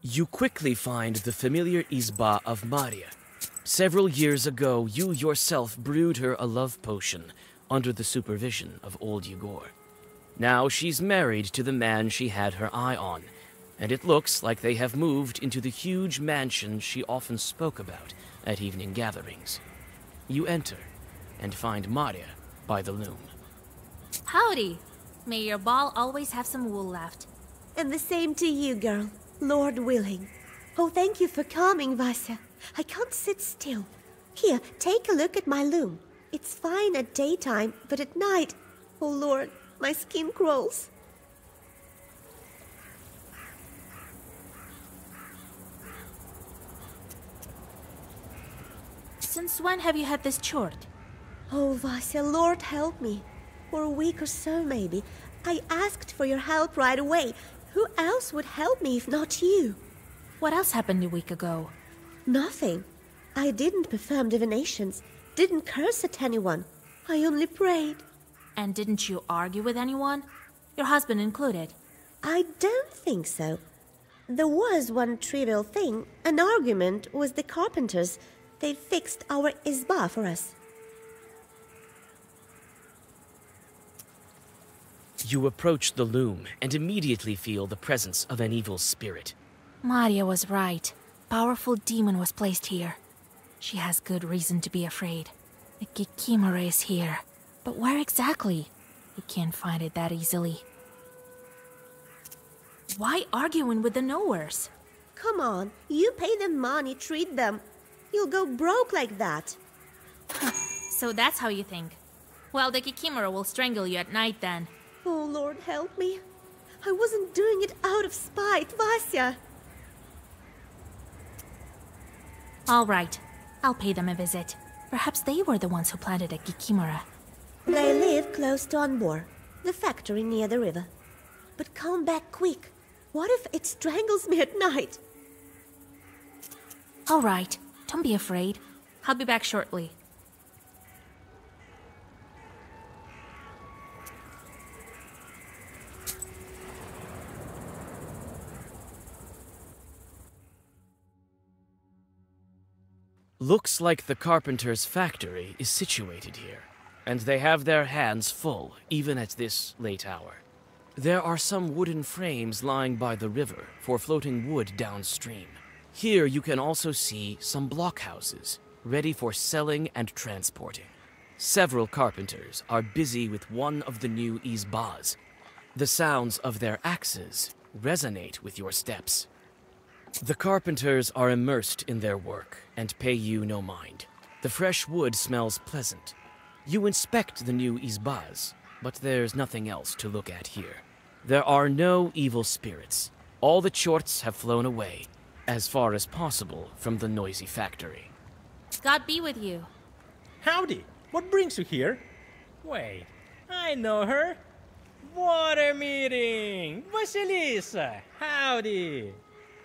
You quickly find the familiar izba of Maria. Several years ago, you yourself brewed her a love potion under the supervision of old Yegor. Now she's married to the man she had her eye on, and it looks like they have moved into the huge mansion she often spoke about at evening gatherings. You enter and find Maria by the loom. Howdy! May your ball always have some wool left. And the same to you, girl. Lord willing. Oh, thank you for coming, Vasya. I can't sit still. Here, take a look at my loom. It's fine at daytime, but at night... Oh, Lord, my skin crawls. Since when have you had this chort? Oh, Vasya, Lord help me. For a week or so, maybe. I asked for your help right away. Who else would help me if not you? What else happened a week ago? Nothing. I didn't perform divinations, didn't curse at anyone. I only prayed. And didn't you argue with anyone? Your husband included? I don't think so. There was one trivial thing, an argument with the carpenters. They fixed our izba for us. You approach the loom and immediately feel the presence of an evil spirit. Maria was right. Powerful demon was placed here. She has good reason to be afraid. The Kikimora is here. But where exactly? We can't find it that easily. Why arguing with the knowers? Come on, you pay them money, treat them. You'll go broke like that. So that's how you think. Well, the Kikimora will strangle you at night then. Oh, Lord, help me. I wasn't doing it out of spite, Vasya. All right. I'll pay them a visit. Perhaps they were the ones who planted a Kikimora. They live close to Anbor, the factory near the river. But come back quick. What if it strangles me at night? All right. Don't be afraid. I'll be back shortly. Looks like the carpenter's factory is situated here, and they have their hands full, even at this late hour. There are some wooden frames lying by the river for floating wood downstream. Here you can also see some blockhouses, ready for selling and transporting. Several carpenters are busy with one of the new izbas. The sounds of their axes resonate with your steps. The carpenters are immersed in their work and pay you no mind. The fresh wood smells pleasant. You inspect the new izbas, but there's nothing else to look at here. There are no evil spirits. All the chorts have flown away, as far as possible from the noisy factory. God be with you. Howdy! What brings you here? Wait, I know her. Water meeting! Vasilisa! Howdy!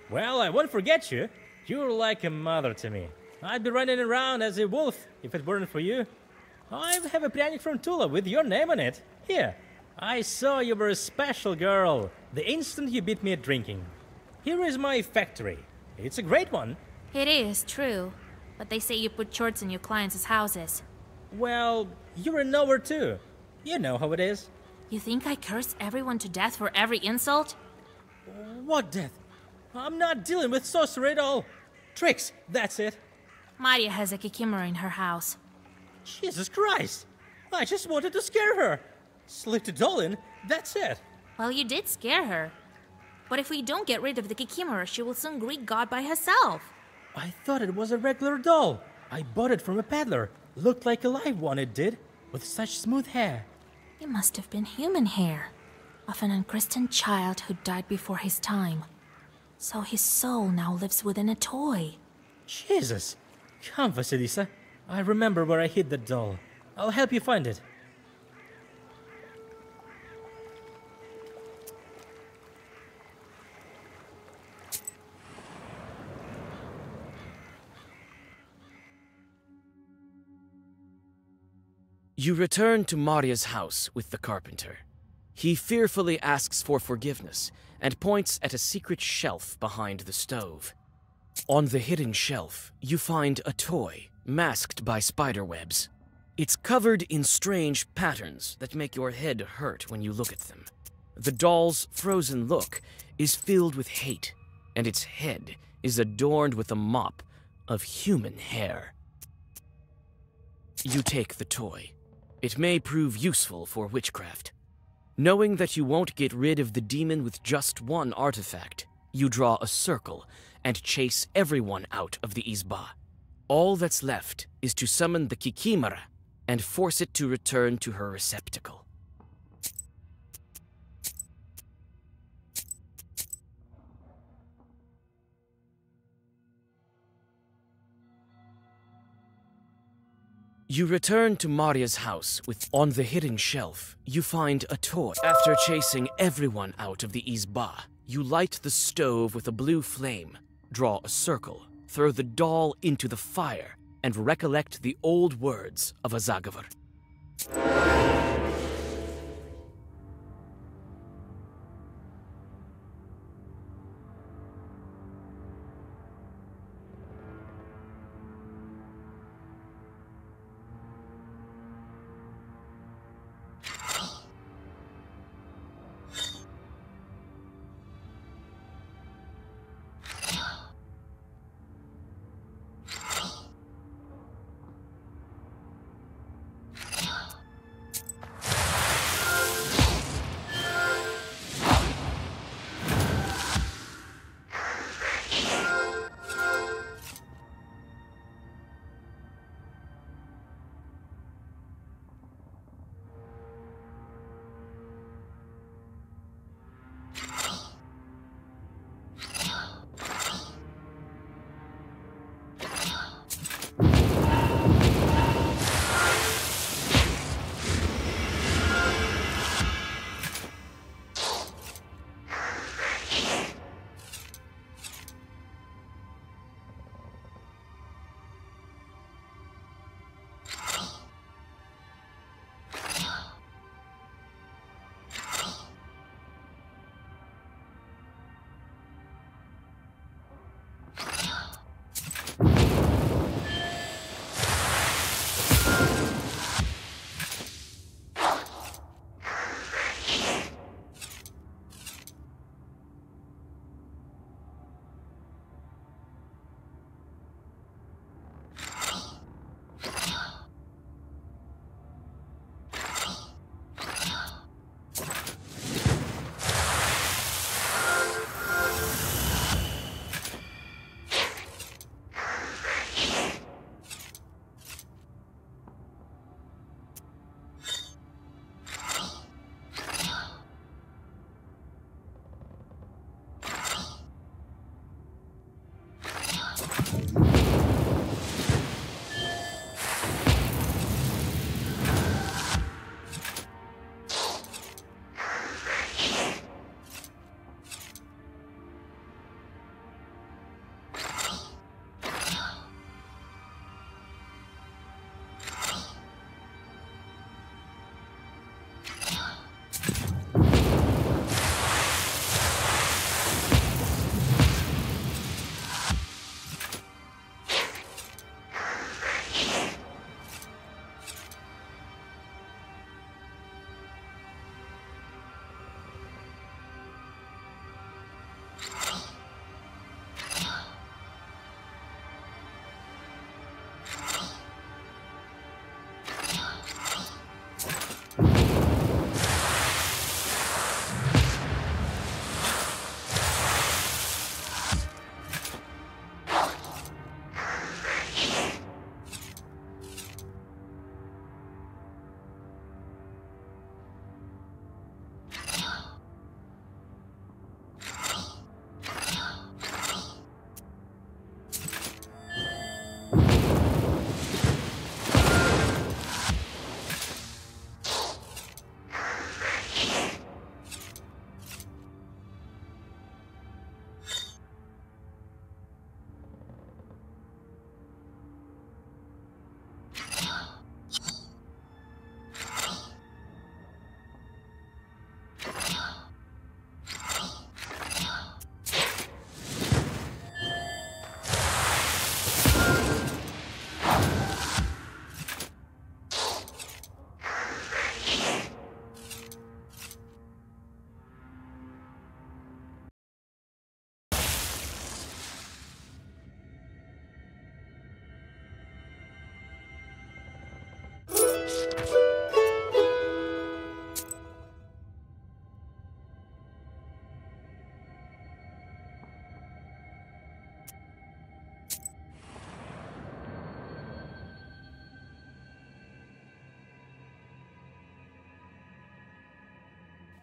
Well, I won't forget you. You're like a mother to me. I'd be running around as a wolf if it weren't for you. I have a pryanik from Tula with your name on it. Here, I saw you were a special girl the instant you beat me at drinking. Here is my factory. It's a great one. It is true, but they say you put chorts in your clients' houses. Well, you're a knower too. You know how it is. You think I curse everyone to death for every insult? What death? I'm not dealing with sorcery at all. Tricks, that's it. Maria has a Kikimora in her house. Jesus Christ! I just wanted to scare her. Slipped a doll in, that's it. Well, you did scare her. But if we don't get rid of the Kikimora, she will soon greet God by herself. I thought it was a regular doll. I bought it from a peddler. Looked like a live one, it did, with such smooth hair. It must have been human hair, of an unchristened child who died before his time. So his soul now lives within a toy. Jesus! Come, Vasilisa. I remember where I hid that doll. I'll help you find it. You return to Maria's house with the carpenter. He fearfully asks for forgiveness and points at a secret shelf behind the stove. On the hidden shelf, you find a toy masked by spiderwebs. It's covered in strange patterns that make your head hurt when you look at them. The doll's frozen look is filled with hate, and its head is adorned with a mop of human hair. You take the toy. It may prove useful for witchcraft. Knowing that you won't get rid of the demon with just one artifact, you draw a circle and chase everyone out of the Izba. All that's left is to summon the Kikimara and force it to return to her receptacle. You return to Maria's house on the hidden shelf, you find a toy. After chasing everyone out of the Izba, you light the stove with a blue flame, draw a circle, throw the doll into the fire, and recollect the old words of Azagavar.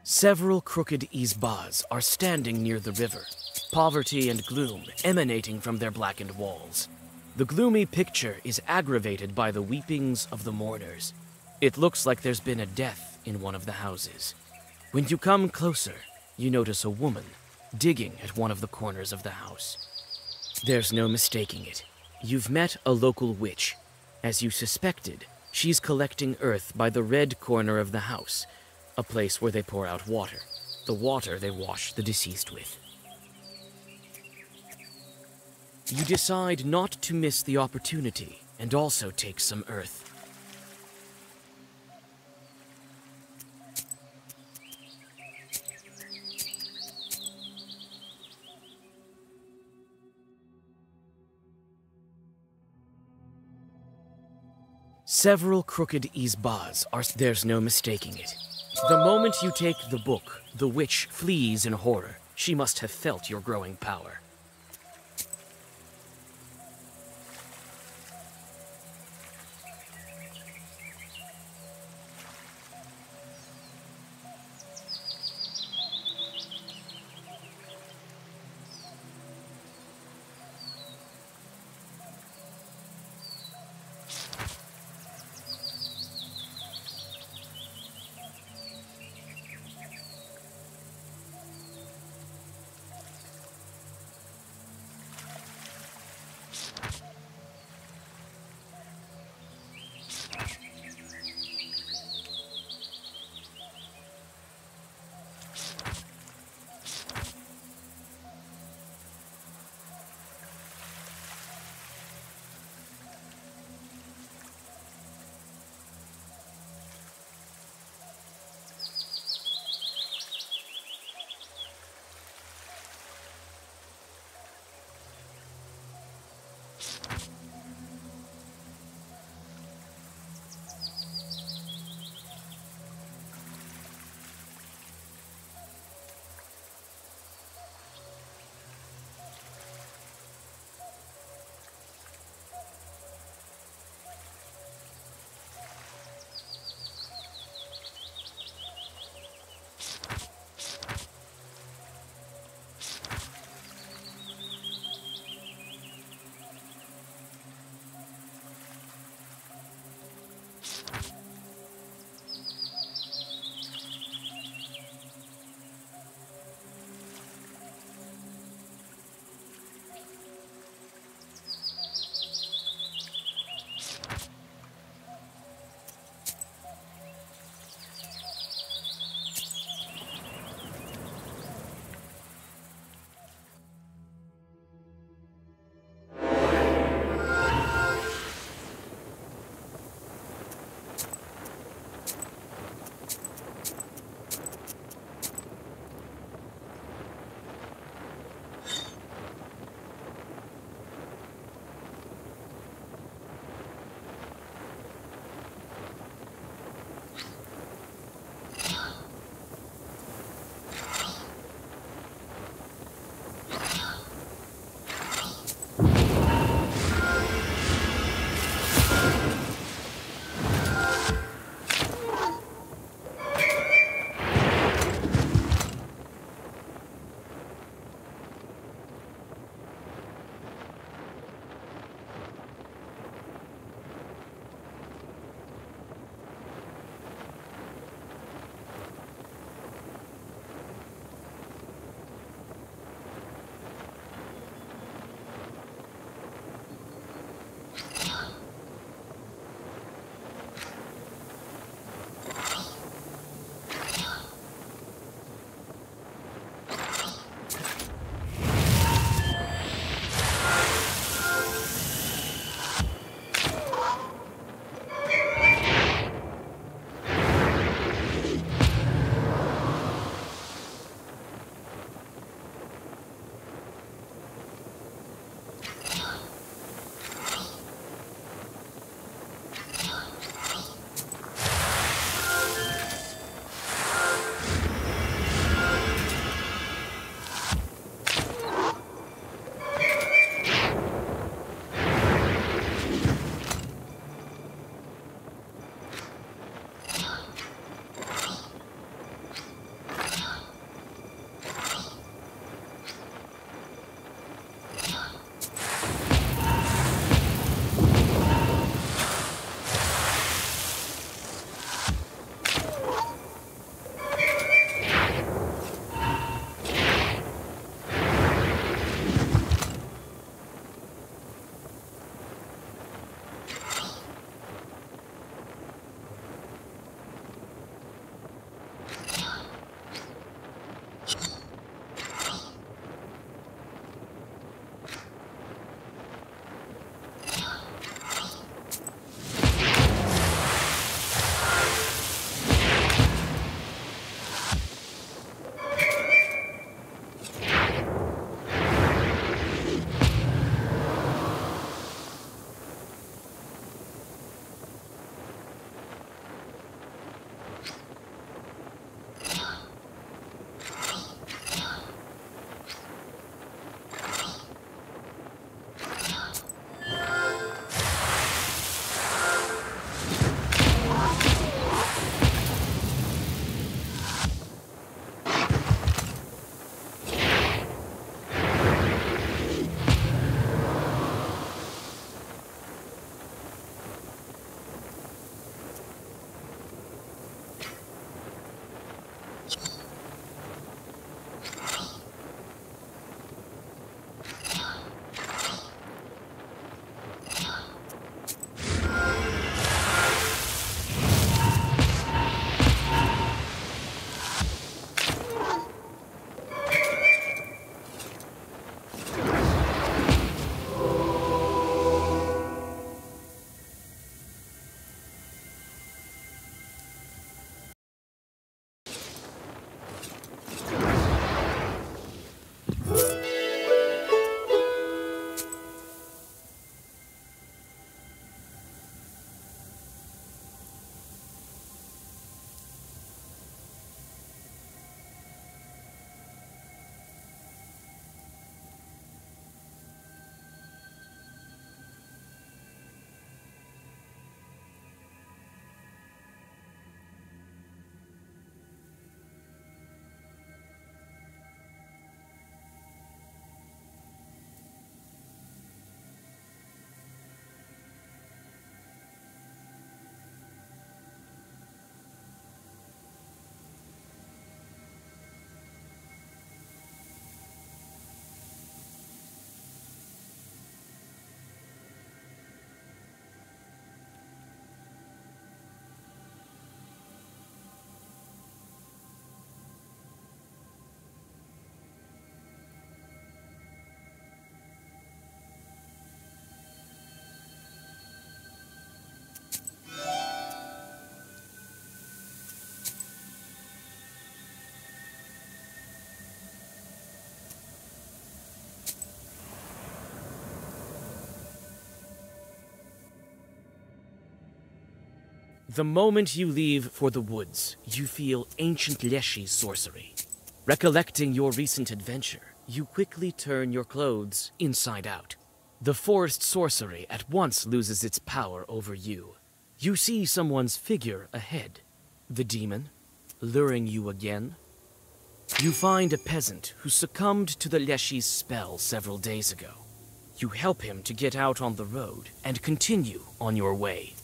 Several crooked Izbas are standing near the river, poverty and gloom emanating from their blackened walls. The gloomy picture is aggravated by the weepings of the mourners. It looks like there's been a death in one of the houses. When you come closer, you notice a woman digging at one of the corners of the house. There's no mistaking it. You've met a local witch. As you suspected, she's collecting earth by the red corner of the house, a place where they pour out water, the water they wash the deceased with. You decide not to miss the opportunity and also take some earth. Several crooked Izbas are... There's no mistaking it. The moment you take the book, the witch flees in horror. She must have felt your growing power. The moment you leave for the woods, you feel ancient Leshy's sorcery. Recollecting your recent adventure, you quickly turn your clothes inside out. The forest sorcery at once loses its power over you. You see someone's figure ahead. The demon, luring you again. You find a peasant who succumbed to the Leshy's spell several days ago. You help him to get out on the road and continue on your way.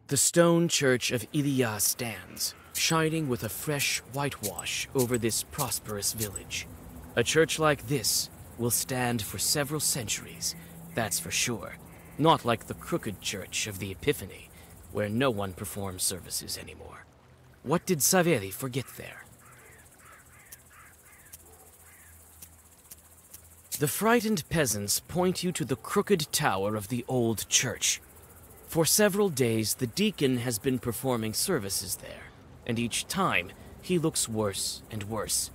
The stone church of Ilya stands, shining with a fresh whitewash over this prosperous village. A church like this will stand for several centuries, that's for sure. Not like the crooked church of the Epiphany, where no one performs services anymore. What did Saveri forget there? The frightened peasants point you to the crooked tower of the old church. For several days, the deacon has been performing services there, and each time, he looks worse and worse.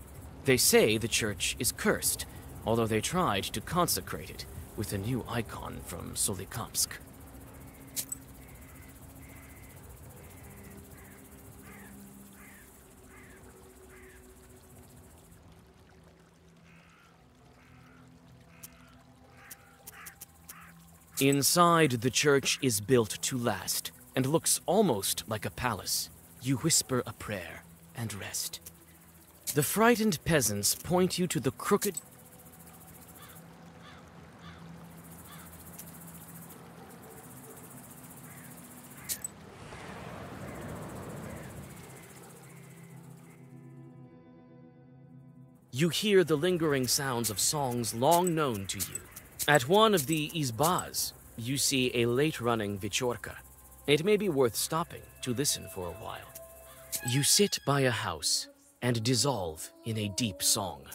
They say the church is cursed, although they tried to consecrate it with a new icon from Solikamsk. Inside, the church is built to last, and looks almost like a palace. You whisper a prayer and rest. The frightened peasants point you to the crooked... You hear the lingering sounds of songs long known to you. At one of the izbas, you see a late-running Vichorka. It may be worth stopping to listen for a while. You sit by a house and dissolve in a deep song.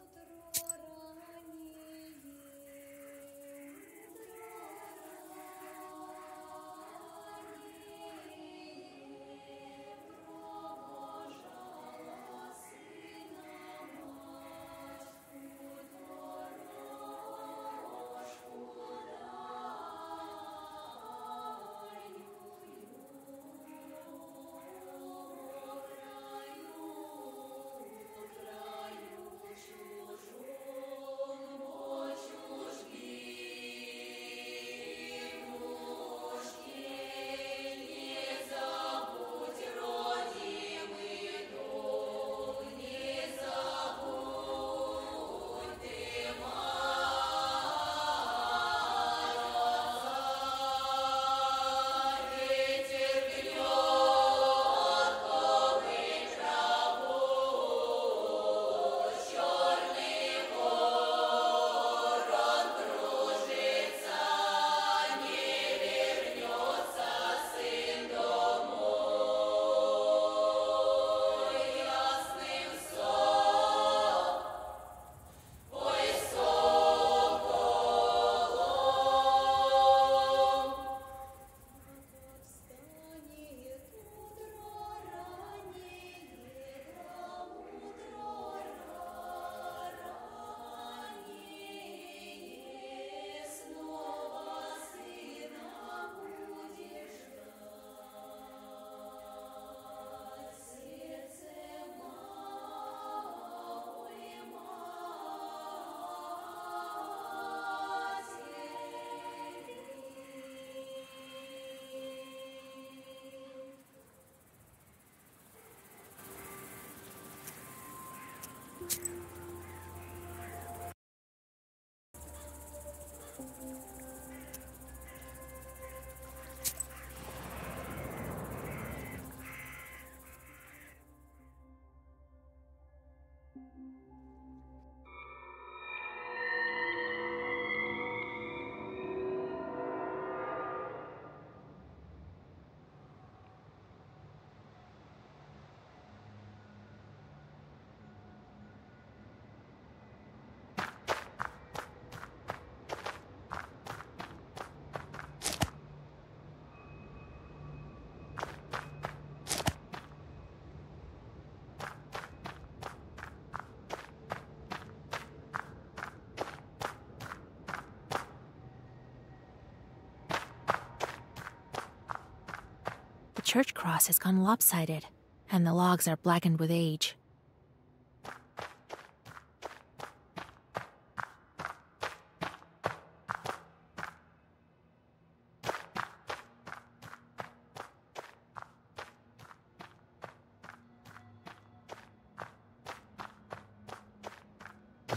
church cross has gone lopsided, and the logs are blackened with age.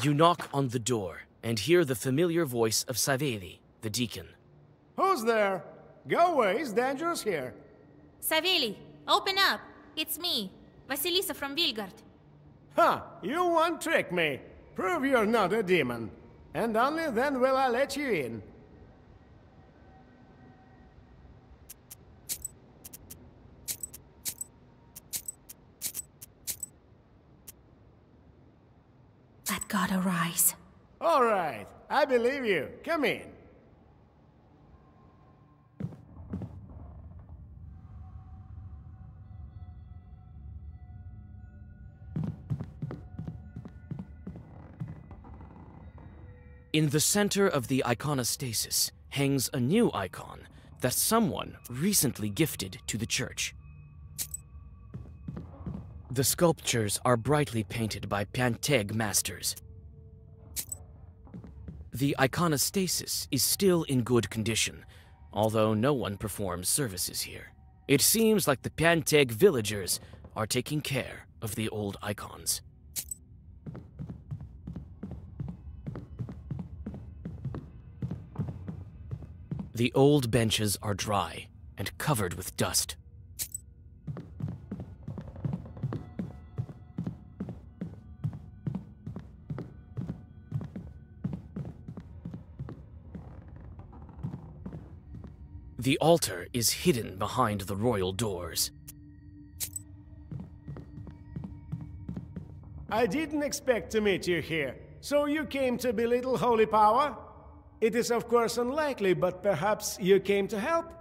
You knock on the door and hear the familiar voice of Saveli, the deacon. Who's there? Go away, it's dangerous here. Saveli, open up! It's me, Vasilisa from Vilgard. Ha! You won't trick me. Prove you're not a demon. And only then will I let you in. Let God arise. All right, I believe you. Come in. In the center of the iconostasis hangs a new icon that someone recently gifted to the church. The sculptures are brightly painted by Panteg masters. The iconostasis is still in good condition, although no one performs services here. It seems like the Panteg villagers are taking care of the old icons. The old benches are dry and covered with dust. The altar is hidden behind the royal doors. I didn't expect to meet you here. So you came to belittle holy power? It is of course unlikely, but perhaps you came to help?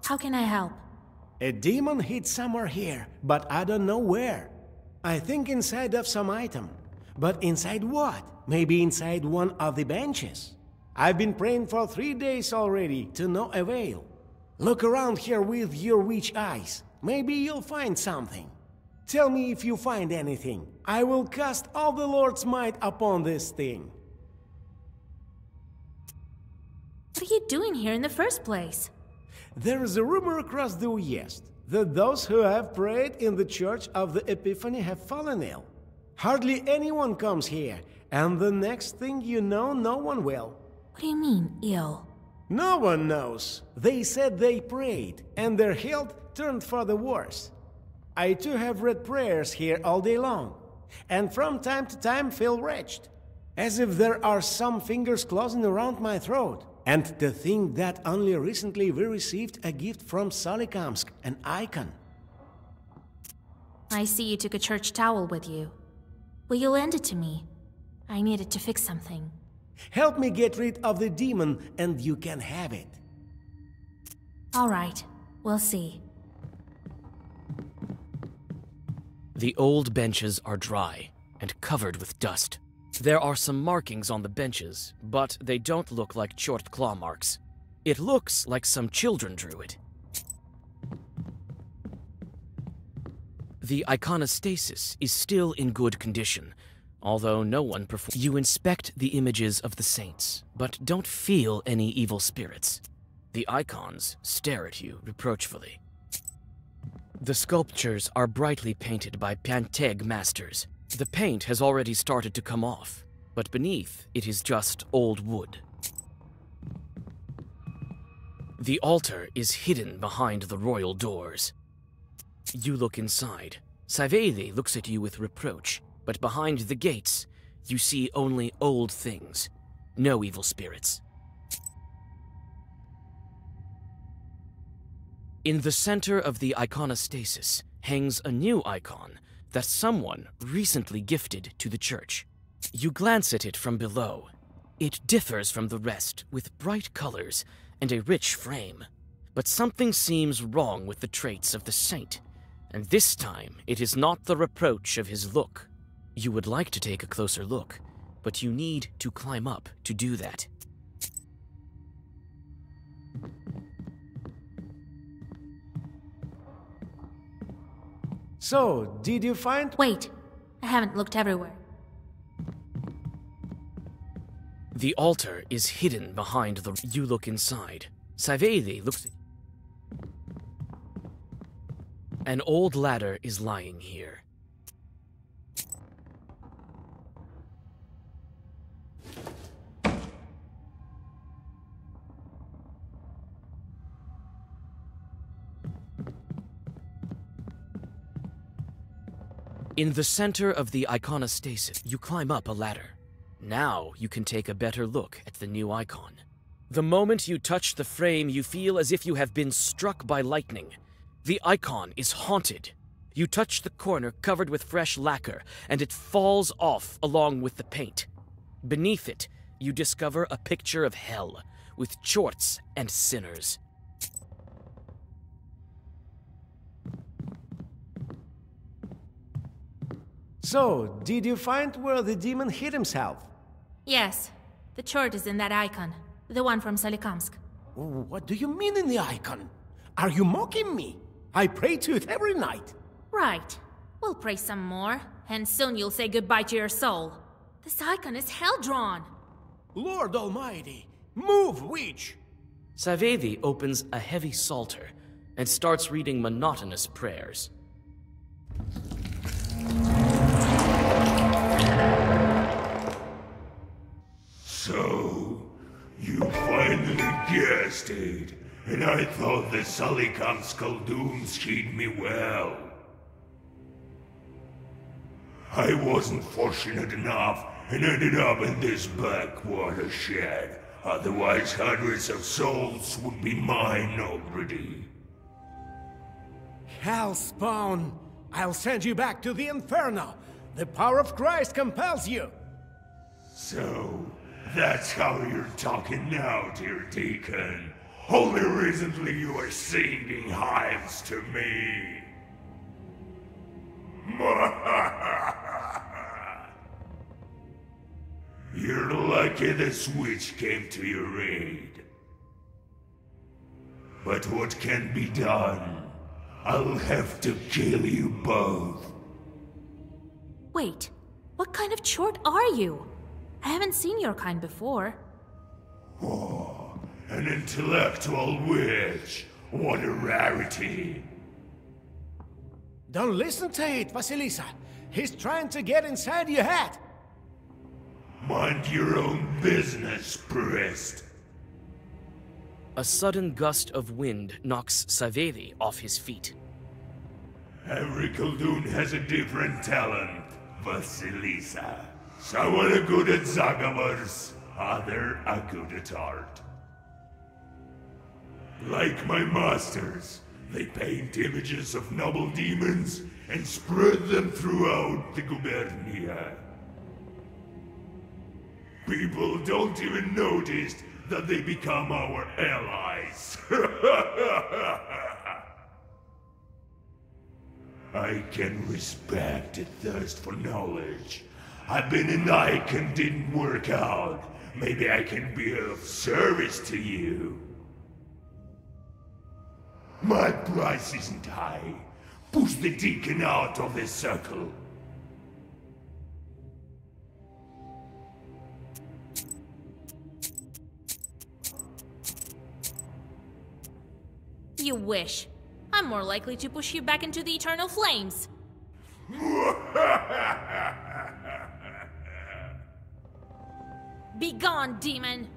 How can I help? A demon hid somewhere here, but I don't know where. I think inside of some item. But inside what? Maybe inside one of the benches. I've been praying for 3 days already, to no avail. Look around here with your witch eyes. Maybe you'll find something. Tell me if you find anything. I will cast all the Lord's might upon this thing. What are you doing here in the first place? There is a rumor across the West that those who have prayed in the Church of the Epiphany have fallen ill. Hardly anyone comes here, and the next thing you know, no one will. What do you mean, ill? No one knows. They said they prayed, and their health turned for the worse. I too have read prayers here all day long, and from time to time feel wretched, as if there are some fingers closing around my throat. And to think that only recently we received a gift from Solikamsk, an icon. I see you took a church towel with you. Will you lend it to me? I need it to fix something. Help me get rid of the demon, and you can have it. All right, we'll see. The old benches are dry and covered with dust. There are some markings on the benches, but they don't look like short claw marks. It looks like some children drew it. The iconostasis is still in good condition, although no one performs. You inspect the images of the saints, but don't feel any evil spirits. The icons stare at you reproachfully. The sculptures are brightly painted by Panteg masters. The paint has already started to come off, but beneath it is just old wood. The altar is hidden behind the royal doors. You look inside. Saveli looks at you with reproach, but behind the gates, you see only old things, no evil spirits. In the center of the iconostasis hangs a new icon that someone recently gifted to the church. You glance at it from below. It differs from the rest with bright colors and a rich frame. But something seems wrong with the traits of the saint, and this time it is not the reproach of his look. You would like to take a closer look, but you need to climb up to do that. So, did you find... Wait, I haven't looked everywhere. The altar is hidden behind the... You look inside. Savedi looks... An old ladder is lying here. In the center of the iconostasis, you climb up a ladder. Now you can take a better look at the new icon. The moment you touch the frame, you feel as if you have been struck by lightning. The icon is haunted. You touch the corner covered with fresh lacquer, and it falls off along with the paint. Beneath it, you discover a picture of hell, with chorts and sinners. So, did you find where the demon hid himself? Yes, the chart is in that icon. The one from Solikamsk. What do you mean in the icon? Are you mocking me? I pray to it every night. Right. We'll pray some more, and soon you'll say goodbye to your soul. This icon is hell-drawn. Lord Almighty, move, witch! Savedi opens a heavy psalter and starts reading monotonous prayers. So, you finally guessed it, and I thought the Solikamsk dooms heed me well. I wasn't fortunate enough and ended up in this backwater shed. Otherwise, hundreds of souls would be mine already. Hellspawn! I'll send you back to the Inferno! The power of Christ compels you! So, that's how you're talking now, dear Deacon. Only recently you were singing hymns to me. You're lucky the switch came to your aid. But what can be done? I'll have to kill you both. Wait, what kind of chort are you? I haven't seen your kind before. Oh, an intellectual witch. What a rarity. Don't listen to it, Vasilisa. He's trying to get inside your head. Mind your own business, priest. A sudden gust of wind knocks Savedi off his feet. Every Khaldun has a different talent, Vasilisa. Some are good at Zagavars, others are good at art. Like my masters, they paint images of noble demons and spread them throughout the gubernia. People don't even notice that they become our allies. I can respect a thirst for knowledge. I've been an icon, didn't work out. Maybe I can be of service to you. My price isn't high. Push the deacon out of this circle. You wish. I'm more likely to push you back into the eternal flames. Be gone, demon!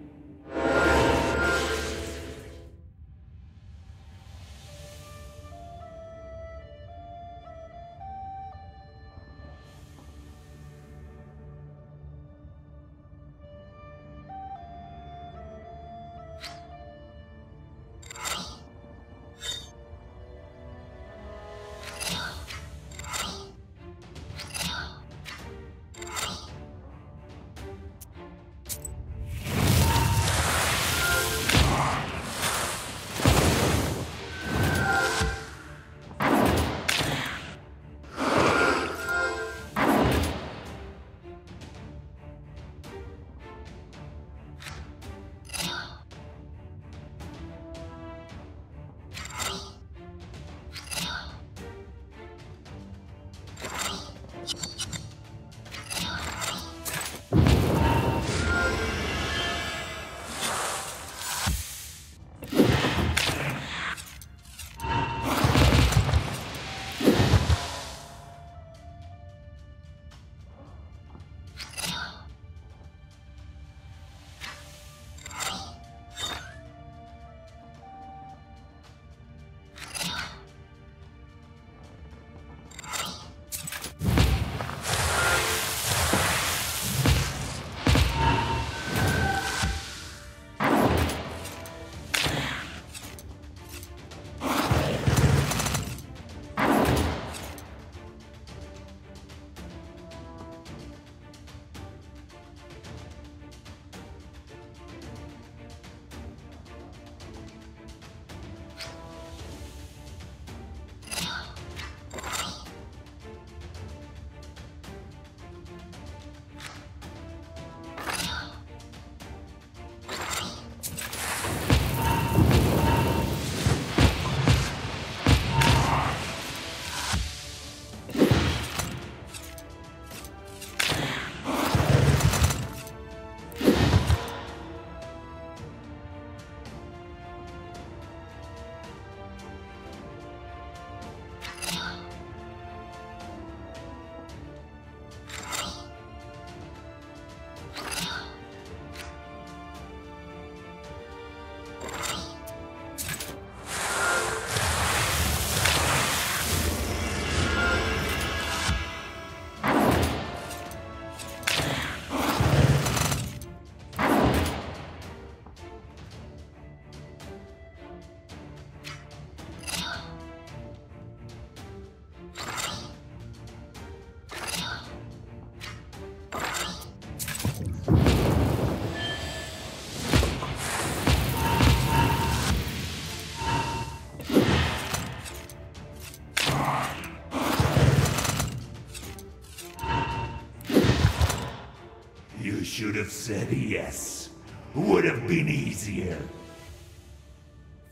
You should have said yes. Would have been easier.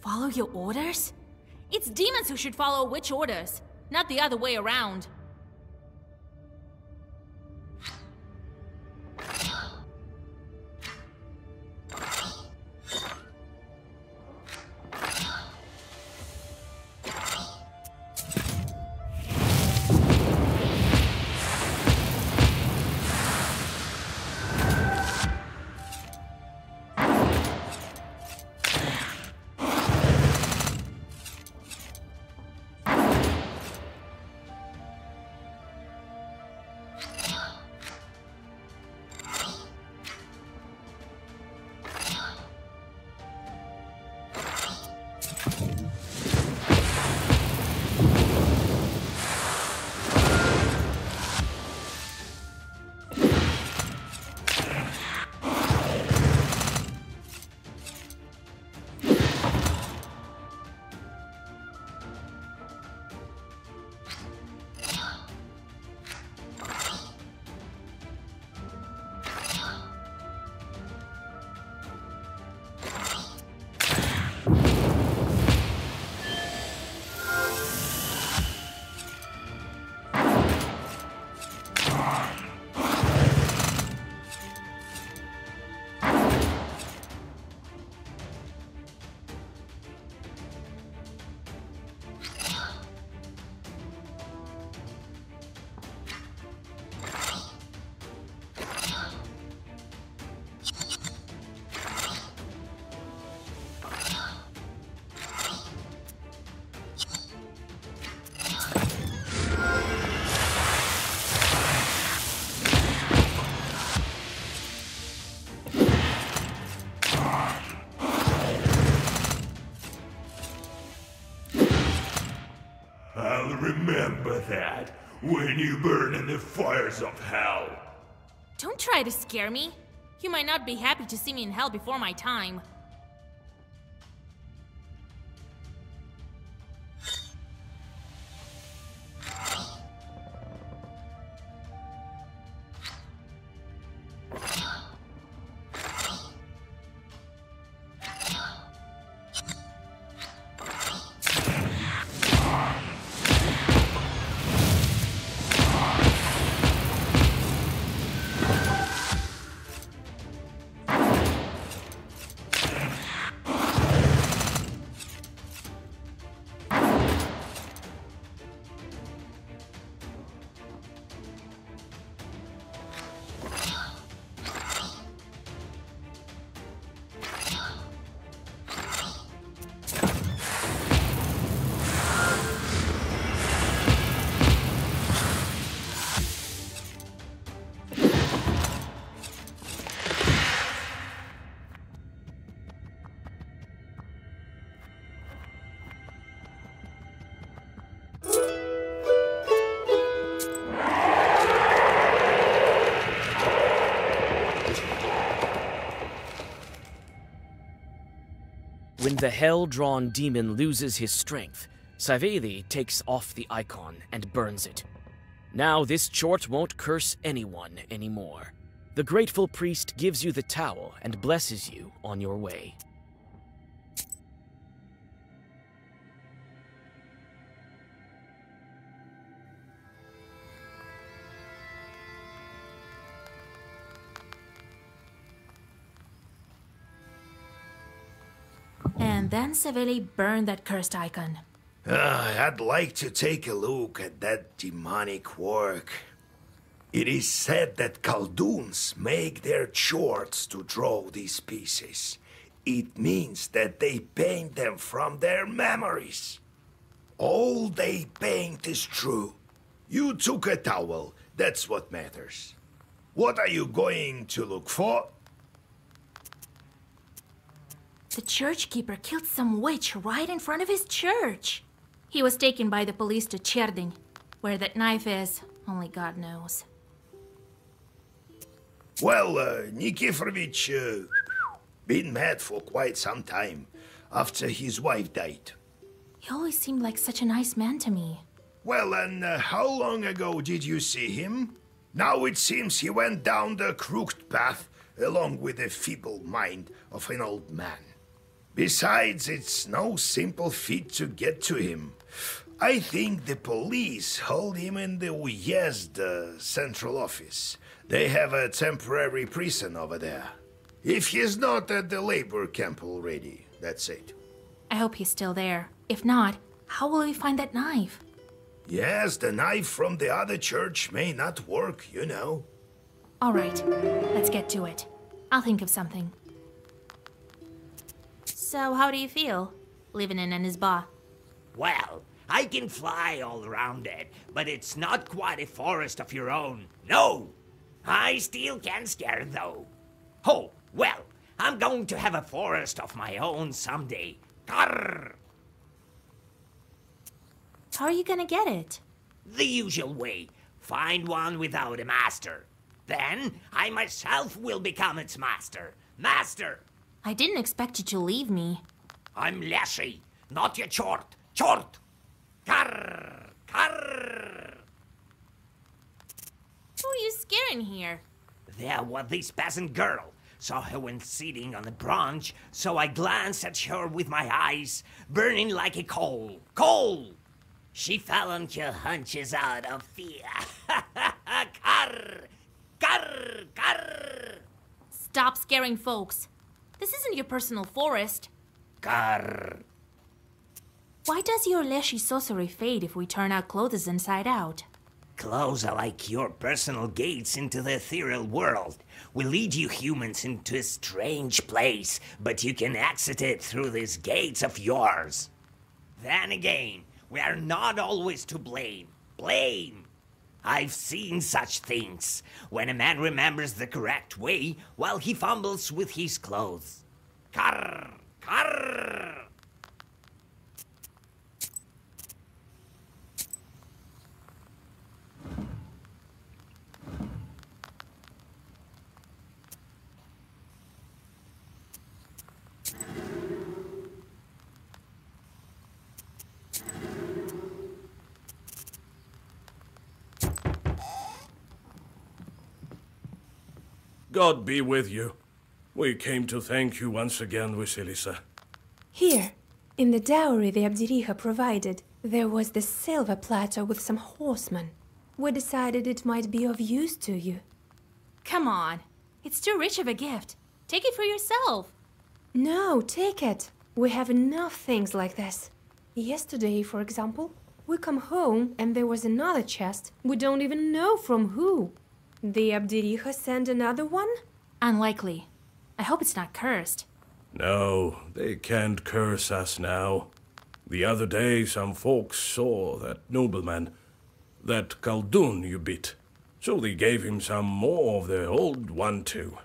Follow your orders? It's demons who should follow witch orders, not the other way around. I'll remember that when you burn in the fires of hell. Don't try to scare me. You might not be happy to see me in hell before my time. When the hell-drawn demon loses his strength, Saveli takes off the icon and burns it. Now this chort won't curse anyone anymore. The grateful priest gives you the towel and blesses you on your way. And then Saveli burned that cursed icon. I'd like to take a look at that demonic work. It is said that Khaldoons make their chorts to draw these pieces. It means that they paint them from their memories. All they paint is true. You took a towel, that's what matters. What are you going to look for? The churchkeeper killed some witch right in front of his church. He was taken by the police to Cherding. Where that knife is, only God knows. Well, Nikiforovich, been mad for quite some time, after his wife died. He always seemed like such a nice man to me. Well, and how long ago did you see him? Now it seems he went down the crooked path along with the feeble mind of an old man. Besides, it's no simple feat to get to him. I think the police hold him in the UBS central office. They have a temporary prison over there. If he's not at the labor camp already, that's it. I hope he's still there. If not, how will we find that knife? Yes, the knife from the other church may not work, you know. All right, let's get to it. I'll think of something. So, how do you feel, living in an isba? Well, I can fly all around it, but it's not quite a forest of your own. No! I still can scare, though. Oh, well, I'm going to have a forest of my own someday. Grrr! How are you gonna get it? The usual way. Find one without a master. Then, I myself will become its master. Master! I didn't expect you to leave me. I'm Leshy, not your chort. Chort! Grrr! Grrr! Who are you scaring here? There was this peasant girl. Saw her when sitting on a branch, so I glanced at her with my eyes, burning like a coal. Coal! She fell on her hunches out of fear. Grrr! Grrr! Grrr! Stop scaring folks. This isn't your personal forest. Grrr! Why does your leshy sorcery fade if we turn our clothes inside out? Clothes are like your personal gates into the ethereal world. We lead you humans into a strange place, but you can exit it through these gates of yours. Then again, we are not always to blame. Blame! I've seen such things, when a man remembers the correct way while he fumbles with his clothes. Grrr! Grrr! God be with you. We came to thank you once again, Vasilisa. Here, in the dowry the Abdiriha provided, there was this silver platter with some horsemen. We decided it might be of use to you. Come on. It's too rich of a gift. Take it for yourself. No, take it. We have enough things like this. Yesterday, for example, we come home and there was another chest. We don't even know from who. The Abdiriha sent another one? Unlikely. I hope it's not cursed. No, they can't curse us now. The other day some folks saw that nobleman, that Khaldun you beat. So they gave him some more of their old one too.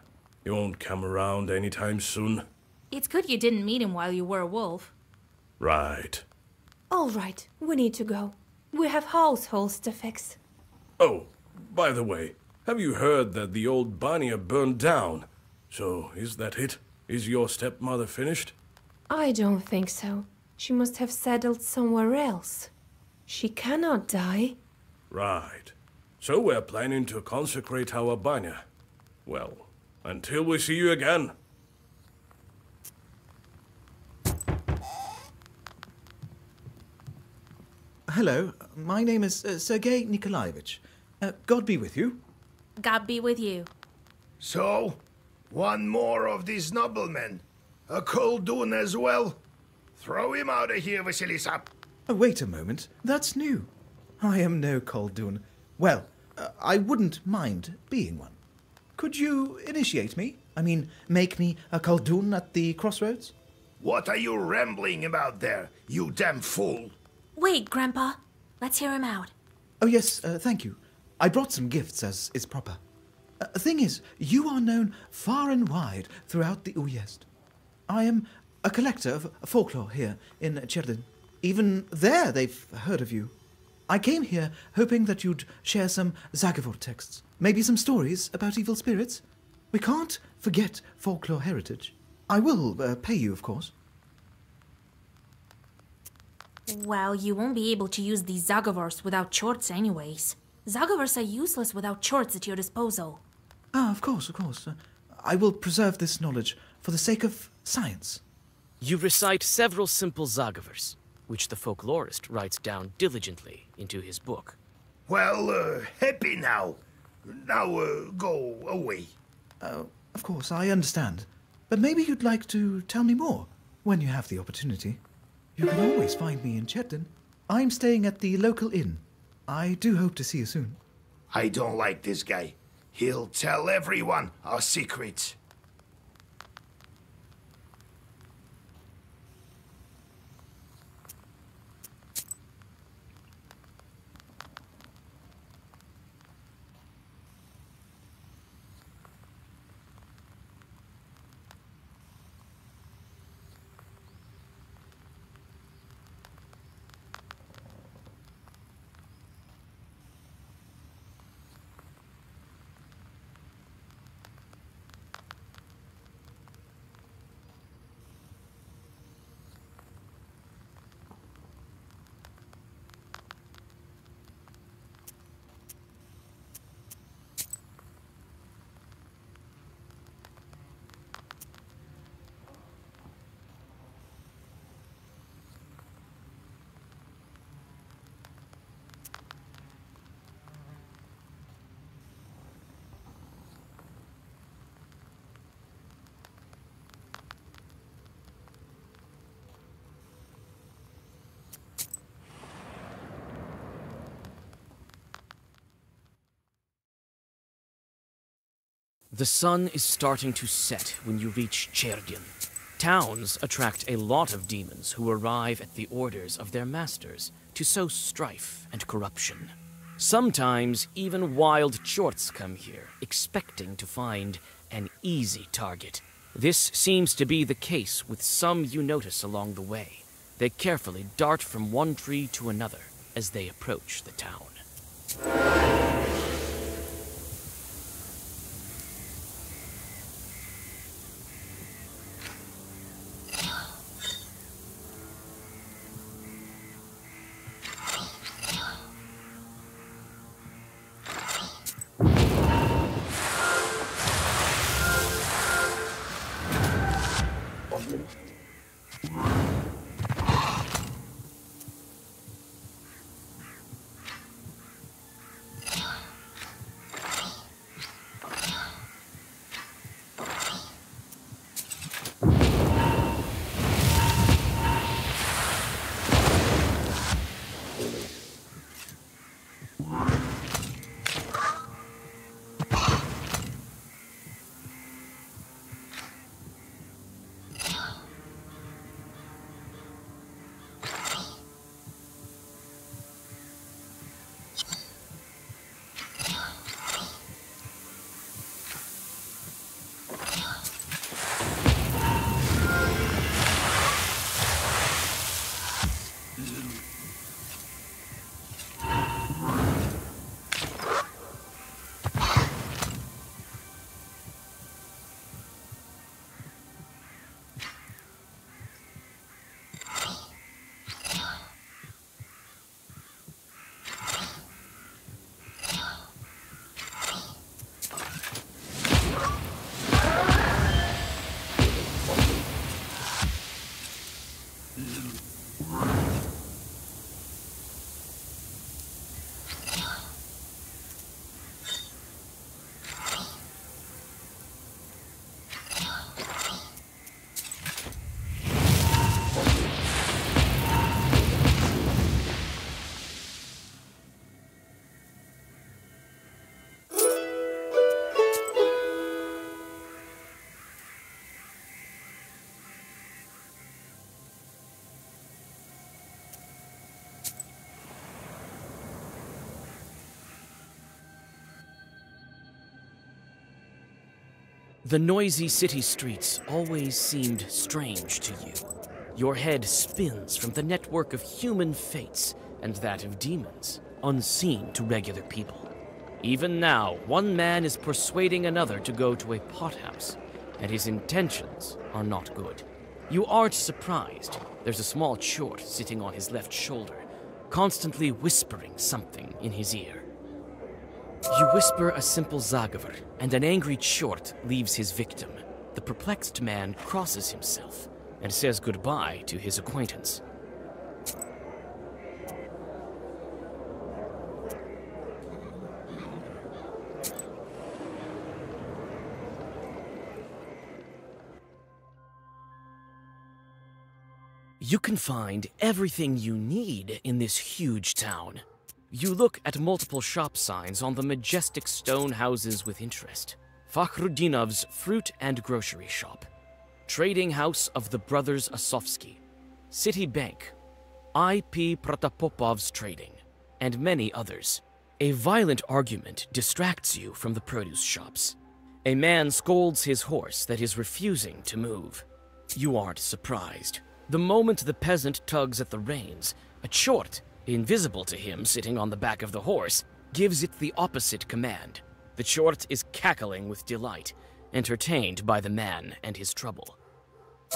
He won't come around anytime soon. It's good you didn't meet him while you were a wolf. Right. All right, we need to go. We have households to fix. Oh, by the way, have you heard that the old Banya burned down? So, is that it? Is your stepmother finished? I don't think so. She must have settled somewhere else. She cannot die. Right. So we're planning to consecrate our Banya. Well, until we see you again. Hello, my name is Sergei Nikolaevich. God be with you. God be with you. So, one more of these noblemen. A Khaldun as well. Throw him out of here, Vasilisa. Wait a moment, that's new. I am no Khaldun. Well, I wouldn't mind being one. Could you initiate me? I mean, make me a Khaldun at the crossroads? What are you rambling about there, you damn fool? Wait, Grandpa. Let's hear him out. Oh yes, thank you. I brought some gifts, as is proper. Thing is, you are known far and wide throughout the Uyezd. I am a collector of folklore here in Cherdin. Even there they've heard of you. I came here hoping that you'd share some Zagavor texts, maybe some stories about evil spirits. We can't forget folklore heritage. I will pay you, of course. Well, you won't be able to use these Zagavors without shorts anyways. Zagavers are useless without charts at your disposal. Ah, of course. I will preserve this knowledge for the sake of science. You recite several simple Zagavers, which the folklorist writes down diligently into his book. Well, happy now. Now, go away. Of course, I understand. But maybe you'd like to tell me more when you have the opportunity. You can always find me in Chetton. I'm staying at the local inn. I do hope to see you soon. I don't like this guy. He'll tell everyone our secrets. The sun is starting to set when you reach Chergin. Towns attract a lot of demons who arrive at the orders of their masters to sow strife and corruption. Sometimes even wild chorts come here, expecting to find an easy target. This seems to be the case with some you notice along the way. They carefully dart from one tree to another as they approach the town. The noisy city streets always seemed strange to you. Your head spins from the network of human fates and that of demons, unseen to regular people. Even now, one man is persuading another to go to a pothouse, and his intentions are not good. You aren't surprised. There's a small chort sitting on his left shoulder, constantly whispering something in his ear. You whisper a simple zagavr, and an angry chort leaves his victim. The perplexed man crosses himself and says goodbye to his acquaintance. You can find everything you need in this huge town. You look at multiple shop signs on the majestic stone houses with interest. Fakhrudinov's fruit and grocery shop, trading house of the brothers Asofsky, City Bank, I.P. Protopopov's trading, and many others. A violent argument distracts you from the produce shops. A man scolds his horse that is refusing to move. You aren't surprised. The moment the peasant tugs at the reins, a chort, invisible to him sitting on the back of the horse, gives it the opposite command. The chort is cackling with delight, entertained by the man and his trouble.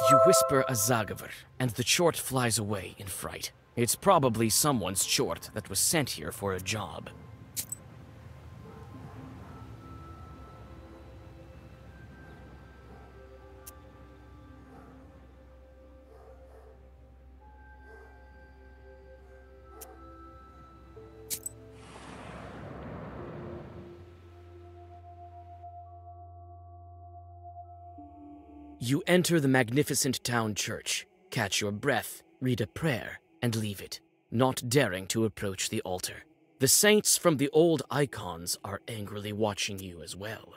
You whisper a zagavr, and the chort flies away in fright. It's probably someone's chort that was sent here for a job. You enter the magnificent town church, catch your breath, read a prayer, and leave it, not daring to approach the altar. The saints from the old icons are angrily watching you as well.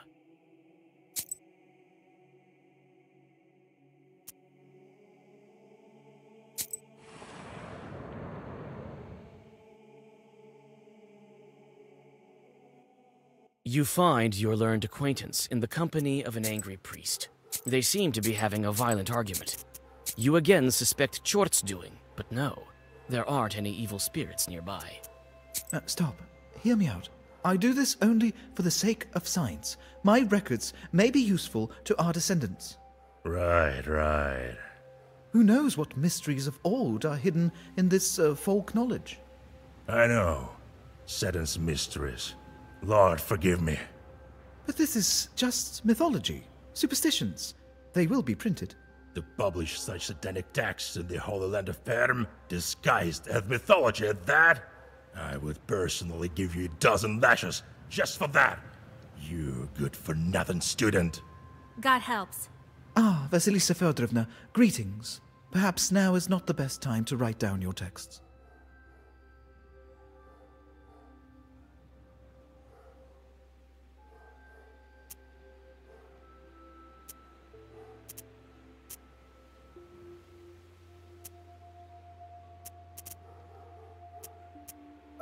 You find your learned acquaintance in the company of an angry priest. They seem to be having a violent argument. You again suspect Chort's doing, but no, there aren't any evil spirits nearby. Stop. Hear me out. I do this only for the sake of science. My records may be useful to our descendants. Right. Who knows what mysteries of old are hidden in this folk knowledge? I know. Satan's mysteries. Lord, forgive me. But this is just mythology. Superstitions. They will be printed. To publish such satanic texts in the Holy Land of Fern, disguised as mythology at that, I would personally give you a dozen lashes just for that. You good-for-nothing student. God helps. Ah, Vasilisa Feodorovna, greetings. Perhaps now is not the best time to write down your texts.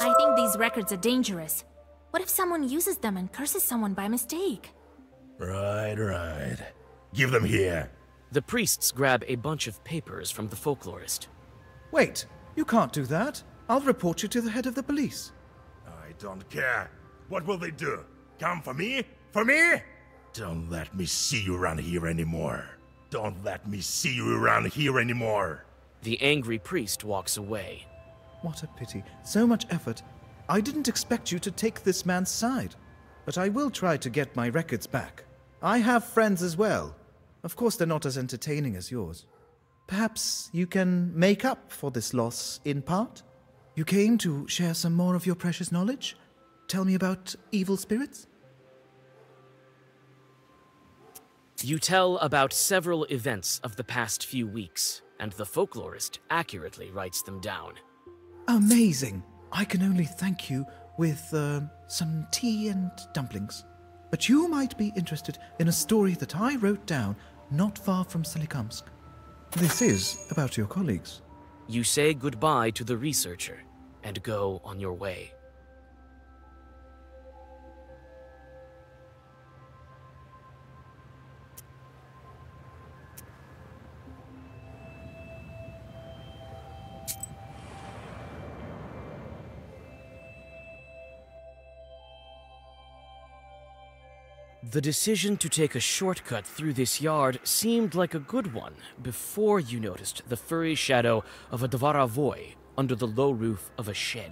I think these records are dangerous. What if someone uses them and curses someone by mistake? Right. Give them here. The priests grab a bunch of papers from the folklorist. Wait, you can't do that. I'll report you to the head of the police. I don't care. What will they do? Come for me? For me? Don't let me see you around here anymore. Don't let me see you around here anymore. The angry priest walks away. What a pity. So much effort. I didn't expect you to take this man's side. But I will try to get my records back. I have friends as well. Of course they're not as entertaining as yours. Perhaps you can make up for this loss in part? You came to share some more of your precious knowledge? Tell me about evil spirits? You tell about several events of the past few weeks, and the folklorist accurately writes them down. Amazing! I can only thank you with some tea and dumplings. But you might be interested in a story that I wrote down not far from Solikamsk. This is about your colleagues. You say goodbye to the researcher and go on your way. The decision to take a shortcut through this yard seemed like a good one before you noticed the furry shadow of a dvaravoy under the low roof of a shed.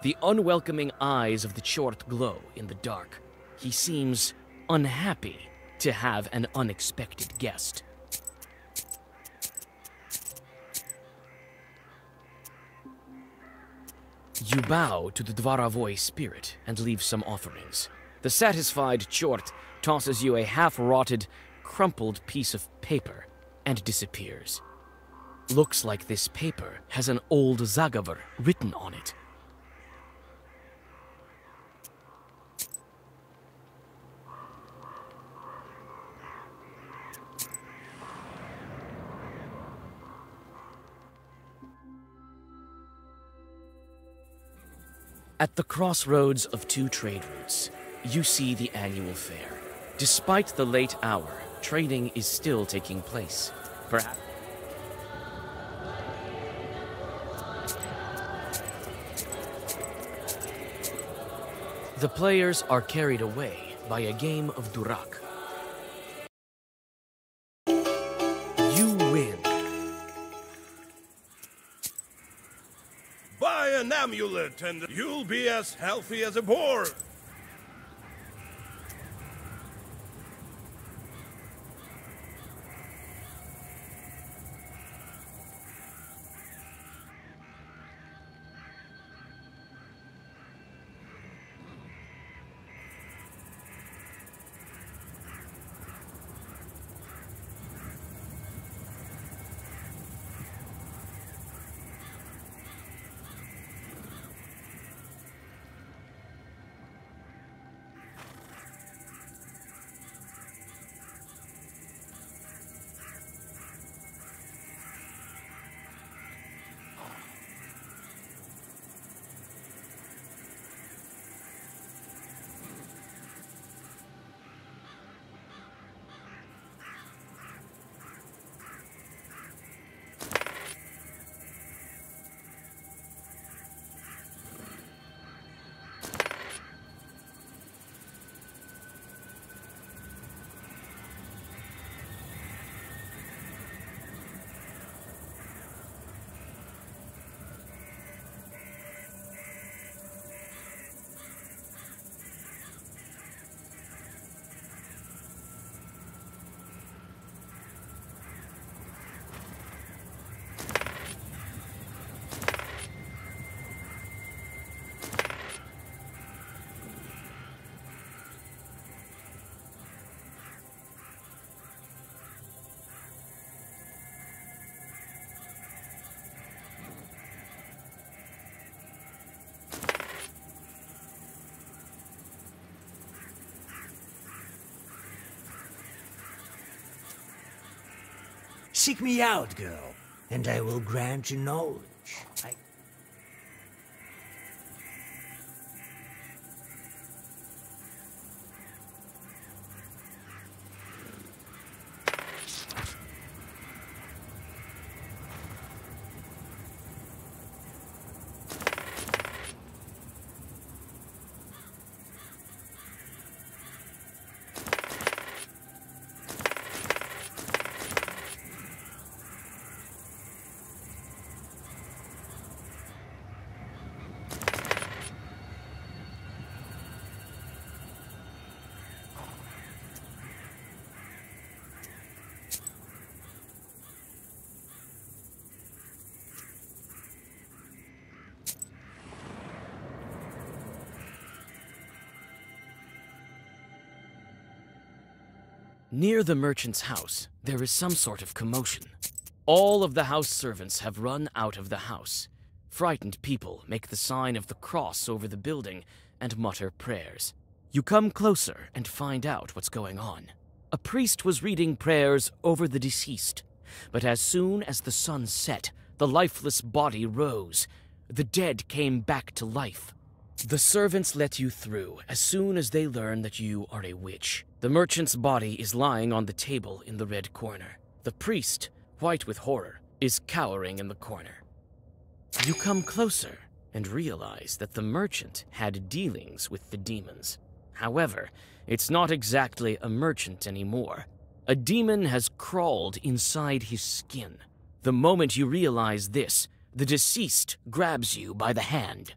The unwelcoming eyes of the Chort glow in the dark. He seems unhappy to have an unexpected guest. You bow to the Dvaravoi spirit and leave some offerings. The satisfied Chort tosses you a half-rotted, crumpled piece of paper and disappears. Looks like this paper has an old Zagavar written on it. At the crossroads of two trade routes, you see the annual fair. Despite the late hour, trading is still taking place. Perhaps the players are carried away by a game of Durak. You win. Buy an amulet and you'll be as healthy as a boar. Seek me out, girl, and I will grant you knowledge. Near the merchant's house, there is some sort of commotion. All of the house servants have run out of the house. Frightened people make the sign of the cross over the building and mutter prayers. You come closer and find out what's going on. A priest was reading prayers over the deceased, but as soon as the sun set, the lifeless body rose. The dead came back to life. The servants let you through as soon as they learn that you are a witch. The merchant's body is lying on the table in the red corner. The priest, white with horror, is cowering in the corner. You come closer and realize that the merchant had dealings with the demons. However, it's not exactly a merchant anymore. A demon has crawled inside his skin. The moment you realize this, the deceased grabs you by the hand.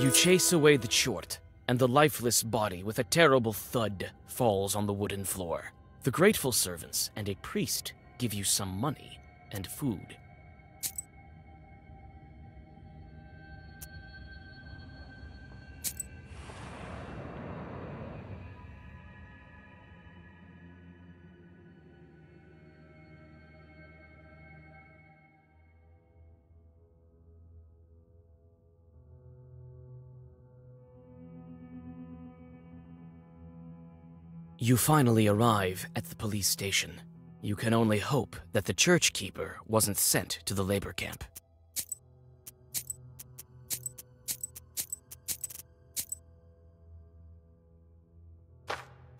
You chase away the chort, and the lifeless body with a terrible thud falls on the wooden floor. The grateful servants and a priest give you some money and food. You finally arrive at the police station. You can only hope that the church keeper wasn't sent to the labor camp.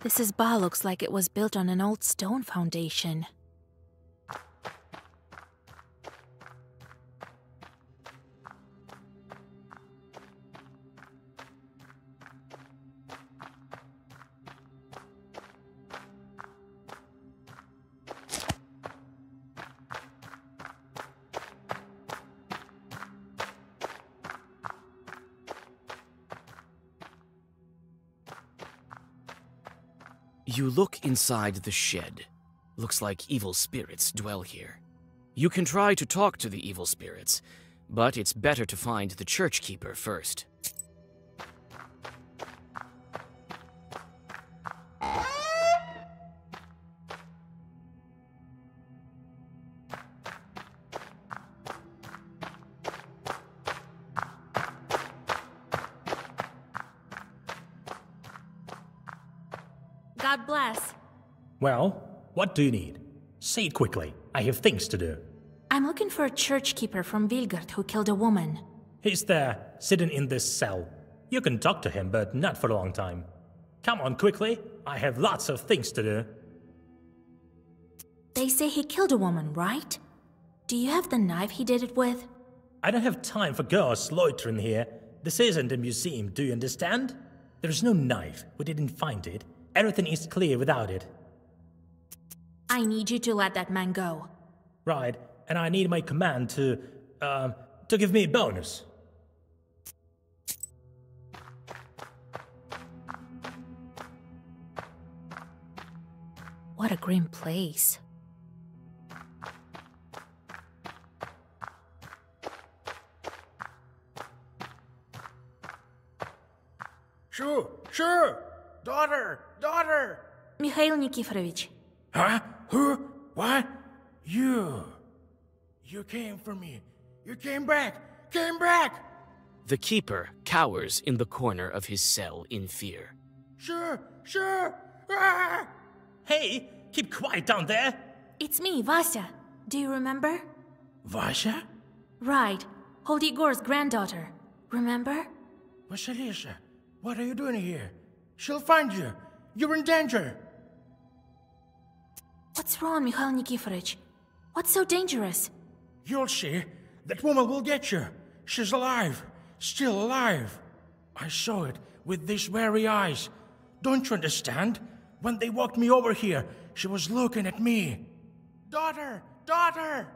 This bar looks like it was built on an old stone foundation. You look inside the shed. Looks like evil spirits dwell here. You can try to talk to the evil spirits, but it's better to find the church keeper first. God bless. Well, what do you need? Say it quickly. I have things to do. I'm looking for a church keeper from Vilgard who killed a woman. He's there, sitting in this cell. You can talk to him, but not for a long time. Come on quickly. I have lots of things to do. They say he killed a woman, right? Do you have the knife he did it with? I don't have time for girls loitering here. This isn't a museum, do you understand? There's no knife. We didn't find it. Everything is clear without it. I need you to let that man go. Right, and I need my command to give me a bonus. What a grim place. Sure! Daughter! Mikhail Nikiforovich. Huh? Who? What? You came for me. You came back! The keeper cowers in the corner of his cell in fear. Sure! Ah! Hey, keep quiet down there! It's me, Vasya. Do you remember? Vasya? Right. Old Igor's granddaughter. Remember? Vasilisa, what are you doing here? She'll find you. You're in danger. What's wrong, Mikhail Nikiforovich? What's so dangerous? You'll see. That woman will get you. She's alive. Still alive. I saw it with these very eyes. Don't you understand? When they walked me over here, she was looking at me. Daughter! daughter!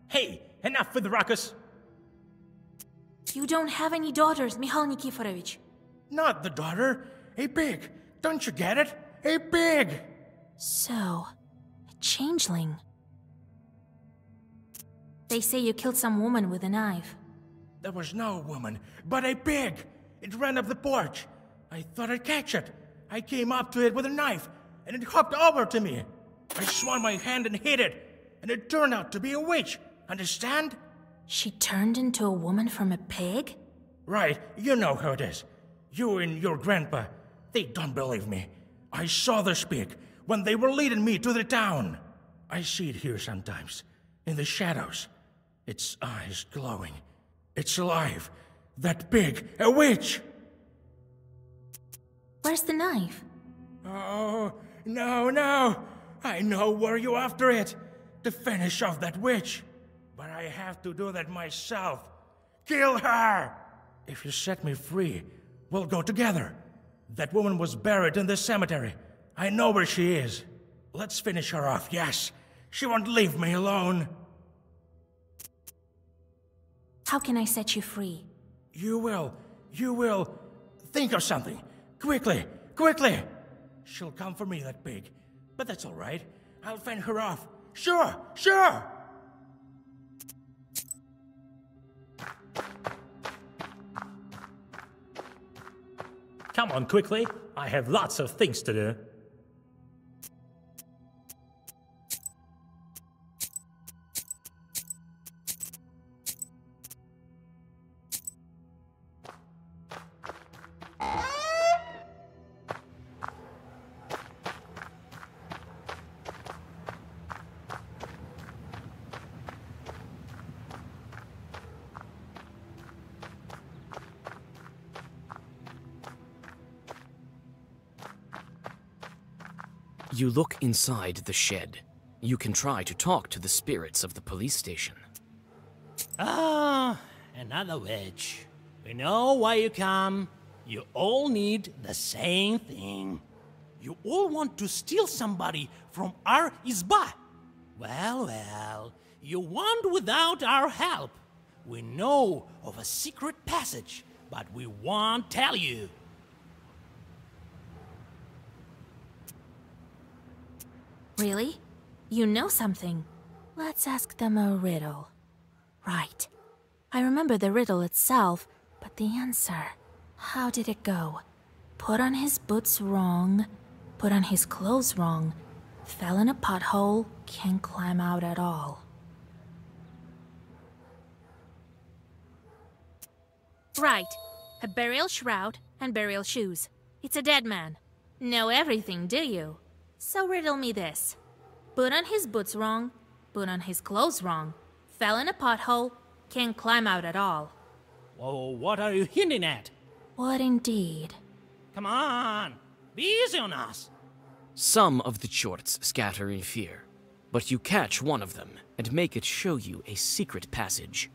Hey, enough with the ruckus! You don't have any daughters, Mikhail Nikiforovich. Not the daughter. A pig. Don't you get it? A pig! So, a changeling. They say you killed some woman with a knife. There was no woman, but a pig. It ran up the porch. I thought I'd catch it. I came up to it with a knife, and it hopped over to me. I swung my hand and hit it, and it turned out to be a witch. Understand? She turned into a woman from a pig? Right, you know how it is. You and your grandpa, they don't believe me. I saw this pig when they were leading me to the town. I see it here sometimes, in the shadows. Its eyes glowing. It's alive. That pig, a witch! Where's the knife? Oh, no. I know where you're after it. To finish off that witch. But I have to do that myself. Kill her! If you set me free, we'll go together. That woman was buried in the cemetery. I know where she is. Let's finish her off, yes. She won't leave me alone. How can I set you free? You will. Think of something. Quickly. She'll come for me, that pig. But that's all right. I'll fend her off. Sure. Come on, quickly. I have lots of things to do. You look inside the shed. You can try to talk to the spirits of the police station. Ah, another witch. We know why you come. You all need the same thing. You all want to steal somebody from our izba. Well, you want without our help. We know of a secret passage, but we won't tell you. Really? You know something? Let's ask them a riddle. Right. I remember the riddle itself, but the answer. How did it go? Put on his boots wrong, put on his clothes wrong, fell in a pothole, can't climb out at all. Right. A burial shroud and burial shoes. It's a dead man. Know everything, do you? So riddle me this. Put on his boots wrong, put on his clothes wrong, fell in a pothole, can't climb out at all. Whoa, what are you hinting at? What indeed? Come on, be easy on us. Some of the chorts scatter in fear, but you catch one of them and make it show you a secret passage.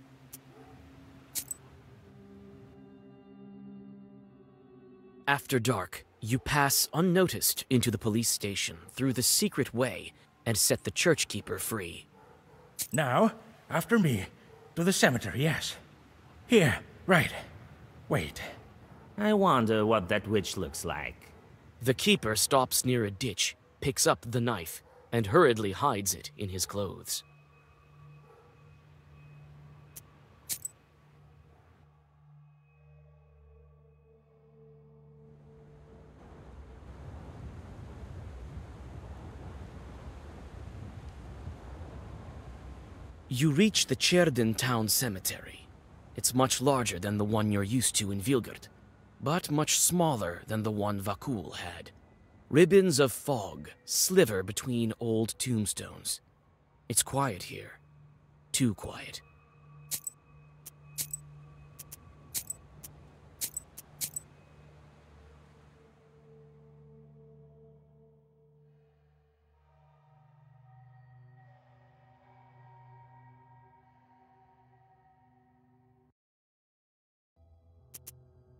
After dark, you pass unnoticed into the police station through the secret way and set the church keeper free. Now, after me, to the cemetery, yes. Here, right. Wait. I wonder what that witch looks like. The keeper stops near a ditch, picks up the knife, and hurriedly hides it in his clothes. You reach the Cherden town cemetery. It's much larger than the one you're used to in Vilgard, but much smaller than the one Vakul had. Ribbons of fog sliver between old tombstones. It's quiet here. Too quiet.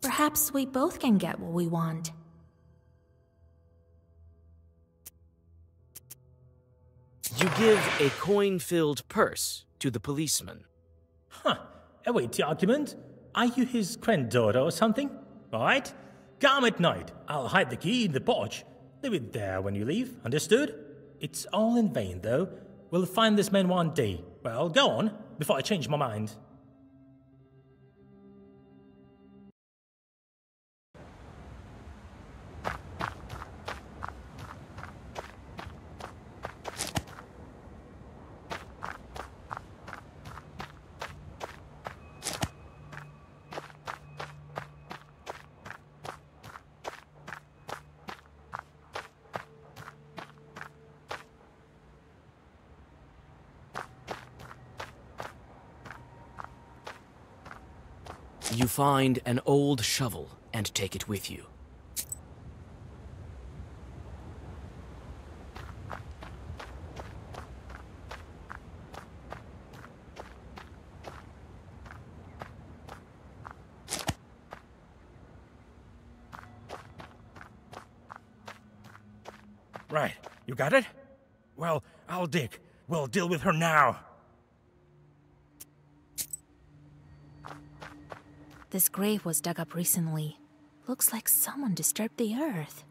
Perhaps we both can get what we want. You give a coin-filled purse to the policeman. Huh. Await the argument. Are you his granddaughter or something? All right. Come at night. I'll hide the key in the porch. Leave it there when you leave. Understood? It's all in vain, though. We'll find this man one day. Well, go on, before I change my mind. You find an old shovel and take it with you. Right, you got it? Well, I'll dig. We'll deal with her now. This grave was dug up recently. Looks like someone disturbed the earth.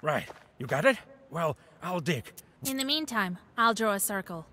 Right, you got it? Well, I'll dig. In the meantime, I'll draw a circle.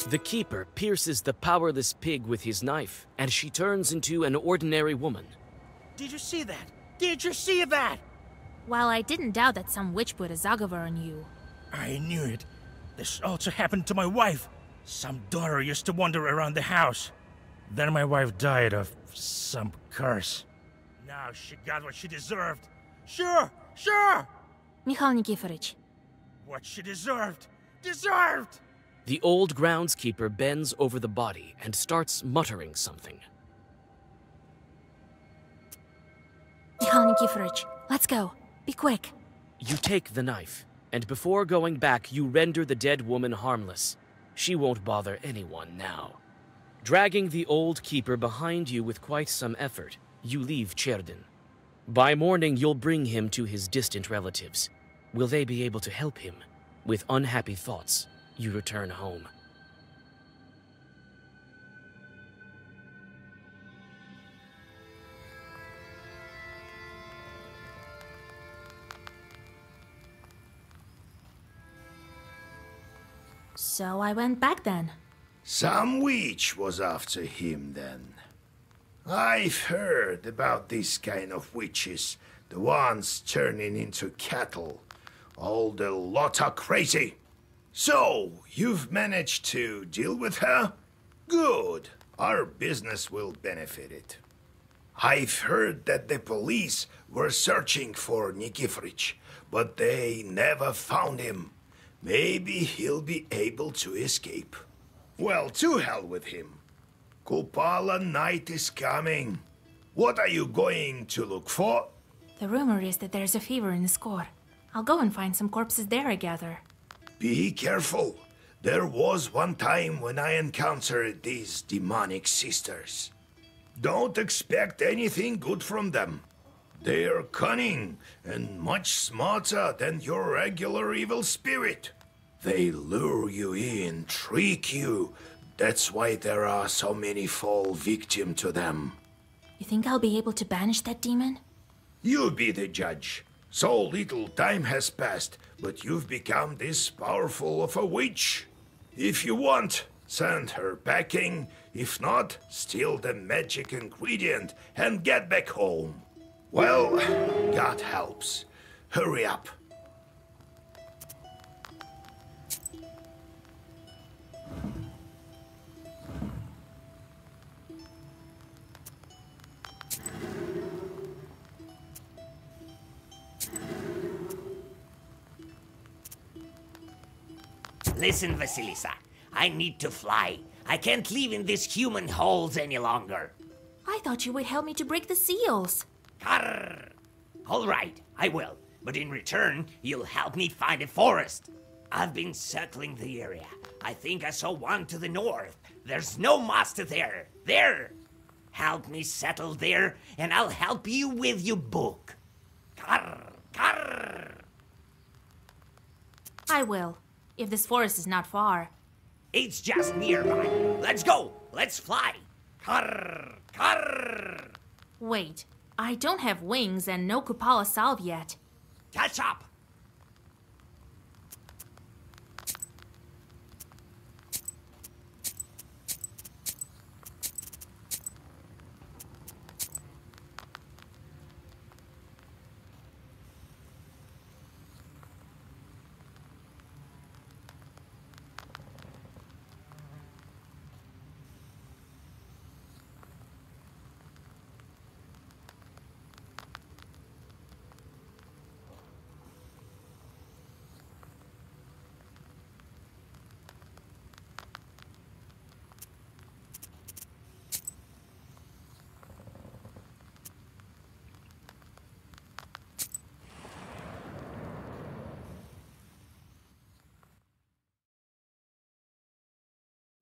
The keeper pierces the powerless pig with his knife, and she turns into an ordinary woman. Did you see that? Did you see that? While I didn't doubt that some witch put a Zagavar on you. I knew it. This also happened to my wife. Some daughter used to wander around the house. Then my wife died of some curse. Now she got what she deserved. Sure! Mikhail Nikiforovich. What she deserved! Deserved! The old groundskeeper bends over the body and starts muttering something. Mikhail Nikiforovich, let's go. Be quick. You take the knife, and before going back, you render the dead woman harmless. She won't bother anyone now. Dragging the old keeper behind you with quite some effort, you leave Cherdin. By morning, you'll bring him to his distant relatives. Will they be able to help him? With unhappy thoughts, you return home. So I went back then. Some witch was after him then. I've heard about this kind of witches, the ones turning into cattle. All the lot are crazy. So, you've managed to deal with her? Good. Our business will benefit it. I've heard that the police were searching for Nikiforovich, but they never found him. Maybe he'll be able to escape. Well, to hell with him. Kupala night is coming. What are you going to look for? The rumor is that there's a fever in the score. I'll go and find some corpses there, I gather. Be careful. There was one time when I encountered these demonic sisters. Don't expect anything good from them. They are cunning and much smarter than your regular evil spirit. They lure you in, trick you. That's why there are so many fall victim to them. You think I'll be able to banish that demon? You be the judge. So little time has passed, but you've become this powerful of a witch. If you want, send her packing. If not, steal the magic ingredient and get back home. Well, God helps. Hurry up. Listen, Vasilisa, I need to fly. I can't live in these human holes any longer. I thought you would help me to break the seals. Carr. All right, I will. But in return, you'll help me find a forest. I've been circling the area. I think I saw one to the north. There's no master there. There! Help me settle there, and I'll help you with your book. Carr. Carr. I will. If this forest is not far. It's just nearby. Let's go. Let's fly. Carr, carr. Wait, I don't have wings and no Kupala salve yet. Catch up.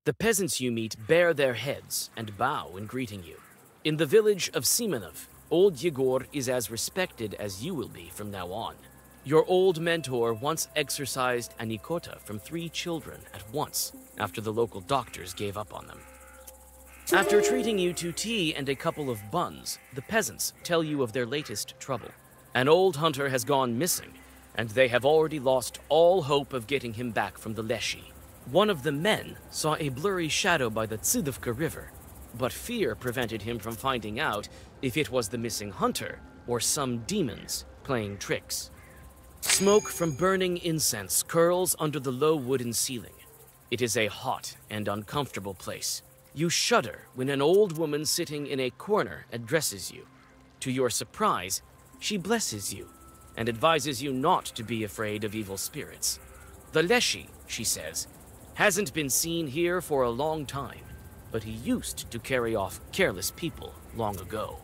The peasants you meet bare their heads and bow in greeting you. In the village of Simonov, old Yegor is as respected as you will be from now on. Your old mentor once exorcised a Nikota from 3 children at once, after the local doctors gave up on them. After treating you to tea and a couple of buns, the peasants tell you of their latest trouble. An old hunter has gone missing, and they have already lost all hope of getting him back from the Leshy. One of the men saw a blurry shadow by the Tsidovka River, but fear prevented him from finding out if it was the missing hunter or some demons playing tricks. Smoke from burning incense curls under the low wooden ceiling. It is a hot and uncomfortable place. You shudder when an old woman sitting in a corner addresses you. To your surprise, she blesses you and advises you not to be afraid of evil spirits. The Leshy, she says, hasn't been seen here for a long time, but he used to carry off careless people long ago.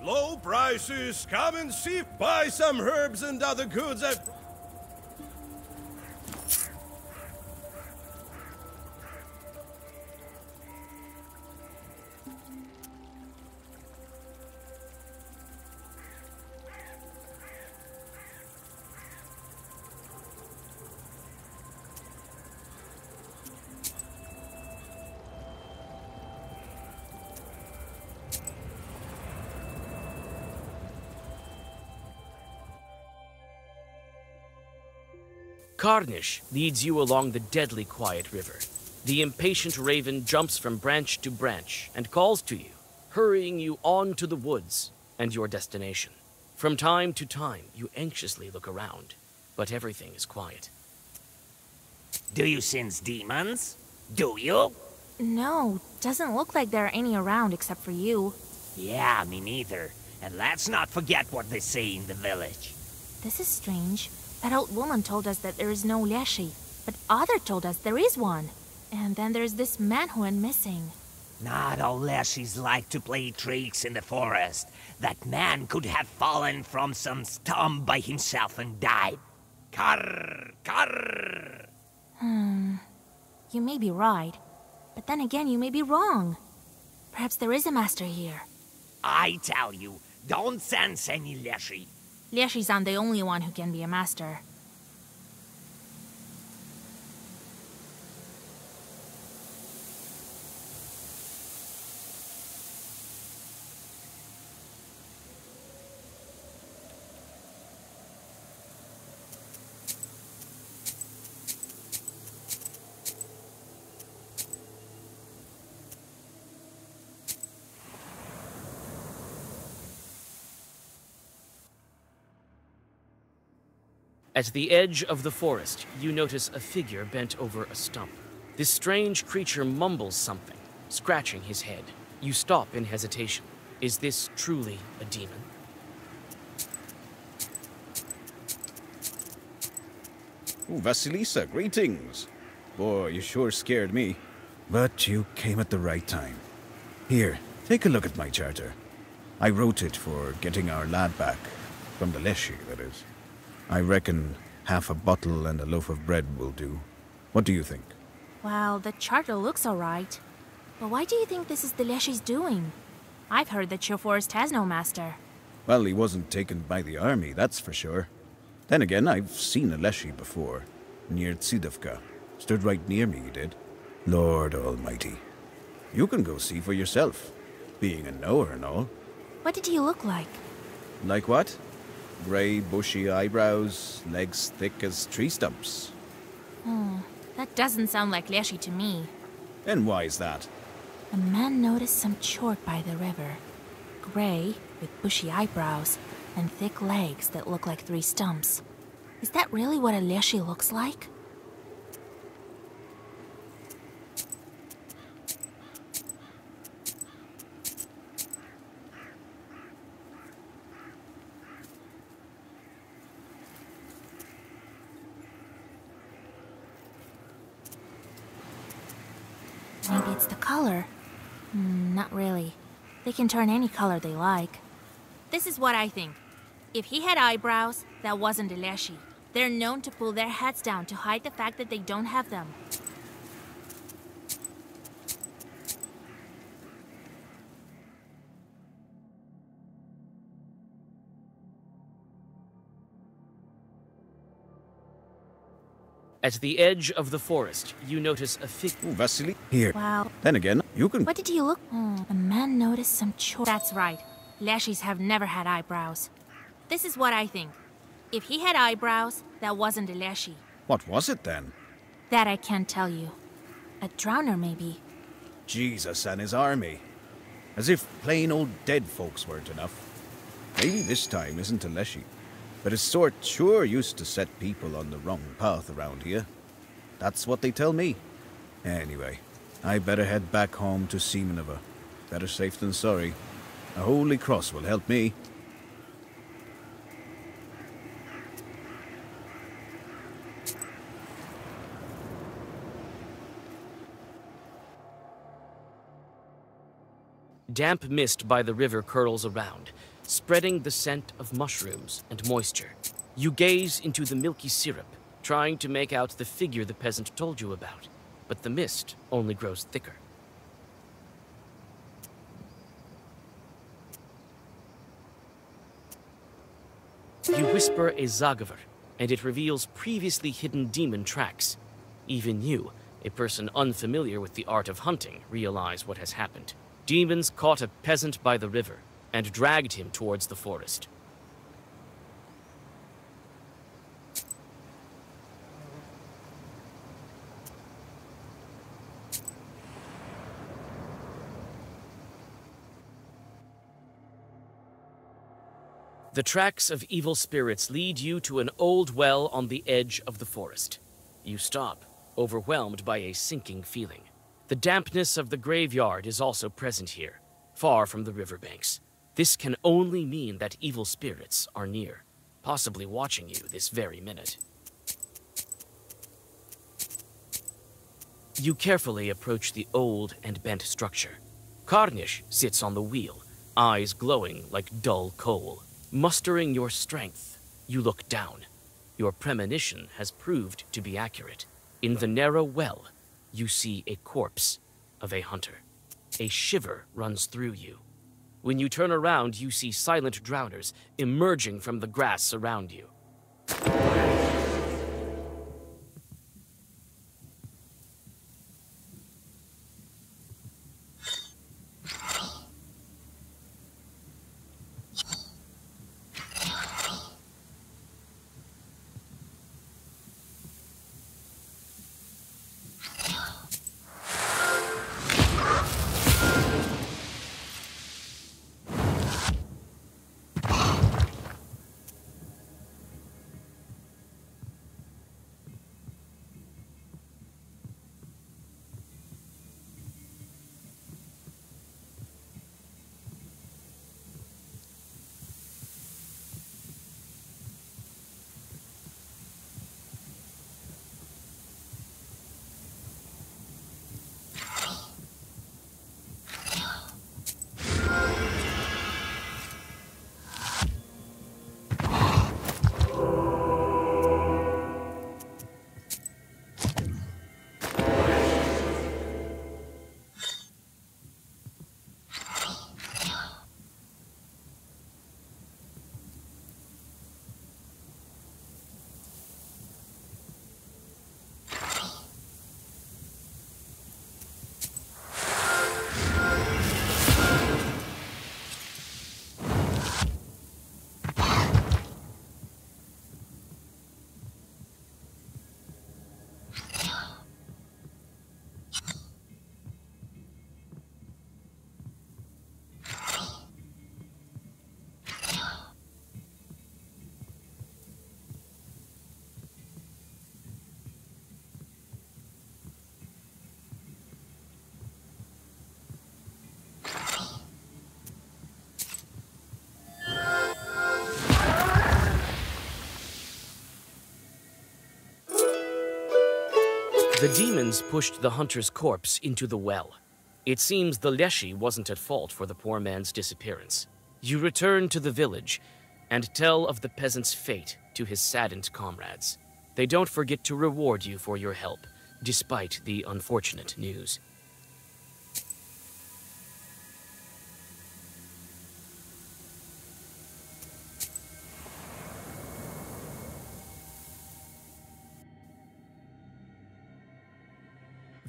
Low prices, come and see, buy some herbs and other goods at... Carnish leads you along the deadly quiet river. The impatient raven jumps from branch to branch and calls to you, hurrying you on to the woods and your destination. From time to time, you anxiously look around, but everything is quiet. Do you sense demons? Do you? No, doesn't look like there are any around except for you. Yeah, me neither. And let's not forget what they say in the village. This is strange. That old woman told us that there is no Leshy, but other told us there is one. And then there's this man who went missing. Not all Leshies like to play tricks in the forest. That man could have fallen from some stump by himself and died. Karr! Karr! You may be right, but then again you may be wrong. Perhaps there is a master here. I tell you, don't sense any Leshy. Leshies aren't the only one who can be a master. At the edge of the forest, you notice a figure bent over a stump. This strange creature mumbles something, scratching his head. You stop in hesitation. Is this truly a demon? Oh, Vasilisa, greetings. Boy, you sure scared me. But you came at the right time. Here, take a look at my charter. I wrote it for getting our lad back. From the Leshy, that is. I reckon half a bottle and a loaf of bread will do. What do you think? Well, the charter looks alright. But why do you think this is the Leshy's doing? I've heard that your forest has no master. Well, he wasn't taken by the army, that's for sure. Then again, I've seen a Leshy before. Near Tsidovka. Stood right near me, he did. Lord Almighty. You can go see for yourself. Being a knower and all. What did he look like? Like what? Grey, bushy eyebrows, legs thick as tree stumps. That doesn't sound like Leshy to me. And why is that? A man noticed some chort by the river. gray with bushy eyebrows and thick legs that look like 3 stumps. Is that really what a leshy looks like? Maybe it's the color. Not really. They can turn any color they like. This is what I think. If he had eyebrows, that wasn't a leshy. They're known to pull their heads down to hide the fact that they don't have them. At the edge of the forest, you notice a figure. Ooh, Vasily, here. Wow. Then again, you can... What did he look? A man noticed some That's right. Leshies have never had eyebrows. This is what I think. If he had eyebrows, that wasn't a leshy. What was it then? That I can't tell you. A drowner, maybe. Jesus and his army. As if plain old dead folks weren't enough. Maybe this time isn't a leshy. But his sort sure used to set people on the wrong path around here. That's what they tell me. Anyway, I better head back home to Semenova. Better safe than sorry. A holy cross will help me. Damp mist by the river curls around, spreading the scent of mushrooms and moisture. You gaze into the milky syrup, trying to make out the figure the peasant told you about, but the mist only grows thicker. You whisper a Zagavar, and it reveals previously hidden demon tracks. Even you, a person unfamiliar with the art of hunting, realize what has happened. Demons caught a peasant by the river and dragged him towards the forest. The tracks of evil spirits lead you to an old well on the edge of the forest. You stop, overwhelmed by a sinking feeling. The dampness of the graveyard is also present here, far from the riverbanks. This can only mean that evil spirits are near, possibly watching you this very minute. You carefully approach the old and bent structure. Karnish sits on the wheel, eyes glowing like dull coal. Mustering your strength, you look down. Your premonition has proved to be accurate. In the narrow well, you see a corpse of a hunter. A shiver runs through you. When you turn around, you see silent drowners emerging from the grass around you. The demons pushed the hunter's corpse into the well. It seems the Leshy wasn't at fault for the poor man's disappearance. You return to the village and tell of the peasant's fate to his saddened comrades. They don't forget to reward you for your help, despite the unfortunate news.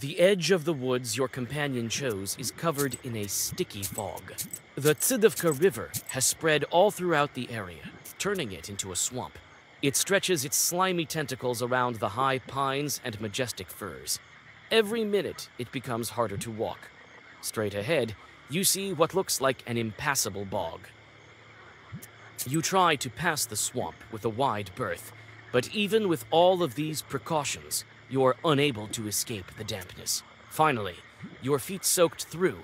The edge of the woods your companion chose is covered in a sticky fog. The Tsidovka River has spread all throughout the area, turning it into a swamp. It stretches its slimy tentacles around the high pines and majestic firs. Every minute, it becomes harder to walk. Straight ahead, you see what looks like an impassable bog. You try to pass the swamp with a wide berth, but even with all of these precautions, you're unable to escape the dampness. Finally, your feet soaked through,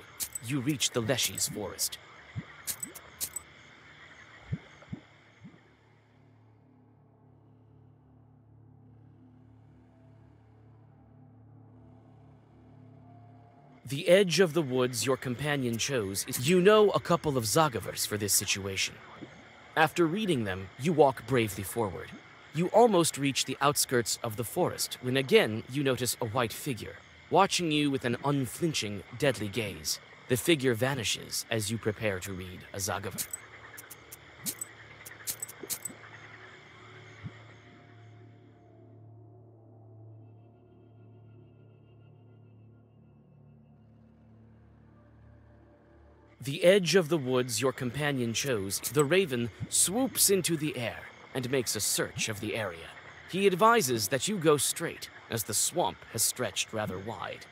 you reach the Leshy's forest. The edge of the woods your companion chose is... You know a couple of Zagavers for this situation. After reading them, you walk bravely forward. You almost reach the outskirts of the forest when again you notice a white figure, watching you with an unflinching, deadly gaze. The figure vanishes as you prepare to read a Zagaver. The edge of the woods your companion chose, the raven swoops into the air and makes a search of the area. He advises that you go straight, as the swamp has stretched rather wide.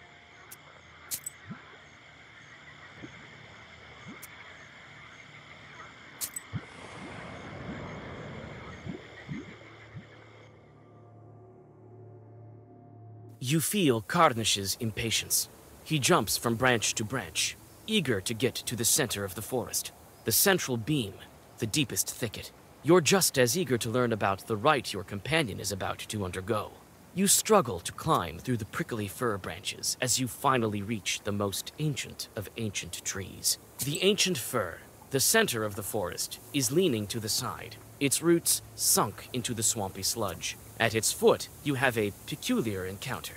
You feel Karnish's impatience. He jumps from branch to branch, eager to get to the center of the forest, the central beam, the deepest thicket. You're just as eager to learn about the rite your companion is about to undergo. You struggle to climb through the prickly fir branches as you finally reach the most ancient of ancient trees. The ancient fir, the center of the forest, is leaning to the side, its roots sunk into the swampy sludge. At its foot, you have a peculiar encounter.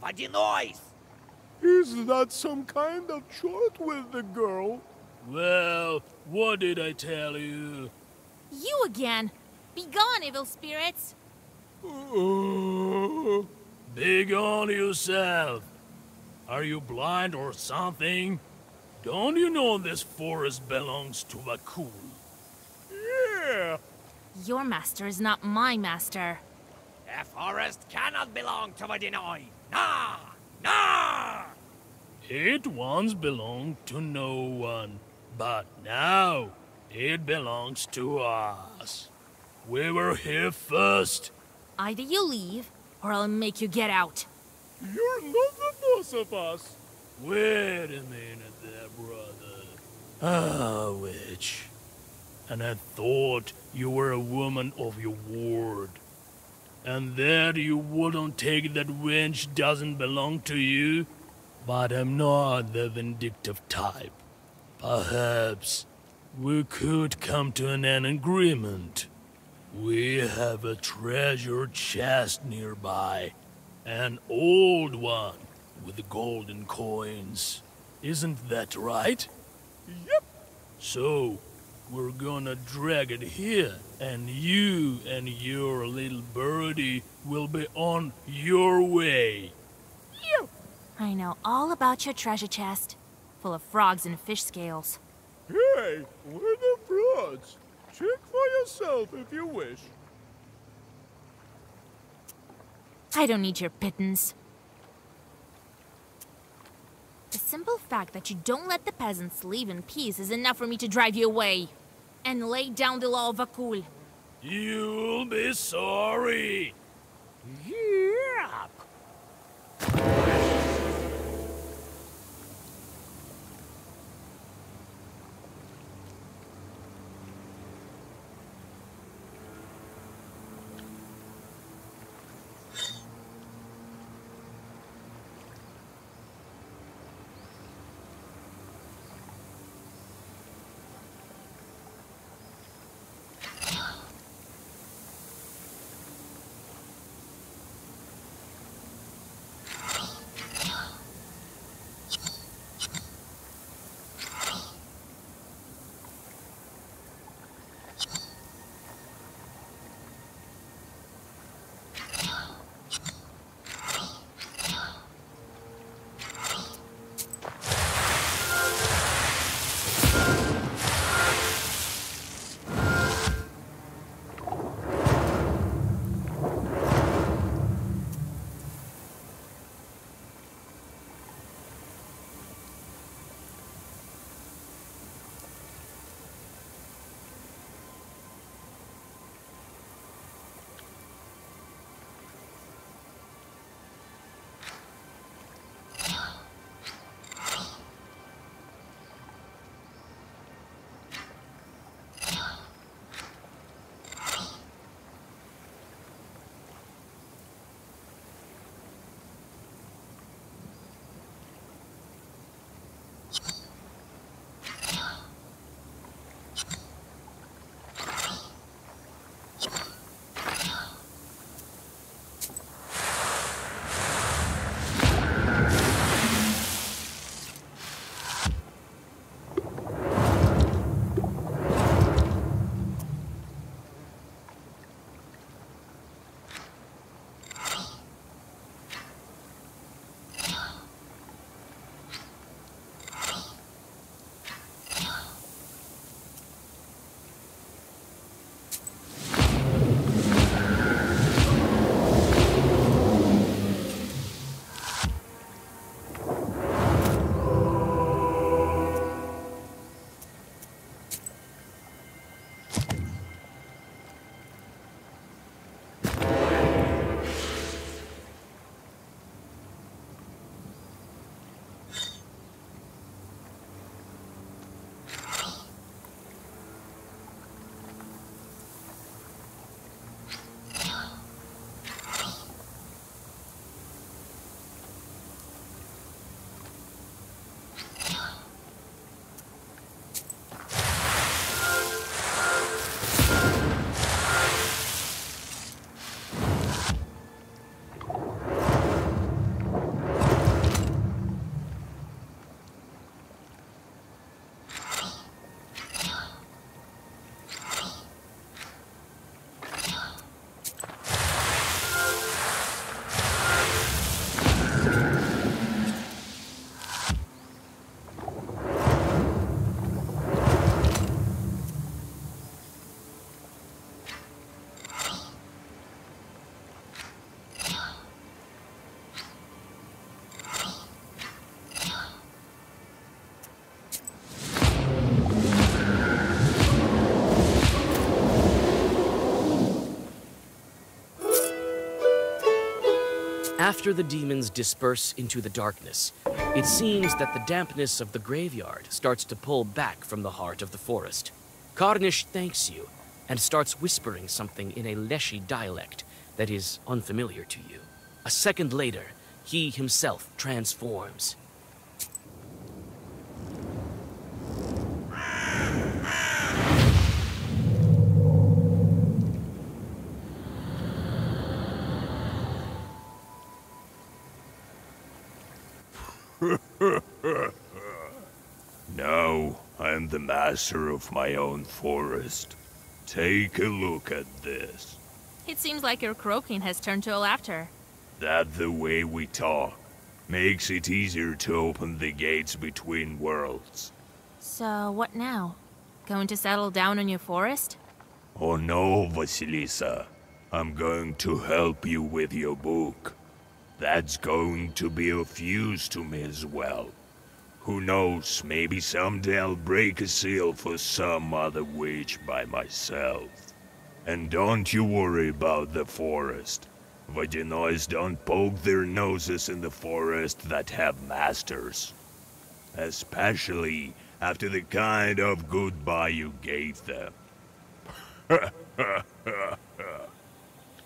What the noise? Is that some kind of short with the girl? Well, what did I tell you? You again! Be gone, evil spirits! Be gone yourself! Are you blind or something? Don't you know this forest belongs to Vakul? Yeah! Your master is not my master. The forest cannot belong to Vadinoi! Nah! Nah! It once belonged to no one, but now it belongs to us. We were here first. Either you leave, or I'll make you get out. You're not the boss of us. Wait a minute there, brother. Ah, witch. And I thought you were a woman of your word. And that you wouldn't take that wench doesn't belong to you? But I'm not the vindictive type. Perhaps we could come to an agreement. We have a treasure chest nearby. An old one with golden coins. Isn't that right? Yep. So, we're gonna drag it here, and you and your little birdie will be on your way. Phew! I know all about your treasure chest, full of frogs and fish scales. Hey, we're the frauds. Check for yourself if you wish. I don't need your pittance. The simple fact that you don't let the peasants leave in peace is enough for me to drive you away. And lay down the law of Vakul. You'll be sorry. Yeah! After the demons disperse into the darkness, it seems that the dampness of the graveyard starts to pull back from the heart of the forest. Karnish thanks you and starts whispering something in a Leshy dialect that is unfamiliar to you. A second later, he himself transforms. Now I'm the master of my own forest. Take a look at this. It seems like your croaking has turned to a laughter. That the way we talk makes it easier to open the gates between worlds. So, what now? Going to settle down on your forest? Oh no, Vasilisa. I'm going to help you with your book. That's going to be of use to me as well. Who knows, maybe someday I'll break a seal for some other witch by myself. And don't you worry about the forest. Vodinois don't poke their noses in the forest that have masters. Especially after the kind of goodbye you gave them.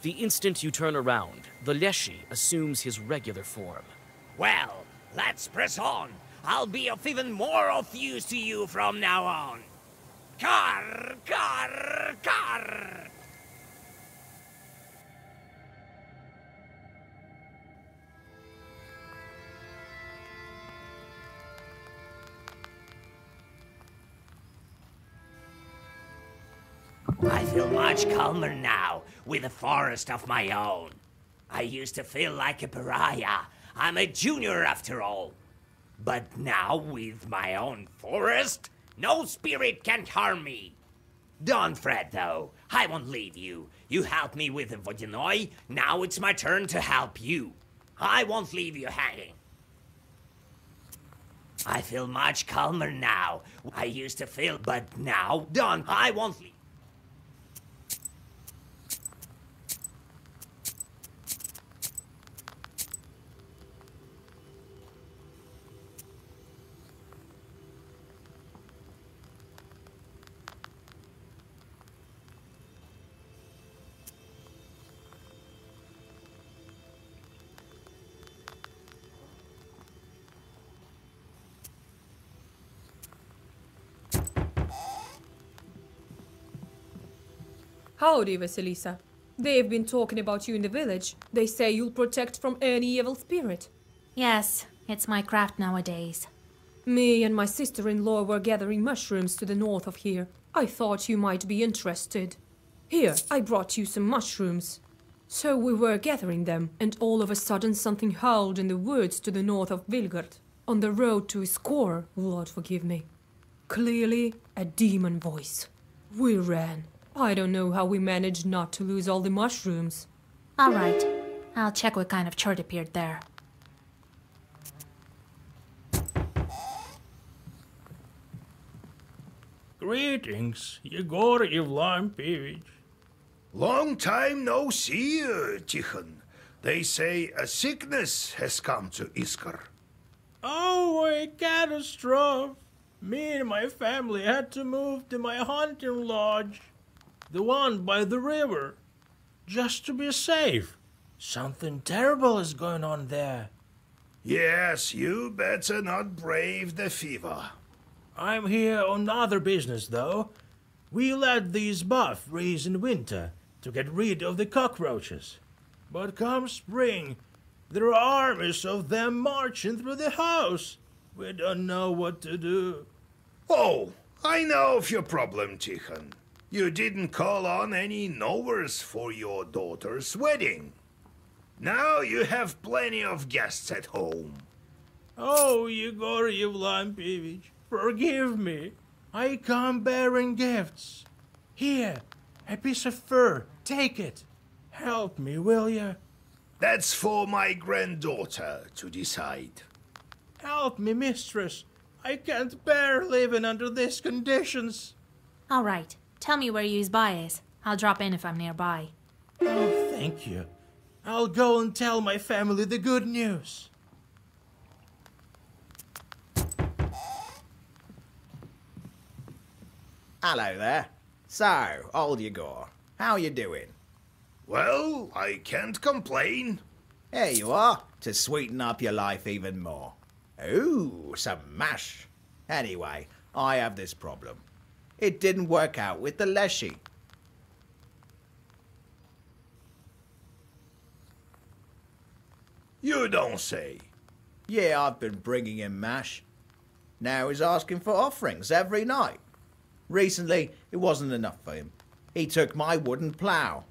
The instant you turn around, the Leshy assumes his regular form. Well, let's press on. I'll be of even more of use to you from now on. Car, car, car! I feel much calmer now, with a forest of my own. I used to feel like a pariah. I'm a junior after all. But now, with my own forest, no spirit can harm me. Don't fret, though. I won't leave you. You helped me with the Vodinoi. Now it's my turn to help you. I won't leave you hanging. I feel much calmer now. I used to feel, but now, I won't leave. Howdy, Vasilisa. They've been talking about you in the village. They say you'll protect from any evil spirit. Yes, it's my craft nowadays. Me and my sister-in-law were gathering mushrooms to the north of here. I thought you might be interested. Here, I brought you some mushrooms. So we were gathering them, and all of a sudden something howled in the woods to the north of Vilgard, on the road to Iskor, Lord forgive me. Clearly, a demon voice. We ran. I don't know how we managed not to lose all the mushrooms. All right. I'll check what kind of chart appeared there. Greetings, Yegor Evlampevich. Long time no see, Tikhon. They say a sickness has come to Iskar. Oh, a catastrophe. Me and my family had to move to my hunting lodge. The one by the river. Just to be safe. Something terrible is going on there. Yes, you better not brave the fever. I'm here on other business, though. We let these buff raise in winter to get rid of the cockroaches. But come spring, there are armies of them marching through the house. We don't know what to do. Oh, I know of your problem, Tikhon. You didn't call on any knowers for your daughter's wedding. Now you have plenty of guests at home. Oh, Yegor Evlampevich, forgive me. I come bearing gifts. Here, a piece of fur. Take it. Help me, will you? That's for my granddaughter to decide. Help me, mistress. I can't bear living under these conditions. All right. Tell me where Yu's buy is. I'll drop in if I'm nearby. Oh, thank you. I'll go and tell my family the good news. Hello there. So, old Yegor, how you doing? Well, I can't complain. Here you are, to sweeten up your life even more. Ooh, some mash. Anyway, I have this problem. It didn't work out with the Leshy. You don't say. Yeah, I've been bringing him mash. Now he's asking for offerings every night. Recently, it wasn't enough for him. He took my wooden plough.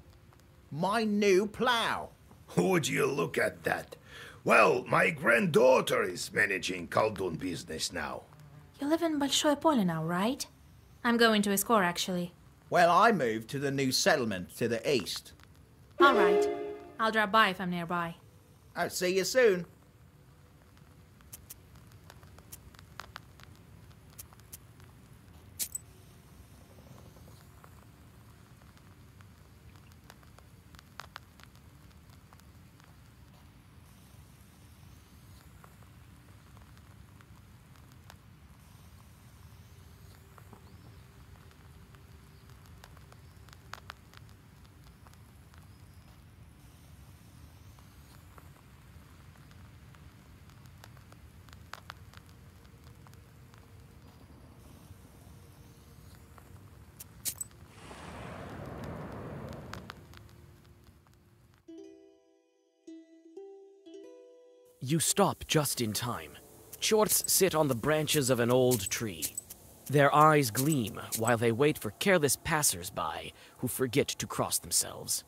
My new plough. Would you look at that? Well, my granddaughter is managing Khaldun business now. You live in Большое Поле now, right? I'm going to Iskor, actually. Well, I moved to the new settlement to the east. All right. I'll drop by if I'm nearby. I'll see you soon. You stop just in time. Chorts sit on the branches of an old tree. Their eyes gleam while they wait for careless passers-by who forget to cross themselves.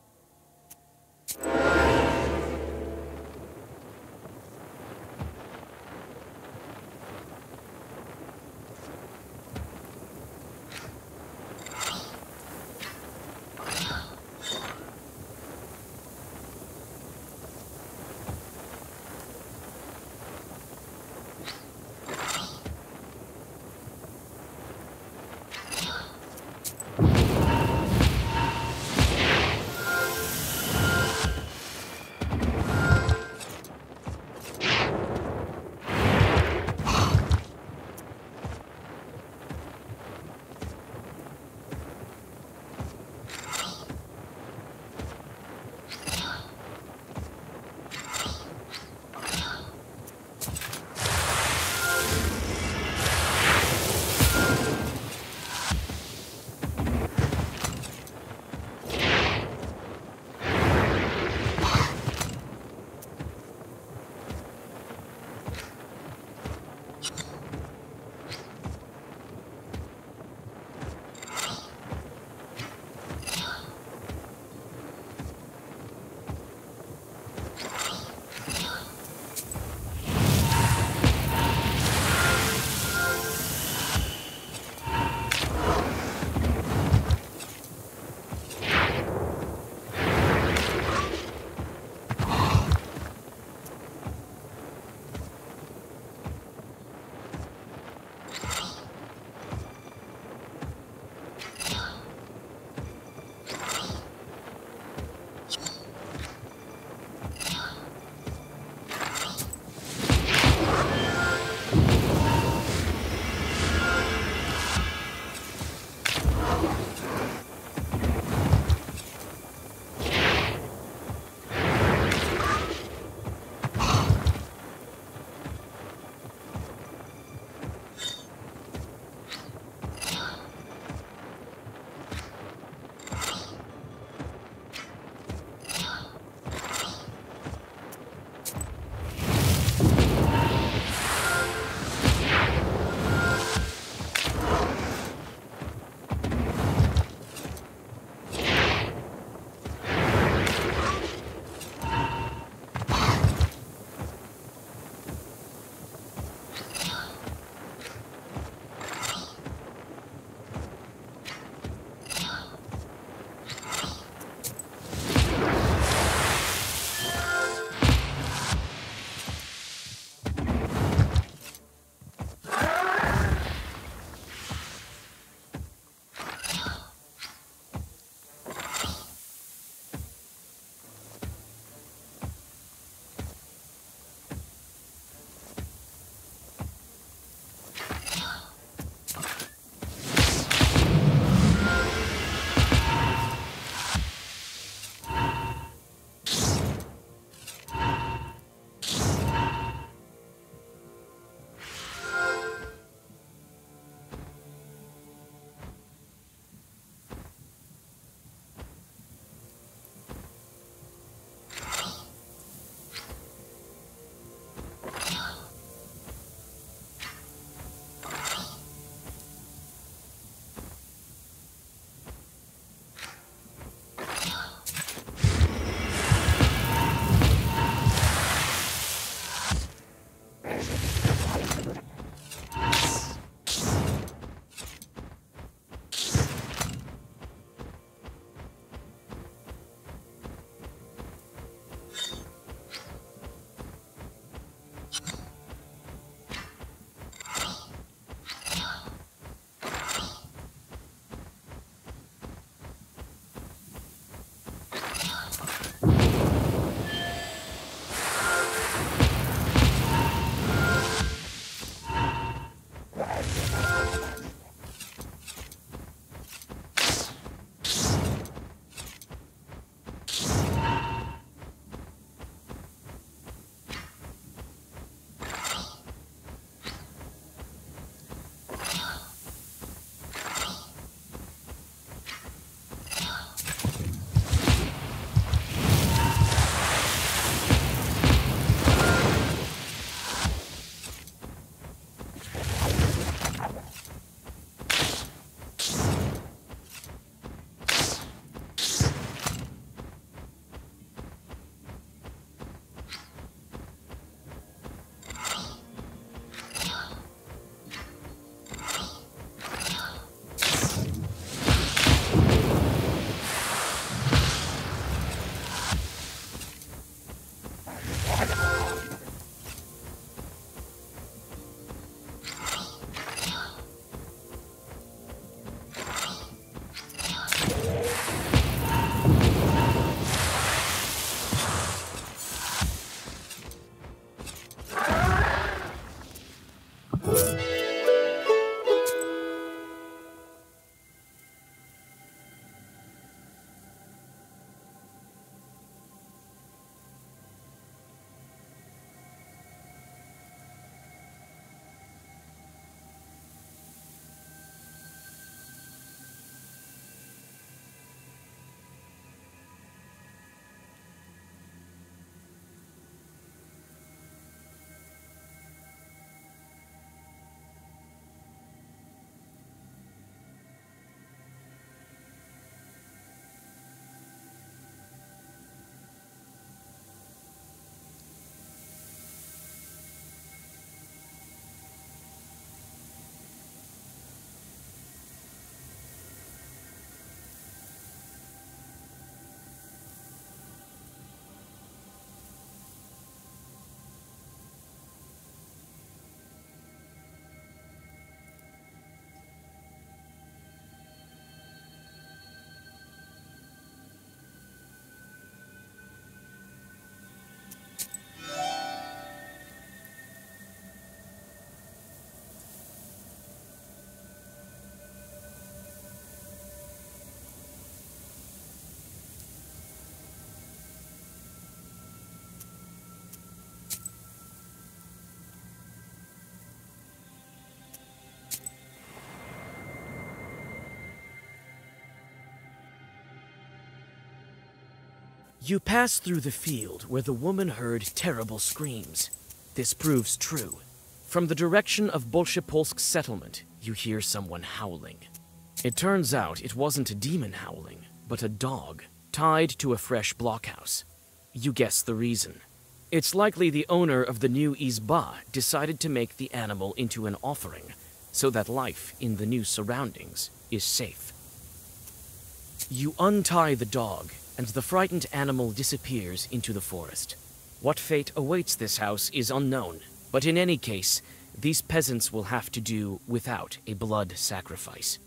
You pass through the field where the woman heard terrible screams. This proves true. From the direction of Bolshepolsk settlement, you hear someone howling. It turns out it wasn't a demon howling, but a dog, tied to a fresh blockhouse. You guess the reason. It's likely the owner of the new izba decided to make the animal into an offering, so that life in the new surroundings is safe. You untie the dog, and the frightened animal disappears into the forest. What fate awaits this house is unknown, but in any case, these peasants will have to do without a blood sacrifice.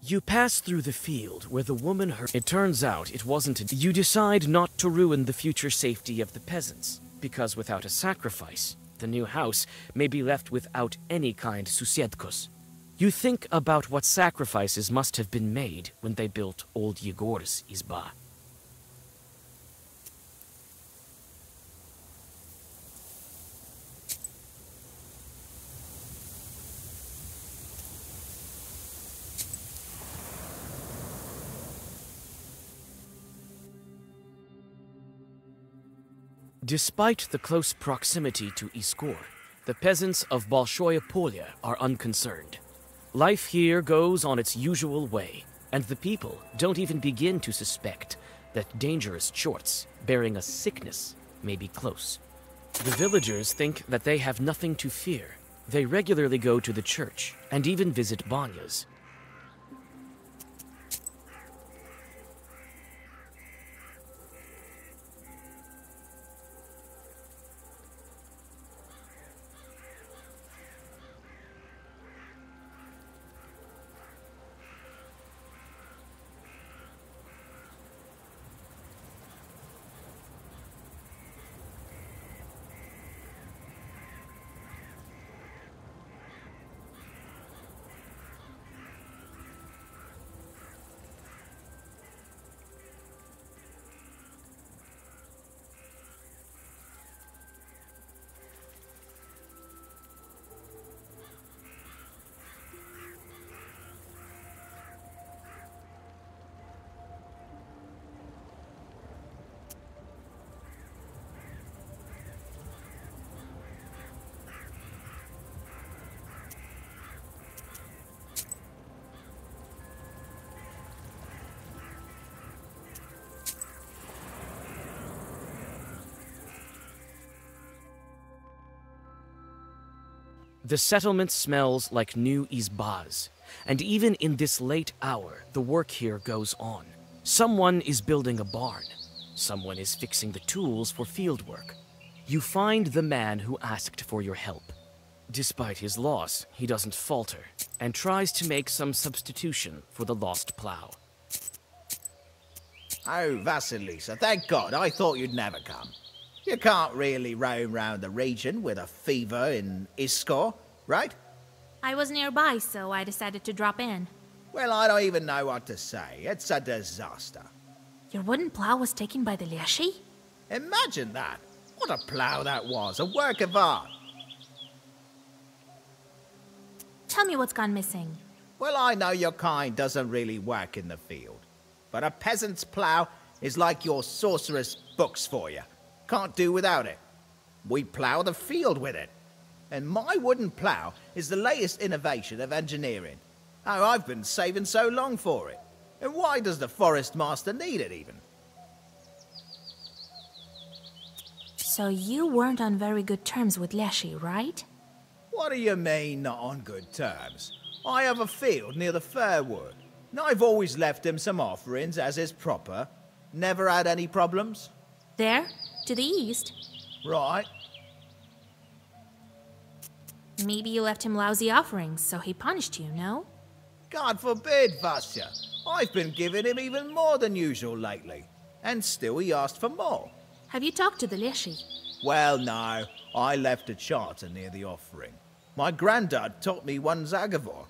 You pass through the field where the woman heard. It turns out it wasn't a. You decide not to ruin the future safety of the peasants, because without a sacrifice, the new house may be left without any kind susiedkos. You think about what sacrifices must have been made when they built old Yegor's izba. Despite the close proximity to Iskor, the peasants of Bolshoye Polya are unconcerned. Life here goes on its usual way, and the people don't even begin to suspect that dangerous chorts bearing a sickness may be close. The villagers think that they have nothing to fear. They regularly go to the church and even visit banyas. The settlement smells like new izbas, and even in this late hour, the work here goes on. Someone is building a barn. Someone is fixing the tools for field work. You find the man who asked for your help. Despite his loss, he doesn't falter, and tries to make some substitution for the lost plow. Oh, Vasilisa, thank God, I thought you'd never come. You can't really roam round the region with a fever in Iskor, right? I was nearby, so I decided to drop in. Well, I don't even know what to say. It's a disaster. Your wooden plow was taken by the Leshy? Imagine that. What a plow that was, a work of art. Tell me what's gone missing. Well, I know your kind doesn't really work in the field, but a peasant's plow is like your sorceress books for you. Can't do without it. We plow the field with it. And my wooden plow is the latest innovation of engineering. Oh, I've been saving so long for it. And why does the forest master need it even? So you weren't on very good terms with Leshy, right? What do you mean, not on good terms? I have a field near the Fairwood, and I've always left him some offerings as is proper. Never had any problems. There? To the east? Right. Maybe you left him lousy offerings, so he punished you, no? God forbid, Vasya. I've been giving him even more than usual lately. And still he asked for more. Have you talked to the Leshy? Well, no. I left a charter near the offering. My granddad taught me one Zagavor.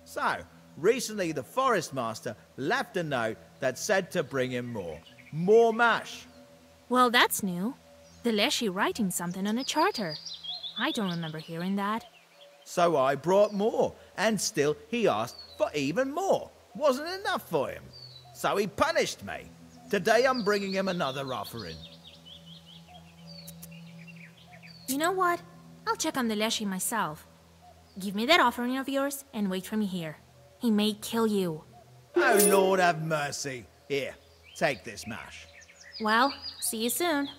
So, recently the forest master left a note that said to bring him more. More mash. Well, that's new. The Leshy writing something on a charter. I don't remember hearing that. So I brought more, and still he asked for even more. Wasn't enough for him. So he punished me. Today I'm bringing him another offering. You know what? I'll check on the Leshy myself. Give me that offering of yours and wait for me here. He may kill you. Oh, Lord have mercy. Here, take this mash. Well, see you soon.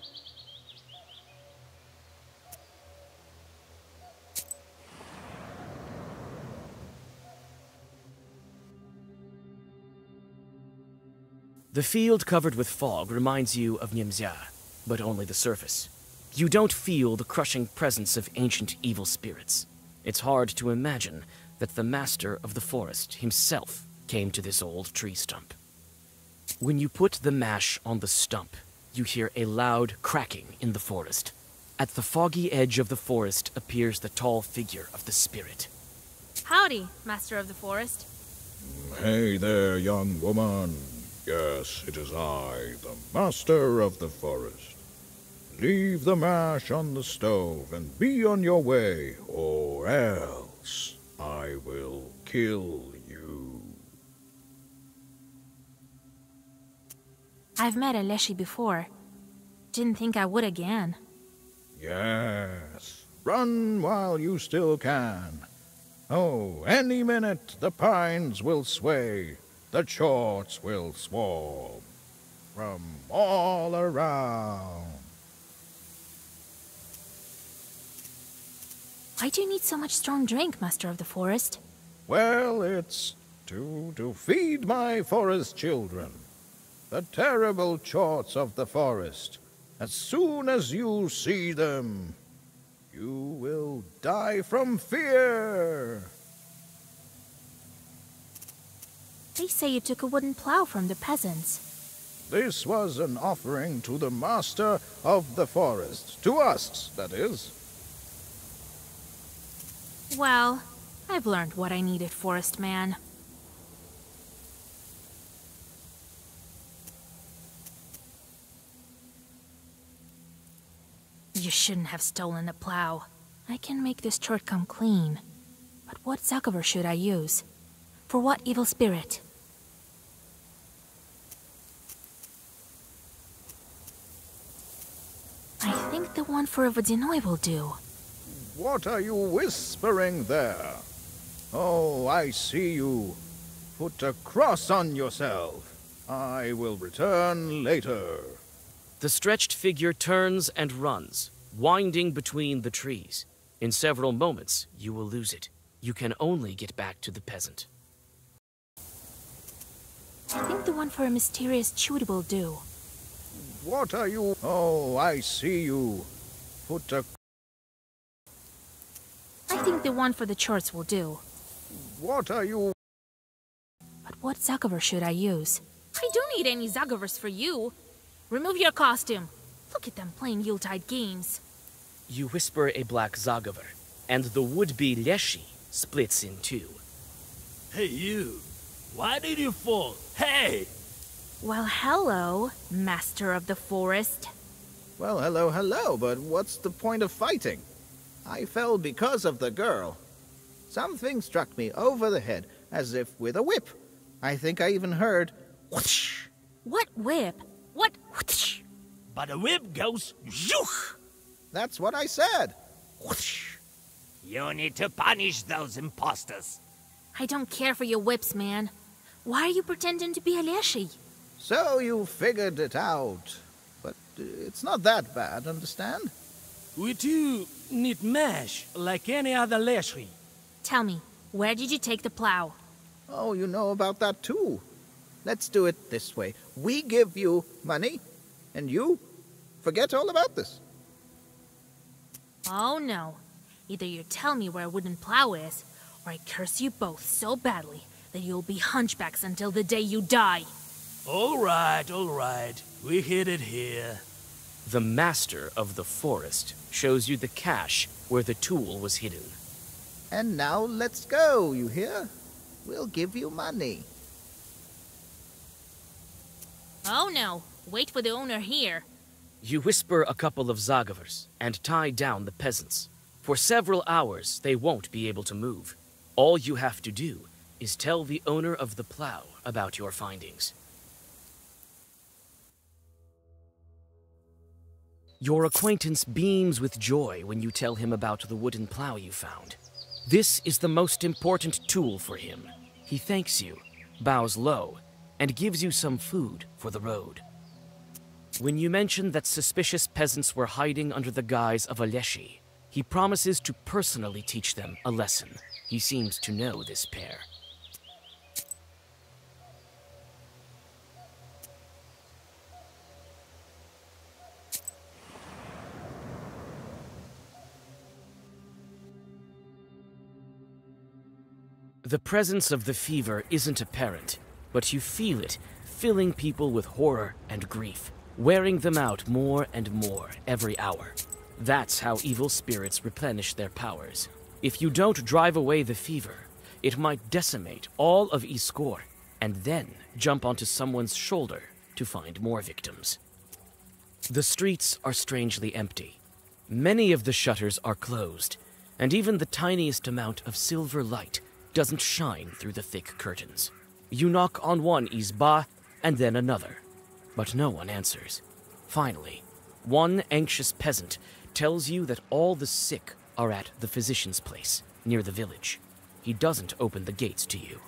The field covered with fog reminds you of Nimzia, but only the surface. You don't feel the crushing presence of ancient evil spirits. It's hard to imagine that the master of the forest himself came to this old tree stump. When you put the mash on the stump, you hear a loud cracking in the forest. At the foggy edge of the forest appears the tall figure of the spirit. Howdy, Master of the Forest. Hey there, young woman. Yes, it is I, the Master of the Forest. Leave the mash on the stove and be on your way, or else I will kill you. I've met a Leshy before. Didn't think I would again. Yes, run while you still can. Oh, any minute the pines will sway, the chorts will swarm from all around. Why do you need so much strong drink, Master of the Forest? Well, it's to feed my forest children. The terrible chorts of the forest. As soon as you see them, you will die from fear. They say you took a wooden plow from the peasants. This was an offering to the Master of the Forest. To us, that is. Well, I've learned what I needed, Forest Man. You shouldn't have stolen the plow. I can make this chort come clean. But what Zagover should I use? For what evil spirit? I think the one for a Vodinoi will do. What are you whispering there? Oh, I see you. Put a cross on yourself. I will return later. The stretched figure turns and runs, winding between the trees. In several moments, you will lose it. You can only get back to the peasant. I think the one for a mysterious chewed will do. What are you... Oh, I see you. Put a... I think the one for the chorts will do. What are you... But what Zagover should I use? I don't need any Zagovers for you. Remove your costume. Look at them playing Yuletide games. You whisper a black Zagover, and the would-be Leshy splits in two. Hey, you. Why did you fall? Hey! Well, hello, Master of the Forest. Well, hello, but what's the point of fighting? I fell because of the girl. Something struck me over the head, as if with a whip. I think I even heard whoosh. What whip? What whoosh? But the whip goes zhoosh. That's what I said. Whoosh. You need to punish those imposters. I don't care for your whips, man. Why are you pretending to be a Leshy? So you figured it out. But it's not that bad, understand? We too need mash like any other Leshy. Tell me, where did you take the plow? Oh, you know about that too. Let's do it this way. We give you money, and you forget all about this. Oh no. Either you tell me where a wooden plow is, or I curse you both so badly that you'll be hunchbacks until the day you die. All right. We hid it here. The Master of the Forest shows you the cache where the tool was hidden. And now let's go, you hear? We'll give you money. Oh no. Wait for the owner here. You whisper a couple of zagavers and tie down the peasants. For several hours, they won't be able to move. All you have to do is tell the owner of the plow about your findings. Your acquaintance beams with joy when you tell him about the wooden plow you found. This is the most important tool for him. He thanks you, bows low, and gives you some food for the road. When you mention that suspicious peasants were hiding under the guise of a leshy, he promises to personally teach them a lesson. He seems to know this pair. The presence of the fever isn't apparent, but you feel it, filling people with horror and grief, wearing them out more and more every hour. That's how evil spirits replenish their powers. If you don't drive away the fever, it might decimate all of Iskor, and then jump onto someone's shoulder to find more victims. The streets are strangely empty. Many of the shutters are closed, and even the tiniest amount of silver light doesn't shine through the thick curtains. You knock on one izba and then another, but no one answers. Finally, one anxious peasant tells you that all the sick are at the physician's place, near the village. He doesn't open the gates to you.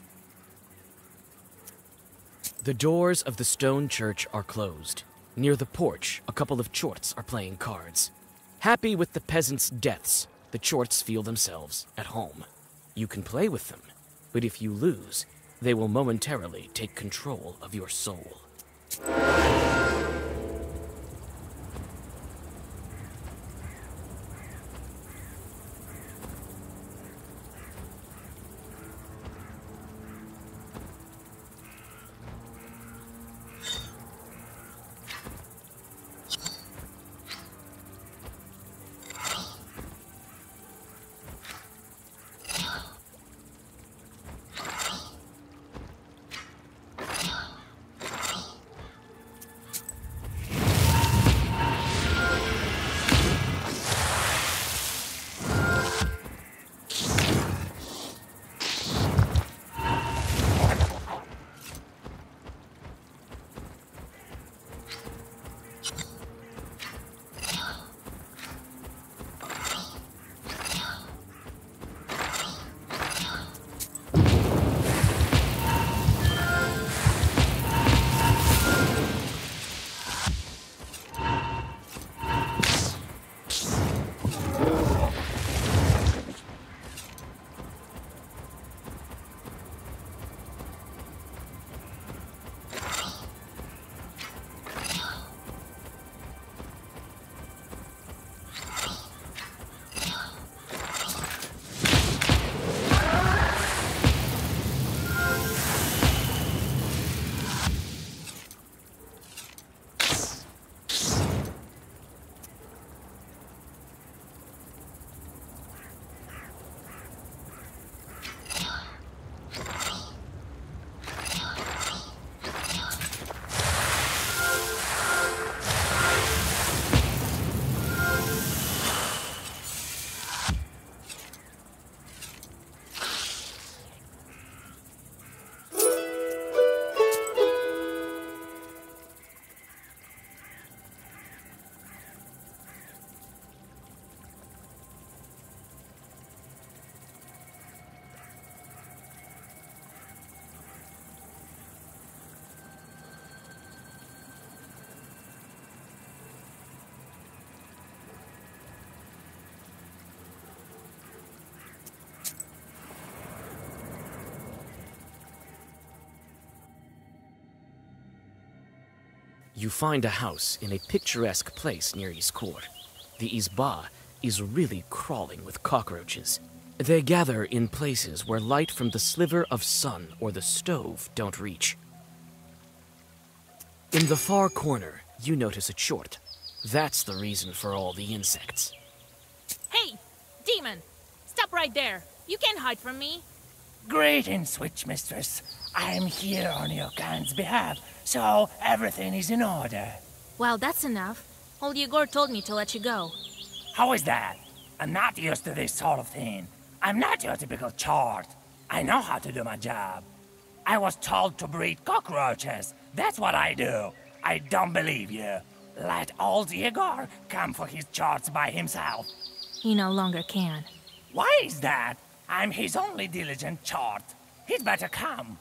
The doors of the stone church are closed. Near the porch, a couple of chorts are playing cards. Happy with the peasants' deaths, the chorts feel themselves at home. You can play with them, but if you lose, they will momentarily take control of your soul. You find a house in a picturesque place near Iskor. The izba is really crawling with cockroaches. They gather in places where light from the sliver of sun or the stove don't reach. In the far corner, you notice a chort. That's the reason for all the insects. Hey, demon! Stop right there. You can't hide from me. Greetings, Witch Mistress. I am here on your kind's behalf, so everything is in order. Well, that's enough. Old Igor told me to let you go. How is that? I'm not used to this sort of thing. I'm not your typical chart. I know how to do my job. I was told to breed cockroaches. That's what I do. I don't believe you. Let old Igor come for his charts by himself. He no longer can. Why is that? I'm his only diligent chart. He'd better come.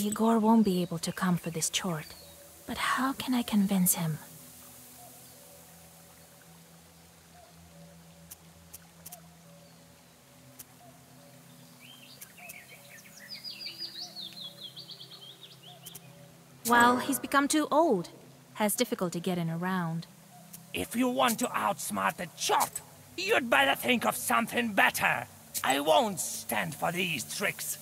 Igor won't be able to come for this chort. But how can I convince him? Well, he's become too old. Has difficulty getting around. If you want to outsmart the chart, you'd better think of something better. I won't stand for these tricks.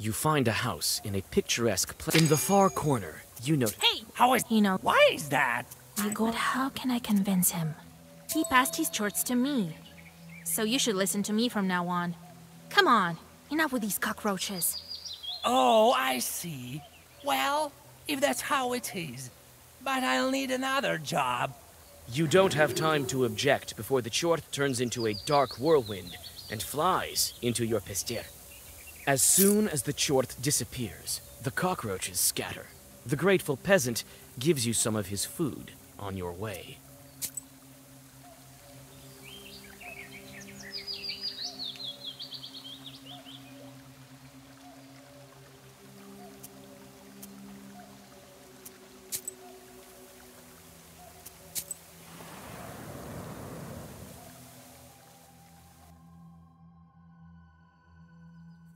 You find a house in a picturesque place. In the far corner, you notice. Hey! How is... You know... Why is that? Igor, how can I convince him? He passed his charts to me. So you should listen to me from now on. Come on, enough with these cockroaches. Oh, I see. Well, if that's how it is. But I'll need another job. You don't have time to object before the chort turns into a dark whirlwind and flies into your pestir. As soon as the chort disappears, the cockroaches scatter. The grateful peasant gives you some of his food on your way.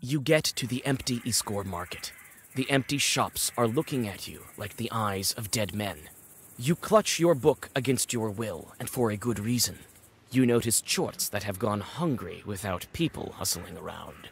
You get to the empty Iskor market. The empty shops are looking at you like the eyes of dead men. You clutch your book against your will, and for a good reason. You notice chorts that have gone hungry without people hustling around.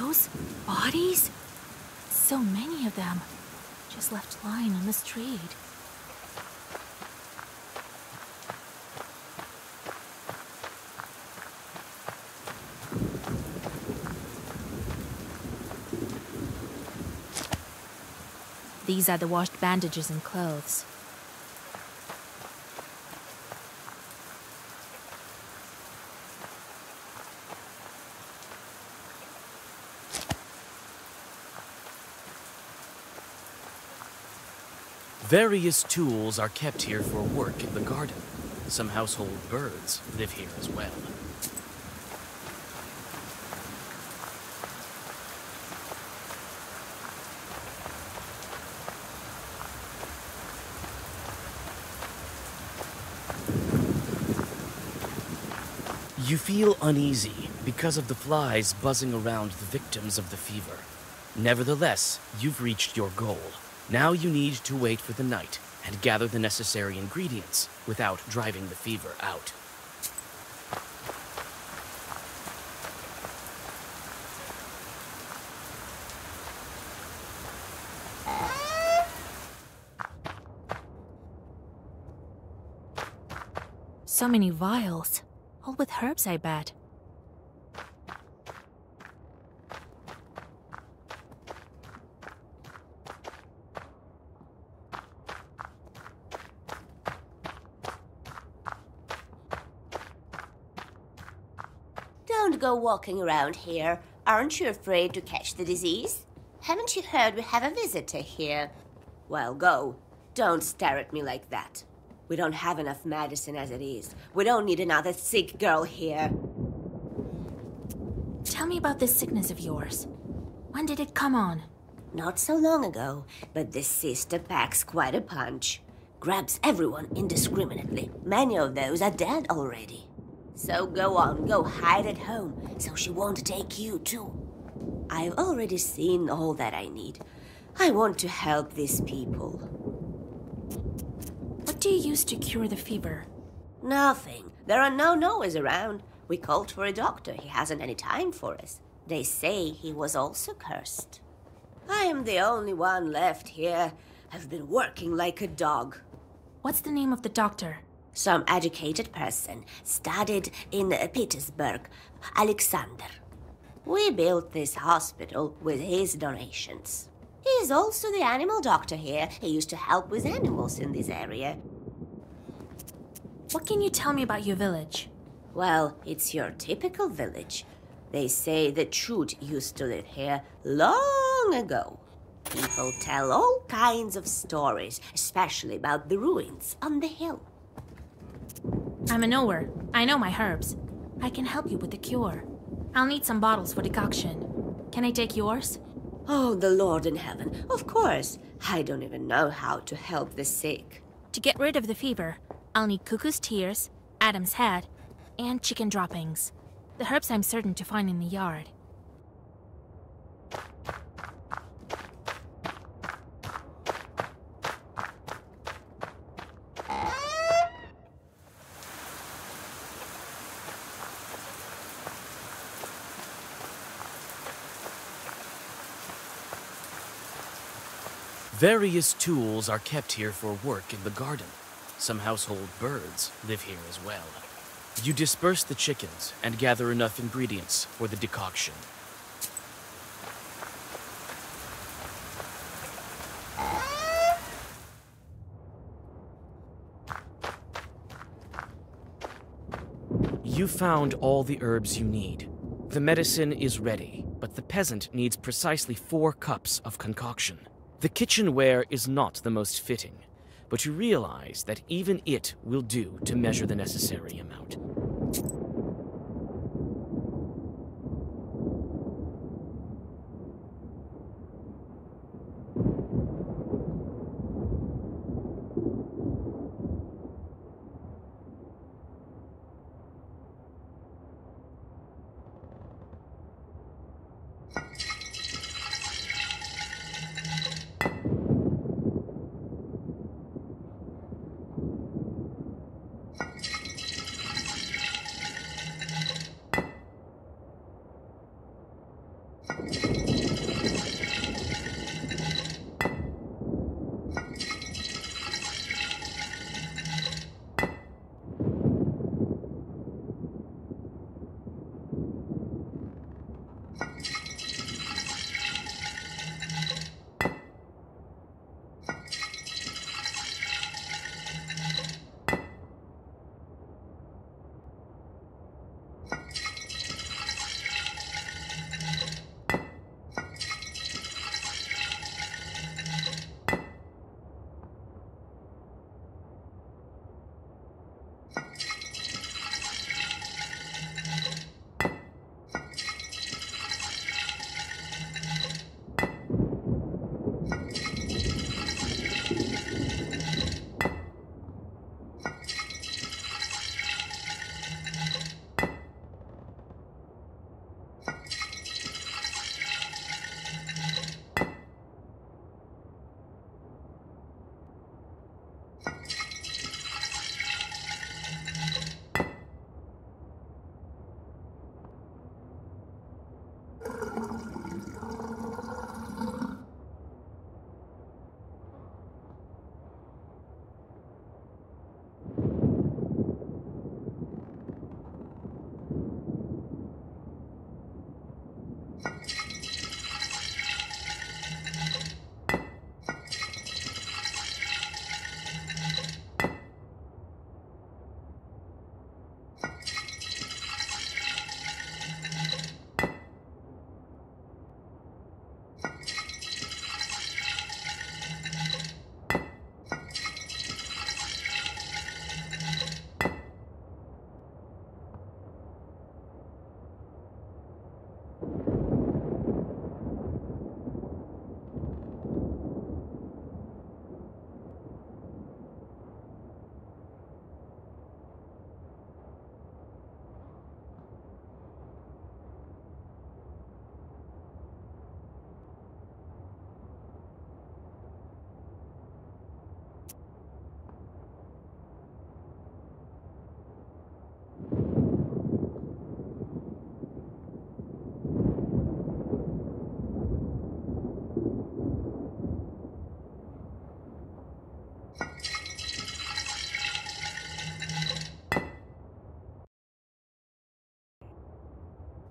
those? Bodies? So many of them. Just left lying on the street. These are the washed bandages and clothes. Various tools are kept here for work in the garden. Some household birds live here as well. You feel uneasy because of the flies buzzing around the victims of the fever. Nevertheless, you've reached your goal. Now you need to wait for the night and gather the necessary ingredients without driving the fever out. So many vials. All with herbs, I bet. Don't go walking around here. Aren't you afraid to catch the disease? Haven't you heard we have a visitor here? Well, go. Don't stare at me like that. We don't have enough medicine as it is. We don't need another sick girl here. Tell me about this sickness of yours. When did it come on? Not so long ago, but this sister packs quite a punch. Grabs everyone indiscriminately. Many of those are dead already. So go on, go hide at home, so she won't take you too. I've already seen all that I need. I want to help these people. What do you use to cure the fever? Nothing. There are no Noahs around. We called for a doctor. He hasn't any time for us. They say he was also cursed. I am the only one left here. I've been working like a dog. What's the name of the doctor? Some educated person, studied in Petersburg, Alexander. We built this hospital with his donations. He's also the animal doctor here. He used to help with animals in this area. What can you tell me about your village? Well, it's your typical village. They say the Truth used to live here long ago. People tell all kinds of stories, especially about the ruins on the hill. I'm a knower. I know my herbs. I can help you with the cure. I'll need some bottles for decoction. Can I take yours? Oh, the Lord in heaven. Of course. I don't even know how to help the sick. To get rid of the fever, I'll need cuckoo's tears, Adam's head, and chicken droppings. The herbs I'm certain to find in the yard. Various tools are kept here for work in the garden. Some household birds live here as well. You disperse the chickens and gather enough ingredients for the decoction. You found all the herbs you need. The medicine is ready, but the peasant needs precisely 4 cups of concoction. The kitchenware is not the most fitting, but you realize that even it will do to measure the necessary amount.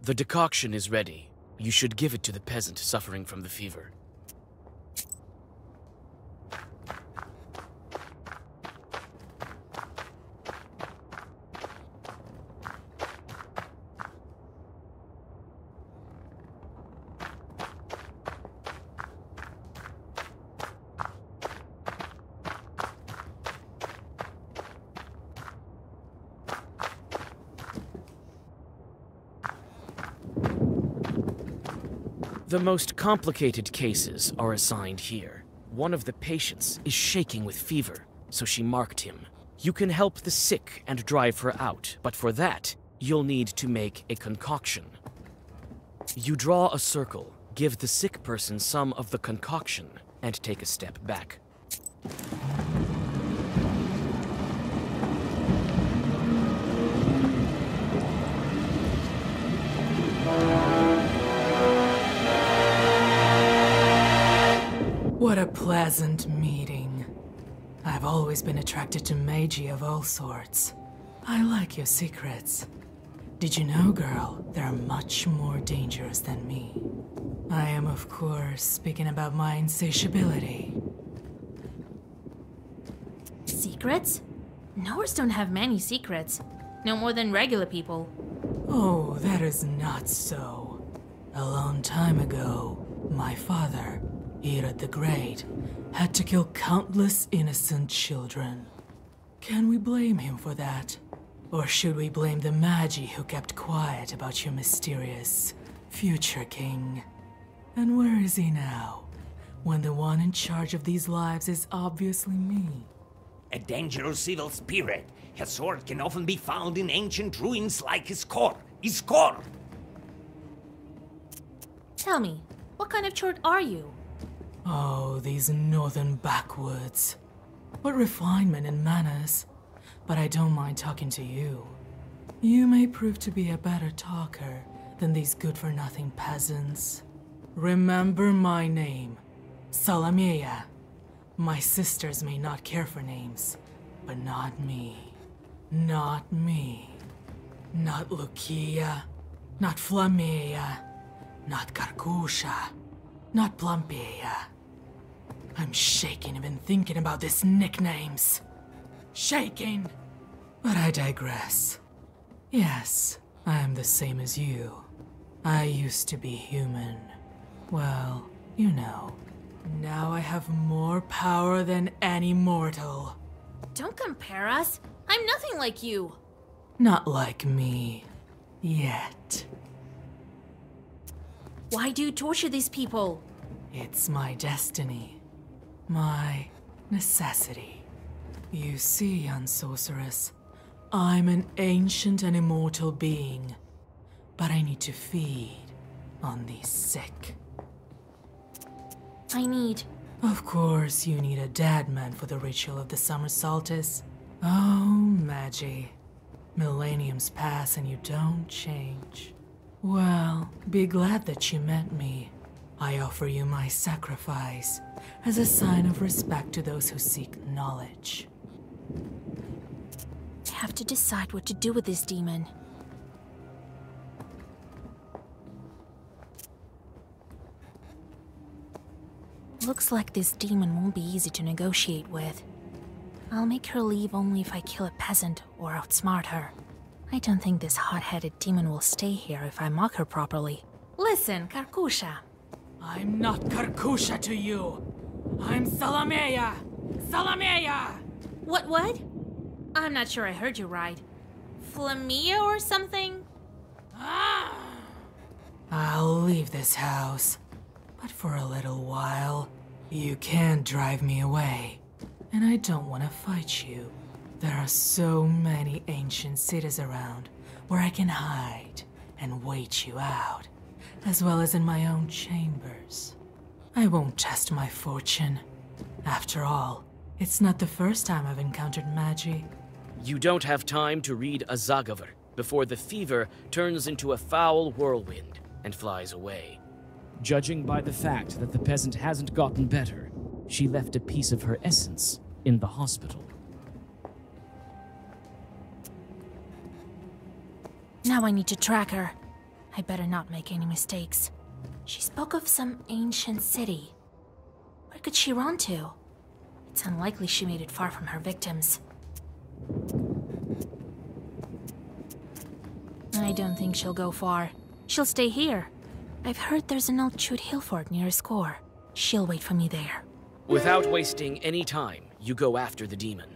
The decoction is ready. You should give it to the peasant suffering from the fever. The most complicated cases are assigned here. One of the patients is shaking with fever, so she marked him. You can help the sick and drive her out, but for that, you'll need to make a concoction. You draw a circle, give the sick person some of the concoction, and take a step back. What a pleasant meeting. I've always been attracted to magie of all sorts. I like your secrets. Did you know, girl, they're much more dangerous than me. I am, of course, speaking about my insatiability. Secrets? Knowers don't have many secrets. No more than regular people. Oh, that is not so. A long time ago, my father, Herod the Great, had to kill countless innocent children. Can we blame him for that? Or should we blame the Magi who kept quiet about your mysterious future king? And where is he now, when the one in charge of these lives is obviously me? A dangerous evil spirit. His sword can often be found in ancient ruins like his core. His core! Tell me, what kind of chort are you? Oh, these northern backwoods. What refinement and manners. But I don't mind talking to you. You may prove to be a better talker than these good-for-nothing peasants. Remember my name, Salamea. My sisters may not care for names, but not me. Not me. Not Lucia, not Flamea, not Karkusha, not Plumpea. I'm shaking even thinking about these nicknames. Shaking! But I digress. Yes, I am the same as you. I used to be human. Well, you know. Now I have more power than any mortal. Don't compare us. I'm nothing like you. Not like me. Yet. Why do you torture these people? It's my destiny. My necessity. You see, young sorceress, I'm an ancient and immortal being, but I need to feed on these sick. Of course, you need a dead man for the ritual of the summer solstice. Oh, Magi. Millenniums pass and you don't change. Well, be glad that you met me. I offer you my sacrifice as a sign of respect to those who seek knowledge. I have to decide what to do with this demon. Looks like this demon won't be easy to negotiate with. I'll make her leave only if I kill a peasant or outsmart her. I don't think this hot-headed demon will stay here if I mock her properly. Listen, Karkusha. I'm not Karkusha to you. I'm Salamea! Salamea! What? I'm not sure I heard you right. Flamea or something? I'll leave this house. But for a little while, you can't drive me away. And I don't want to fight you. There are so many ancient cities around where I can hide and wait you out, as well as in my own chambers. I won't test my fortune. After all, it's not the first time I've encountered Magi. You don't have time to read a Zagaver before the fever turns into a foul whirlwind and flies away. Judging by the fact that the peasant hasn't gotten better, she left a piece of her essence in the hospital. Now I need to track her. I better not make any mistakes. She spoke of some ancient city. Where could she run to? It's unlikely she made it far from her victims. I don't think she'll go far. She'll stay here. I've heard there's an old chewed hill fort near Skor. She'll wait for me there. Without wasting any time, you go after the demon.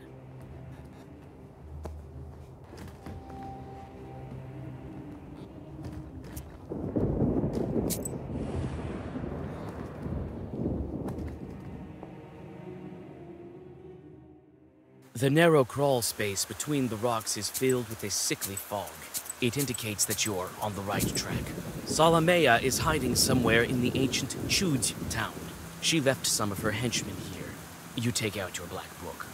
The narrow crawl space between the rocks is filled with a sickly fog. It indicates that you're on the right track. Salamea is hiding somewhere in the ancient Chud town. She left some of her henchmen here. You take out your black book.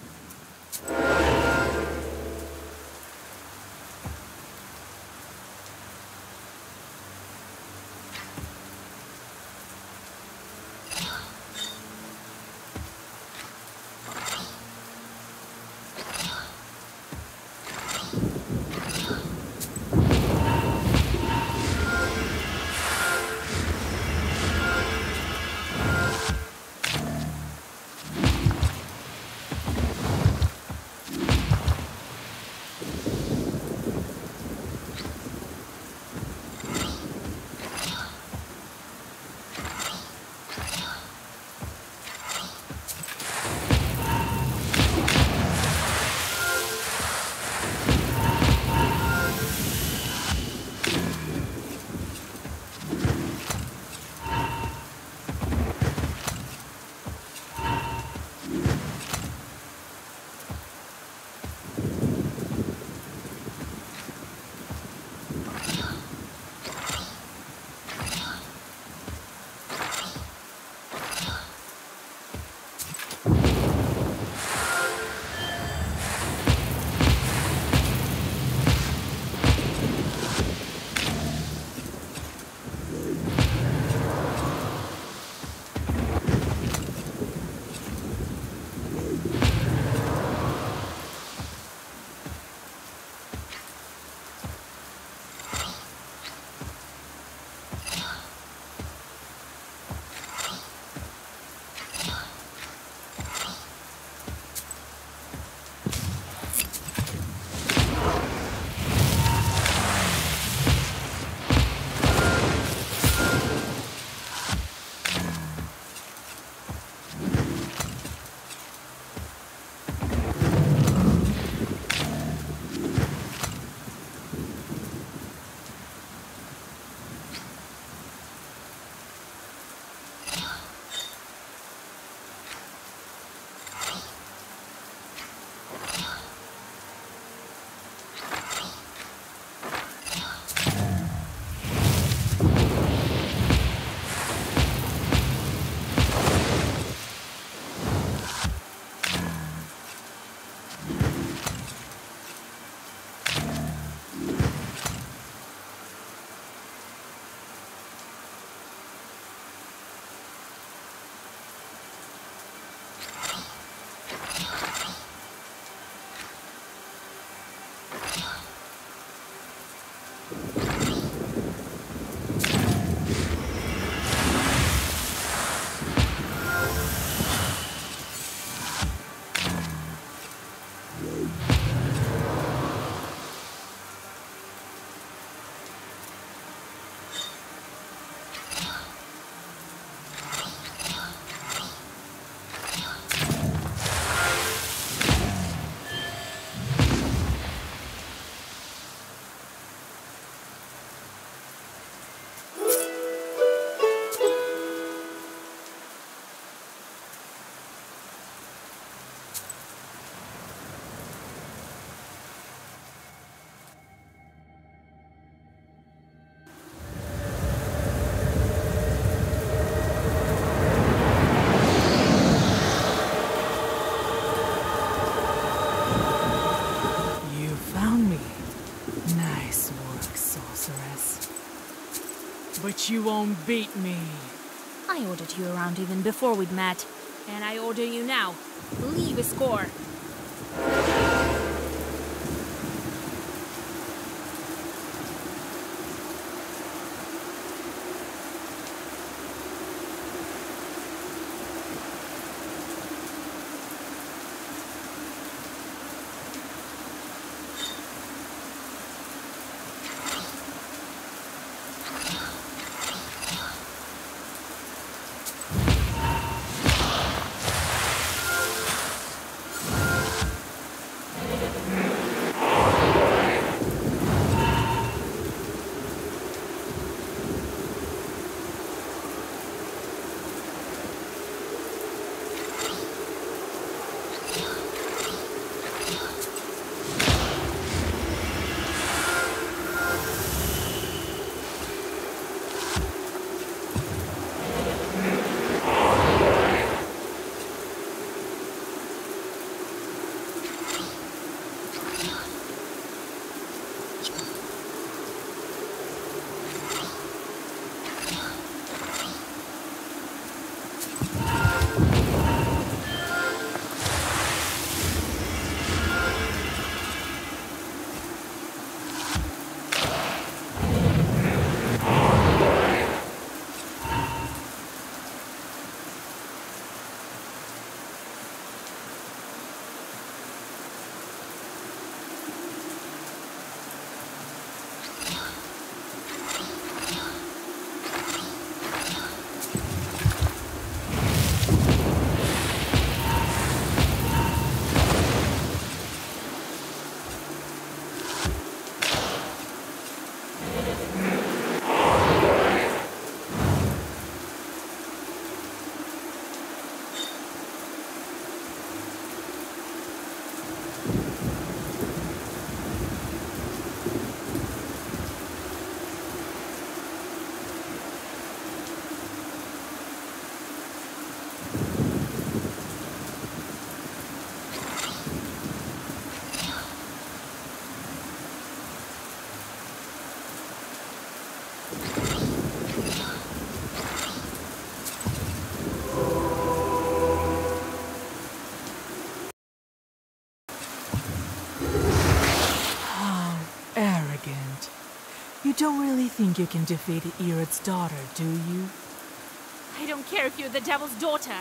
But you won't beat me. I ordered you around even before we'd met. And I order you now. Leave a score. You don't really think you can defeat Irod's daughter, do you? I don't care if you're the devil's daughter.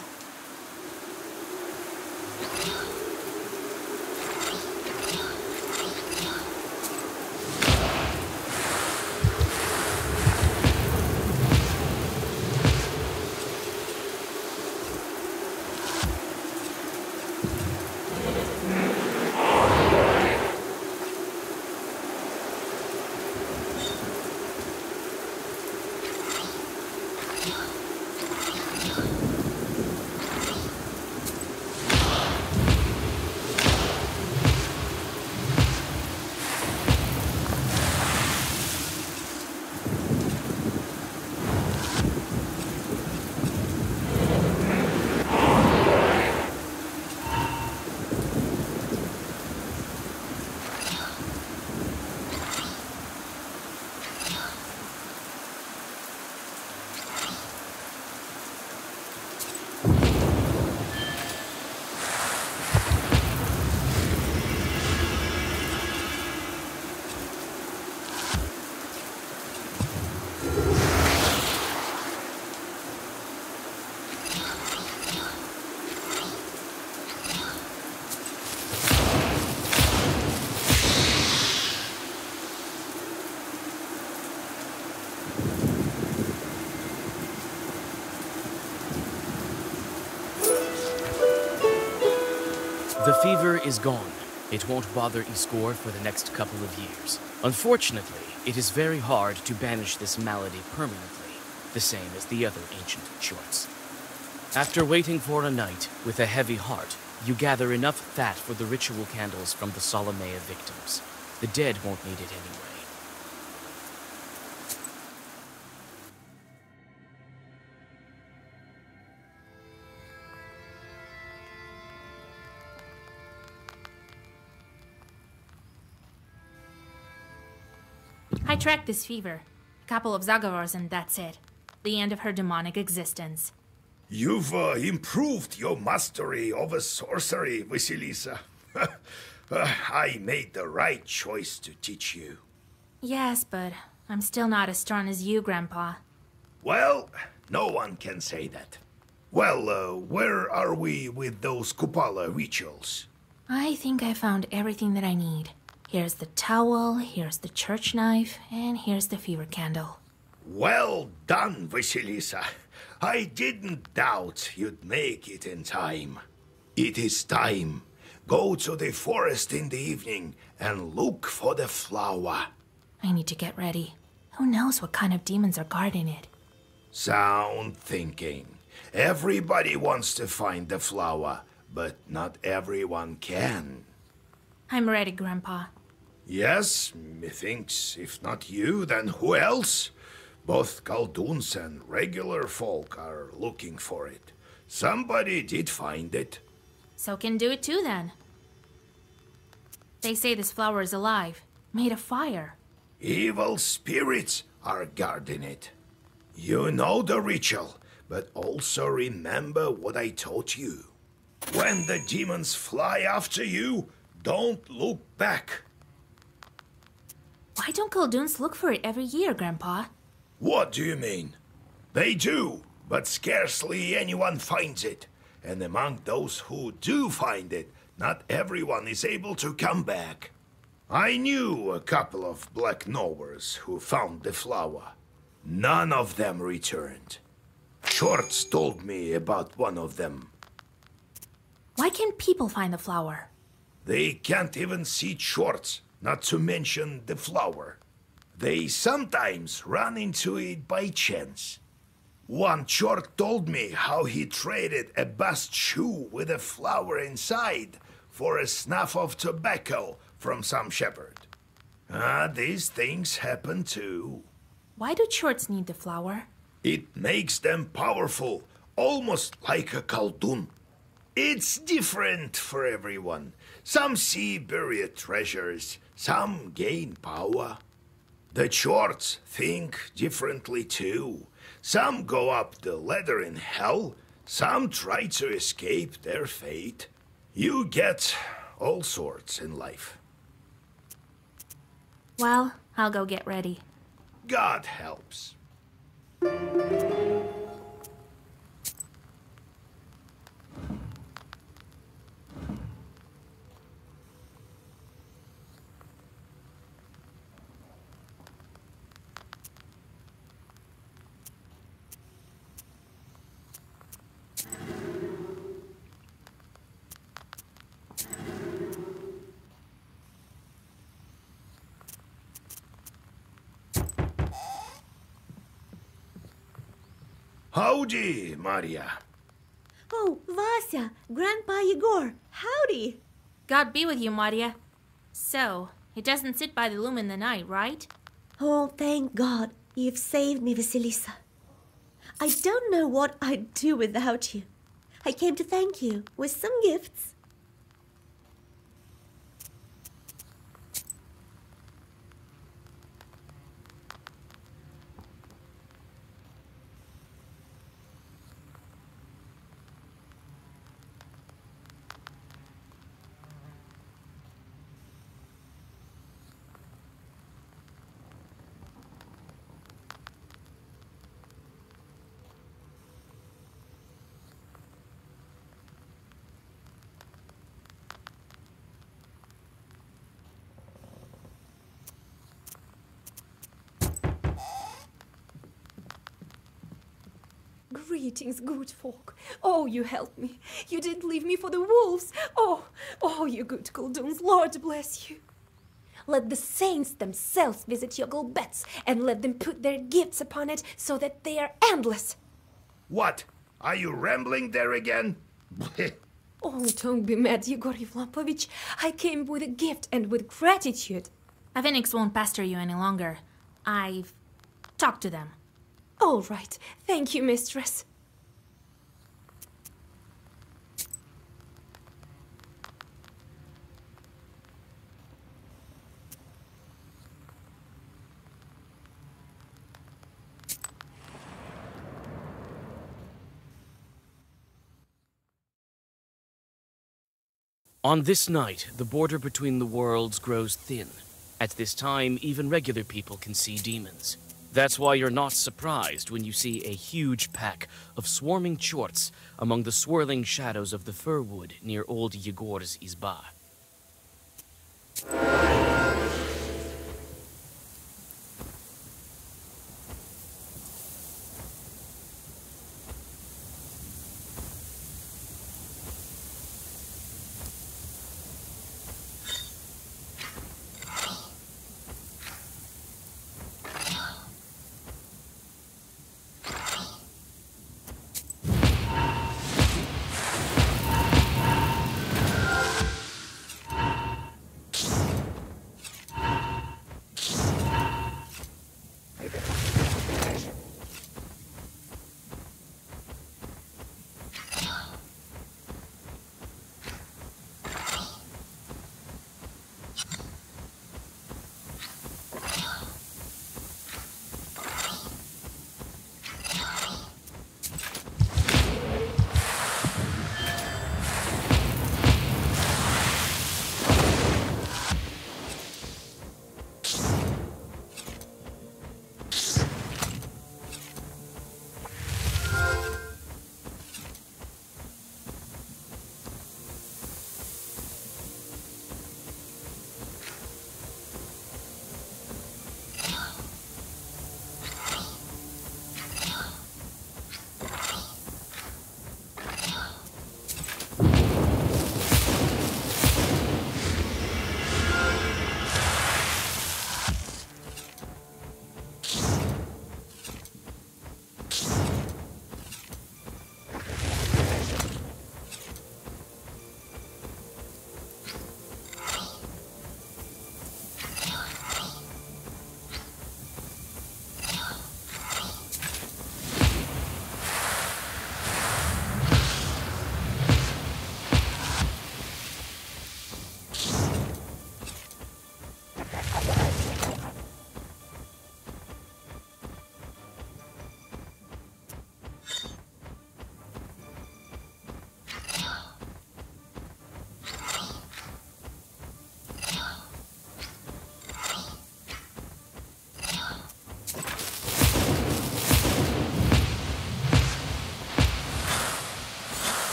The fever is gone. It won't bother Isgor for the next couple of years. Unfortunately, it is very hard to banish this malady permanently, the same as the other ancient shorts. After waiting for a night with a heavy heart, you gather enough fat for the ritual candles from the Solomea victims. The dead won't need it anyway. I tracked this fever. Couple of Zagavars and that's it. The end of her demonic existence. You've improved your mastery over sorcery, Vasilisa. I made the right choice to teach you. Yes, but I'm still not as strong as you, Grandpa. Well, no one can say that. Well, where are we with those Kupala rituals? I think I found everything that I need. Here's the towel, here's the church knife, and here's the fever candle. Well done, Vasilisa. I didn't doubt you'd make it in time. It is time. Go to the forest in the evening and look for the flower. I need to get ready. Who knows what kind of demons are guarding it? Sound thinking. Everybody wants to find the flower, but not everyone can. I'm ready, Grandpa. Yes, methinks if not you, then who else? Both Kalduns and regular folk are looking for it. Somebody did find it. So can do it too, then. They say this flower is alive, made of fire. Evil spirits are guarding it. You know the ritual, but also remember what I taught you. When the demons fly after you, don't look back. Why don't Kalduns look for it every year, Grandpa? What do you mean? They do, but scarcely anyone finds it. And among those who do find it, not everyone is able to come back. I knew a couple of Black Knowers who found the flower. None of them returned. Shorts told me about one of them. Why can't people find the flower? They can't even see Shorts, not to mention the flower. They sometimes run into it by chance. One short told me how he traded a bast shoe with a flower inside for a snuff of tobacco from some shepherd. These things happen too. Why do shorts need the flower? It makes them powerful, almost like a Khaldun. It's different for everyone. Some see buried treasures, some gain power. The shorts think differently too. Some go up the ladder in hell, some try to escape their fate. You get all sorts in life. Well, I'll go get ready. God helps. Howdy, Maria. Oh, Vasya, Grandpa Yegor, howdy. God be with you, Maria. So, it doesn't sit by the loom in the night, right? Oh, thank God. You've saved me, Vasilisa. I don't know what I'd do without you. I came to thank you with some gifts. Greetings, good folk. Oh, you helped me. You didn't leave me for the wolves. Oh, you good Kalduns, Lord bless you. Let the saints themselves visit your beds and let them put their gifts upon it so that they are endless. What? Are you rambling there again? Oh, don't be mad, Yegor Yevlapovich. I came with a gift and with gratitude. Pheonix won't pester you any longer. I've talked to them. All right. Thank you, mistress. On this night, the border between the worlds grows thin. At this time, even regular people can see demons. That's why you're not surprised when you see a huge pack of swarming chorts among the swirling shadows of the fir wood near old Yegor's izba.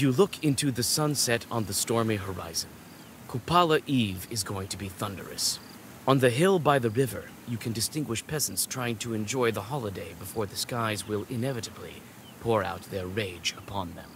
You look into the sunset on the stormy horizon. Kupala Eve is going to be thunderous. On the hill by the river, you can distinguish peasants trying to enjoy the holiday before the skies will inevitably pour out their rage upon them.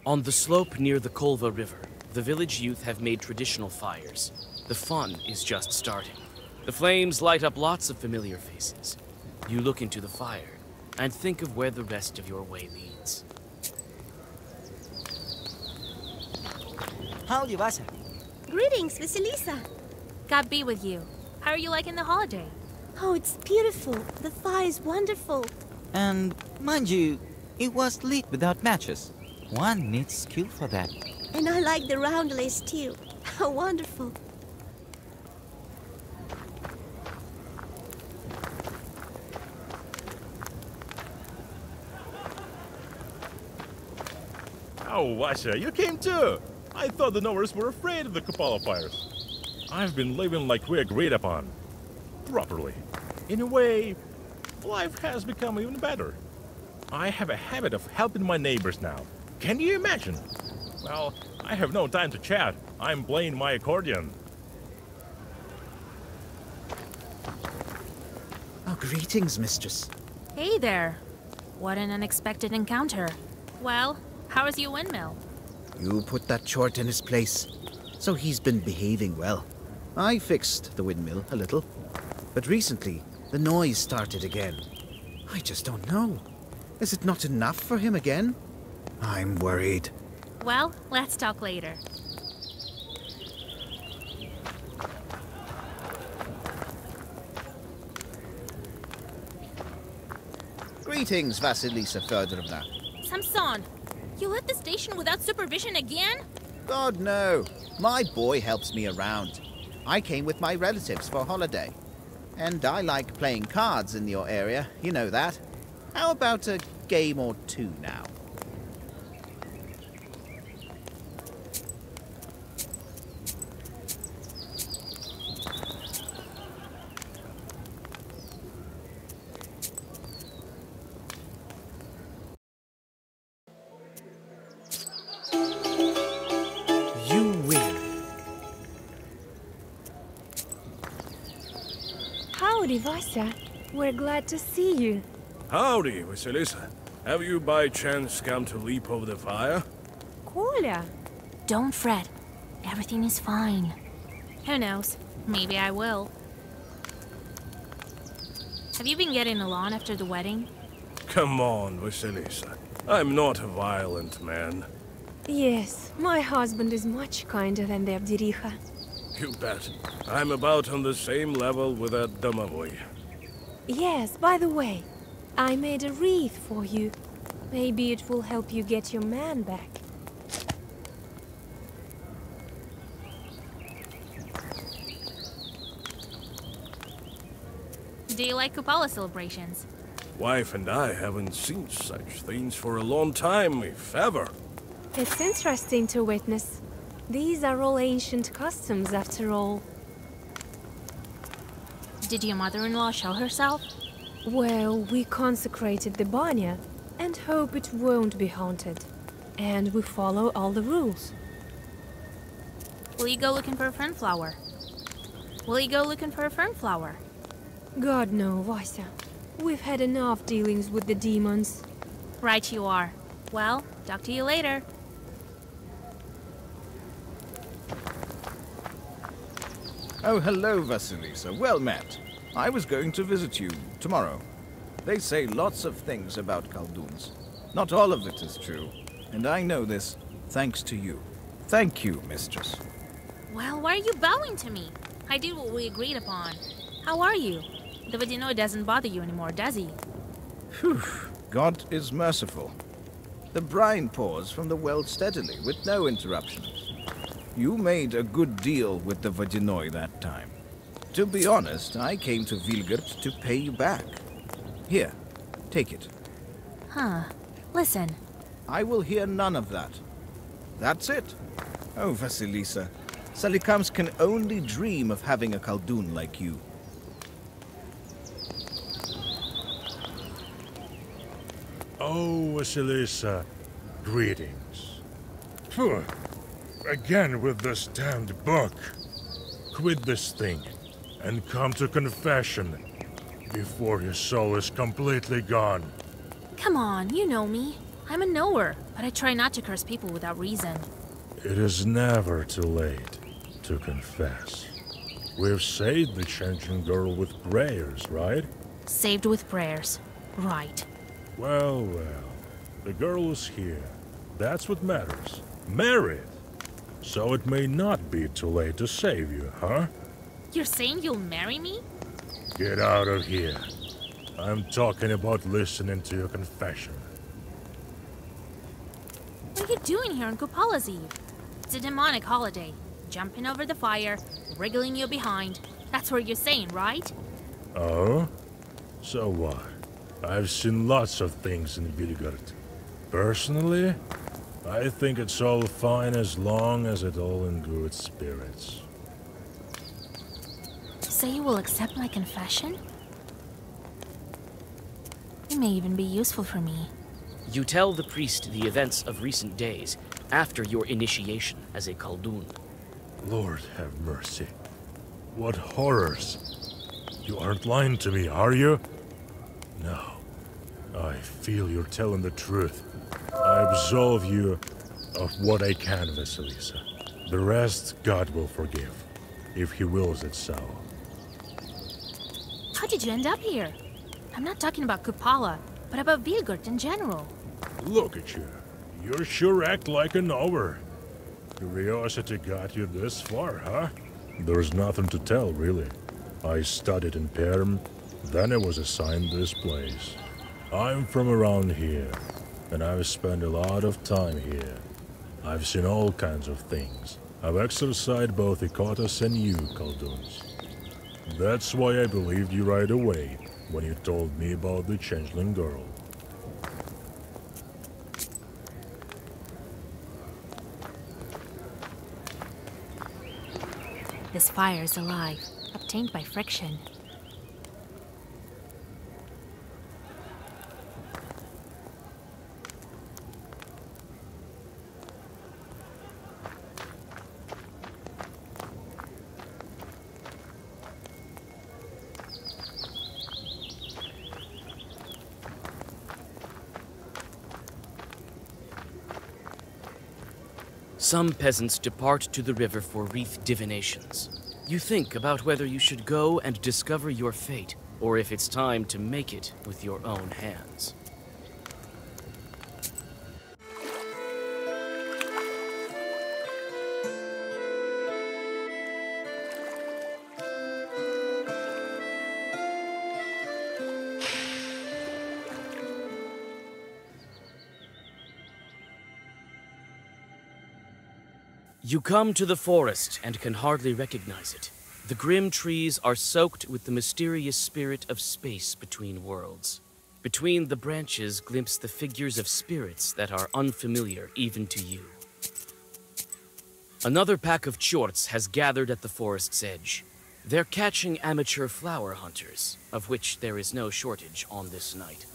On the slope near the Kolva River, the village youth have made traditional fires. The fun is just starting. The flames light up lots of familiar faces. You look into the fire and think of where the rest of your way leads. Howdy, Vasa. Greetings, Vasilisa. God be with you. How are you liking the holiday? Oh, it's beautiful. The fire is wonderful. And, mind you, it was lit without matches. One needs skill for that. And I like the roundelays too. How wonderful. Oh, Vasha, you came too! I thought the Knowers were afraid of the Kupala fires. I've been living like we agreed upon. Properly. In a way, life has become even better. I have a habit of helping my neighbors now. Can you imagine? Well, I have no time to chat. I'm playing my accordion. Oh, greetings, mistress. Hey there. What an unexpected encounter. Well, how is your windmill? You put that chort in his place, so he's been behaving well. I fixed the windmill a little, but recently the noise started again. I just don't know. Is it not enough for him again? I'm worried. Well, let's talk later. Greetings, Vasilisa Fedorovna. Samson, you left the station without supervision again? God, no. My boy helps me around. I came with my relatives for a holiday. And I like playing cards in your area, you know that. How about a game or two now? Howdy, Vasa. We're glad to see you. Howdy, Vasilisa. Have you by chance come to leap over the fire? Kolya! Don't fret. Everything is fine. Who knows? Maybe I will. Have you been getting along after the wedding? Come on, Vasilisa. I'm not a violent man. Yes, my husband is much kinder than the Abdiricha. You bet. I'm about on the same level with that domovoi. Yes, by the way, I made a wreath for you. Maybe it will help you get your man back. Do you like Kupala celebrations? Wife and I haven't seen such things for a long time, if ever. It's interesting to witness. These are all ancient customs, after all. Did your mother-in-law show herself? Well, we consecrated the banya and hope it won't be haunted. And we follow all the rules. Will you go looking for a fern flower? Will you go looking for a fern flower? God no, Vasa. We've had enough dealings with the demons. Right you are. Well, talk to you later. Oh, hello, Vasilisa. Well met. I was going to visit you tomorrow. They say lots of things about Khalduns. Not all of it is true. And I know this thanks to you. Thank you, mistress. Well, why are you bowing to me? I did what we agreed upon. How are you? The Vodinoy doesn't bother you anymore, does he? Phew. God is merciful. The brine pours from the well steadily, with no interruptions. You made a good deal with the Vodinoy that time. To be honest, I came to Vilgert to pay you back. Here, take it. Huh. Listen. I will hear none of that. That's it. Oh, Vasilisa, Salikams can only dream of having a Khaldun like you. Oh, Vasilisa, greetings. Phew. Again with this damned book. Quit this thing and come to confession before your soul is completely gone. Come on, you know me. I'm a knower, but I try not to curse people without reason. It is never too late to confess. We've saved the Changeling girl with prayers, right? Saved with prayers. Right. Well, the girl is here. That's what matters. Married. So it may not be too late to save you, huh? You're saying you'll marry me? Get out of here. I'm talking about listening to your confession. What are you doing here on Kupala's Eve? It's a demonic holiday. Jumping over the fire, wriggling you behind. That's what you're saying, right? Oh? So what? I've seen lots of things in Vilgard. Personally, I think it's all fine as long as it's all in good spirits. Say you will accept my confession? It may even be useful for me. You tell the priest the events of recent days after your initiation as a Khaldun. Lord have mercy. What horrors! You aren't lying to me, are you? No. I feel you're telling the truth. I absolve you of what I can, Vasilisa. The rest God will forgive, if He wills it so. How did you end up here? I'm not talking about Kupala, but about Vilgard in general. Look at you. You sure act like a knower. Curiosity got you this far, huh? There's nothing to tell, really. I studied in Perm, then I was assigned this place. I'm from around here, and I've spent a lot of time here. I've seen all kinds of things. I've exercised both Ikotas and you, Khalduns. That's why I believed you right away when you told me about the Changeling girl. This fire is alive, obtained by friction. Some peasants depart to the river for wreath divinations. You think about whether you should go and discover your fate, or if it's time to make it with your own hands. You come to the forest and can hardly recognize it. The grim trees are soaked with the mysterious spirit of space between worlds. Between the branches glimpse the figures of spirits that are unfamiliar even to you. Another pack of chorts has gathered at the forest's edge. They're catching amateur flower hunters, of which there is no shortage on this night.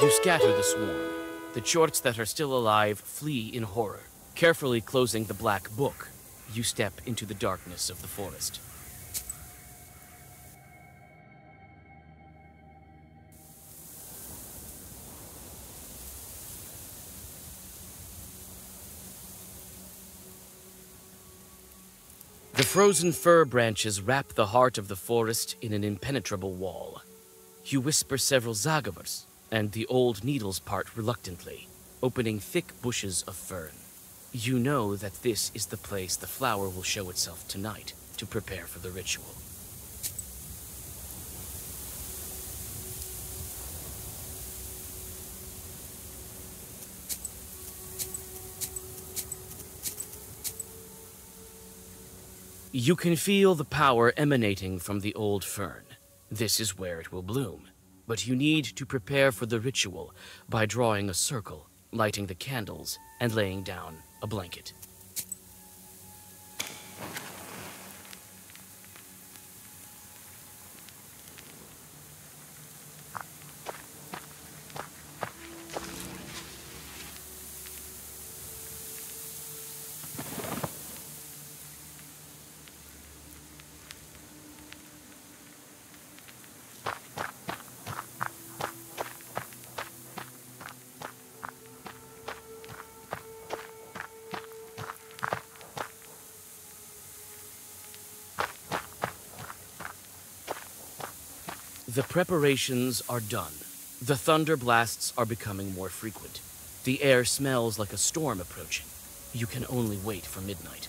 You scatter the swarm. The chorts that are still alive flee in horror. Carefully closing the black book, you step into the darkness of the forest. The frozen fir branches wrap the heart of the forest in an impenetrable wall. You whisper several zagavers, and the old needles part reluctantly, opening thick bushes of fern. You know that this is the place the flower will show itself tonight to prepare for the ritual. You can feel the power emanating from the old fern. This is where it will bloom. But you need to prepare for the ritual by drawing a circle, lighting the candles, and laying down a blanket. The preparations are done. The thunder blasts are becoming more frequent. The air smells like a storm approaching. You can only wait for midnight.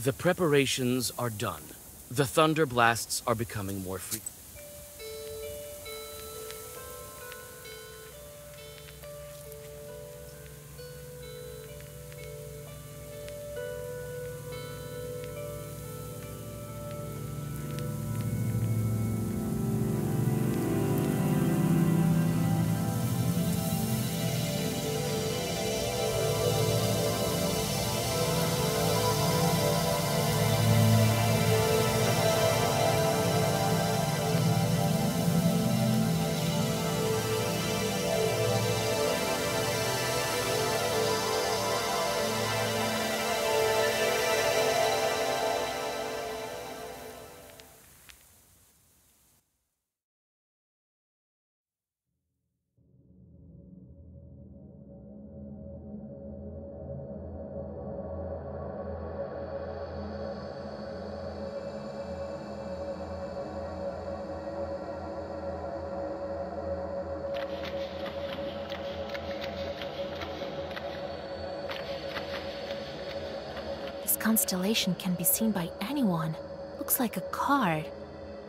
The preparations are done. The thunder blasts are becoming more frequent. Constellation can be seen by anyone. Looks like a card.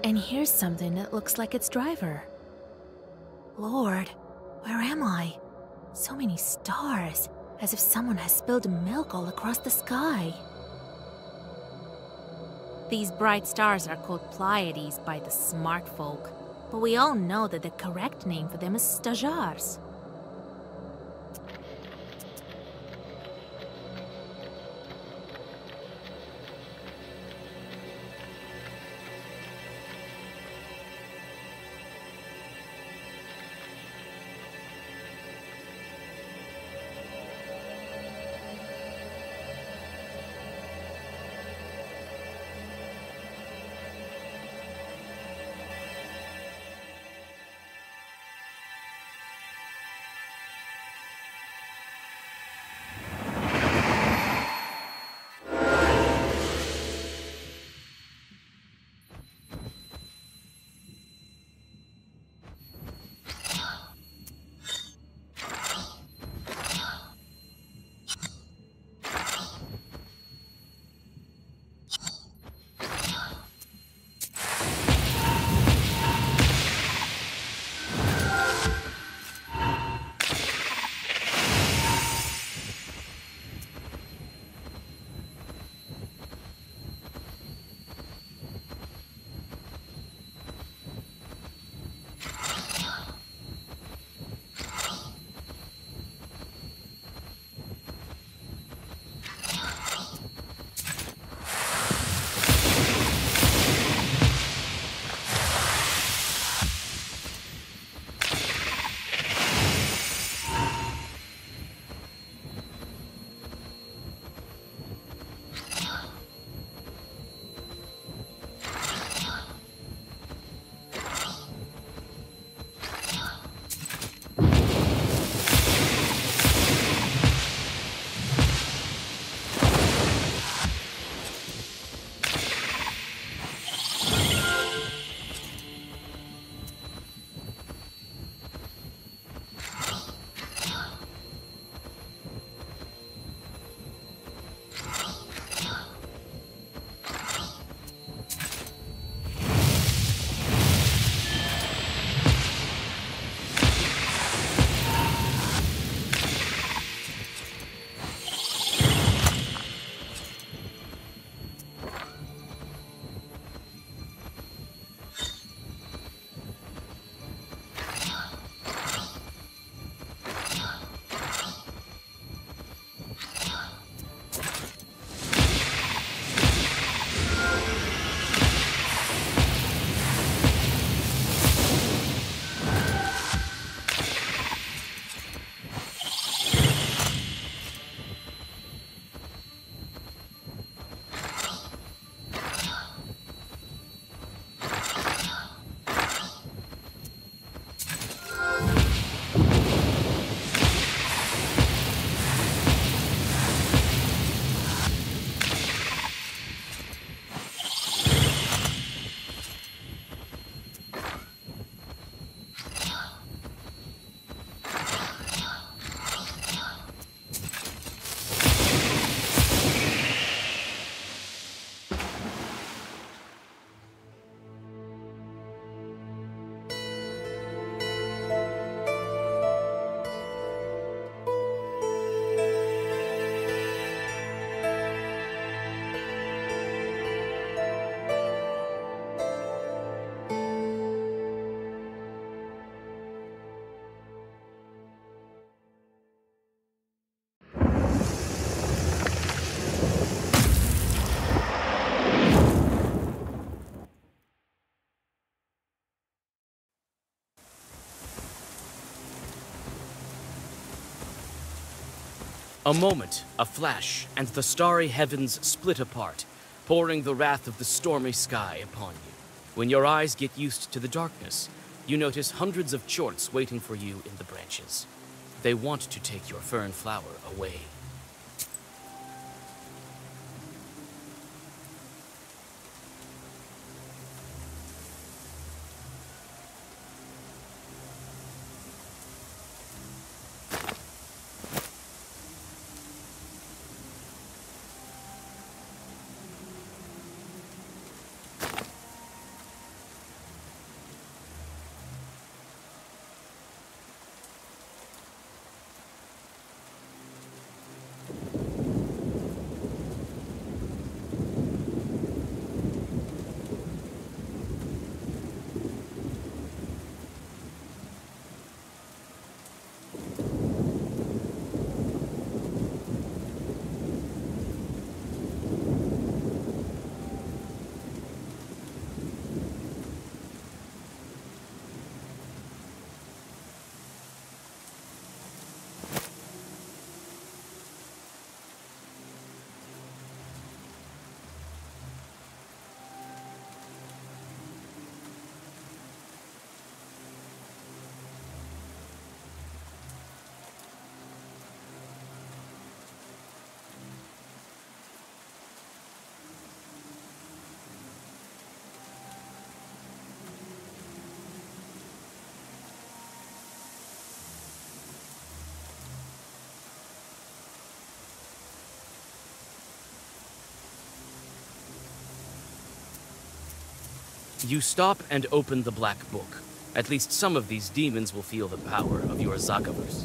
And here's something that looks like its driver. Lord, where am I? So many stars, as if someone has spilled milk all across the sky. These bright stars are called Pleiades by the smart folk, but we all know that the correct name for them is stars. A moment, a flash, and the starry heavens split apart, pouring the wrath of the stormy sky upon you. When your eyes get used to the darkness, you notice hundreds of chorts waiting for you in the branches. They want to take your fern flower away. You stop and open the black book. At least some of these demons will feel the power of your Zagavers.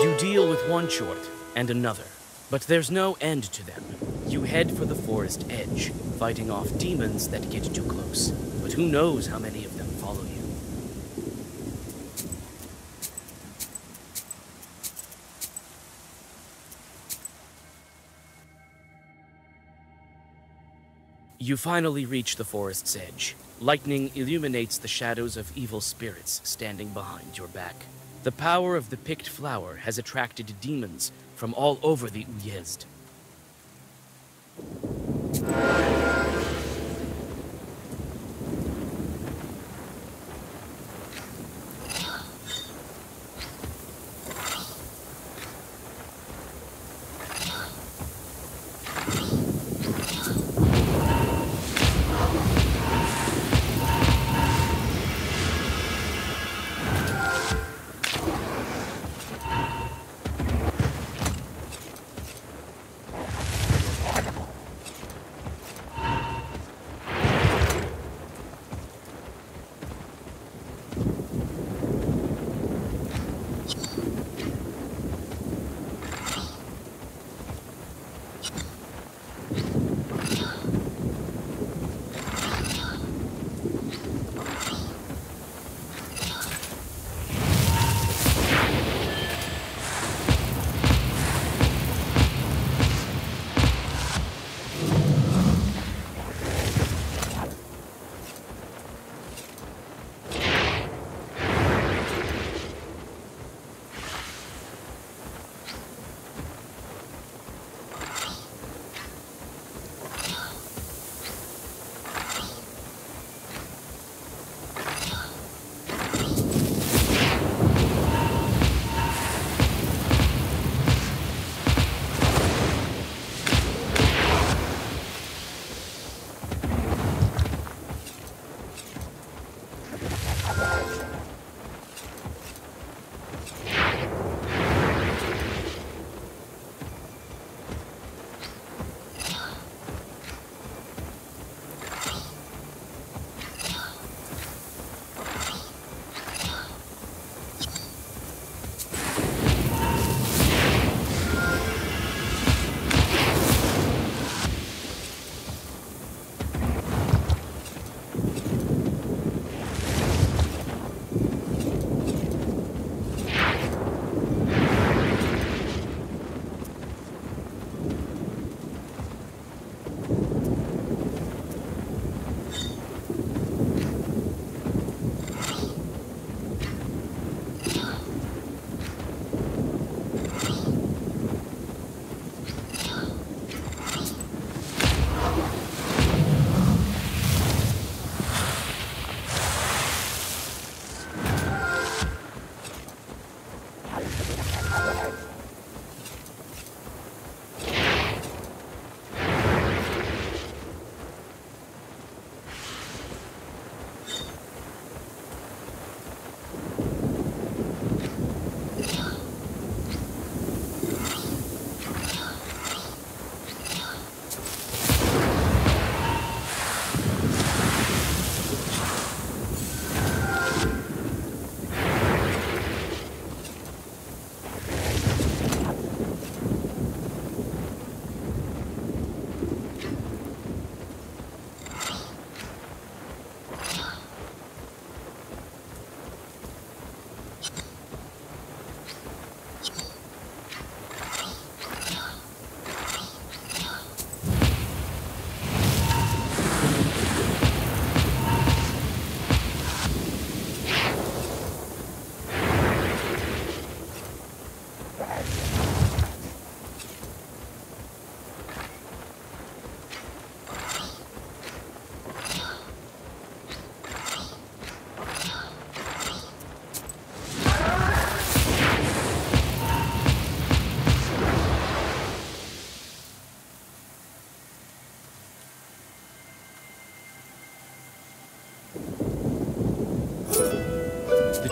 You deal with one short and another, but there's no end to them. You head for the forest edge, fighting off demons that get too close. But who knows how many of them follow you. You finally reach the forest's edge. Lightning illuminates the shadows of evil spirits standing behind your back. The power of the picked flower has attracted demons from all over the Uyezd.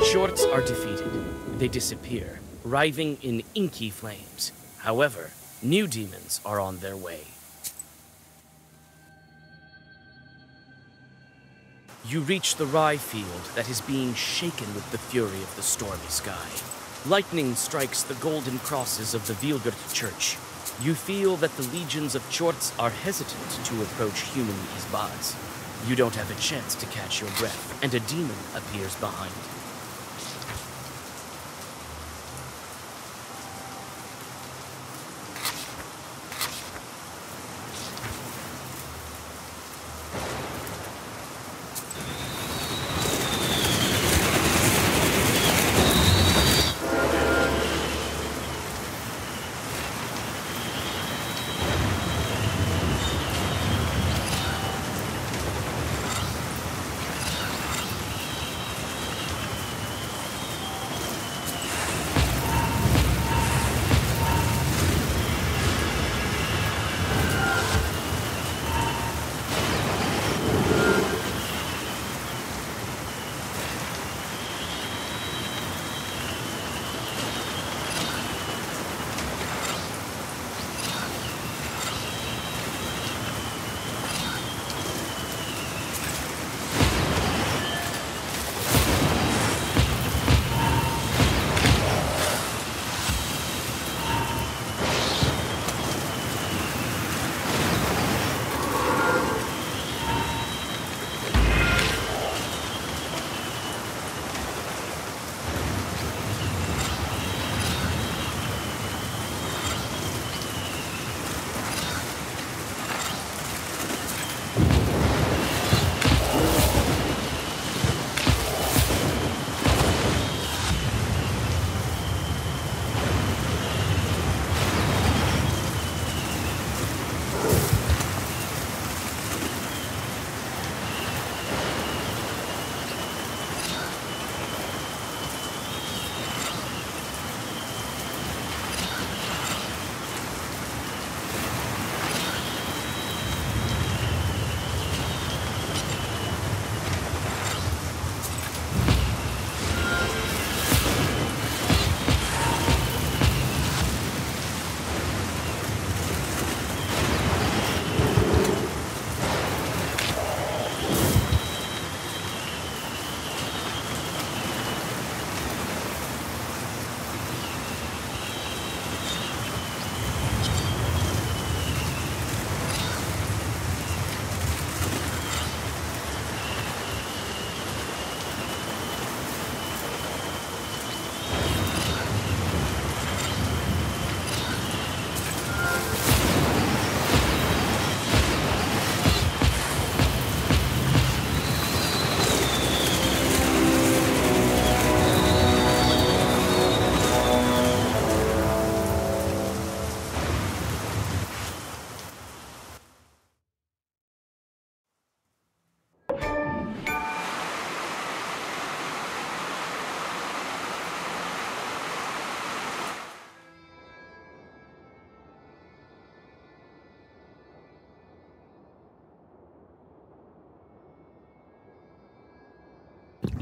Chorts are defeated. They disappear, writhing in inky flames. However, new demons are on their way. You reach the rye field that is being shaken with the fury of the stormy sky. Lightning strikes the golden crosses of the Vilgert Church. You feel that the legions of Chorts are hesitant to approach human Izbaz. You don't have a chance to catch your breath, and a demon appears behind.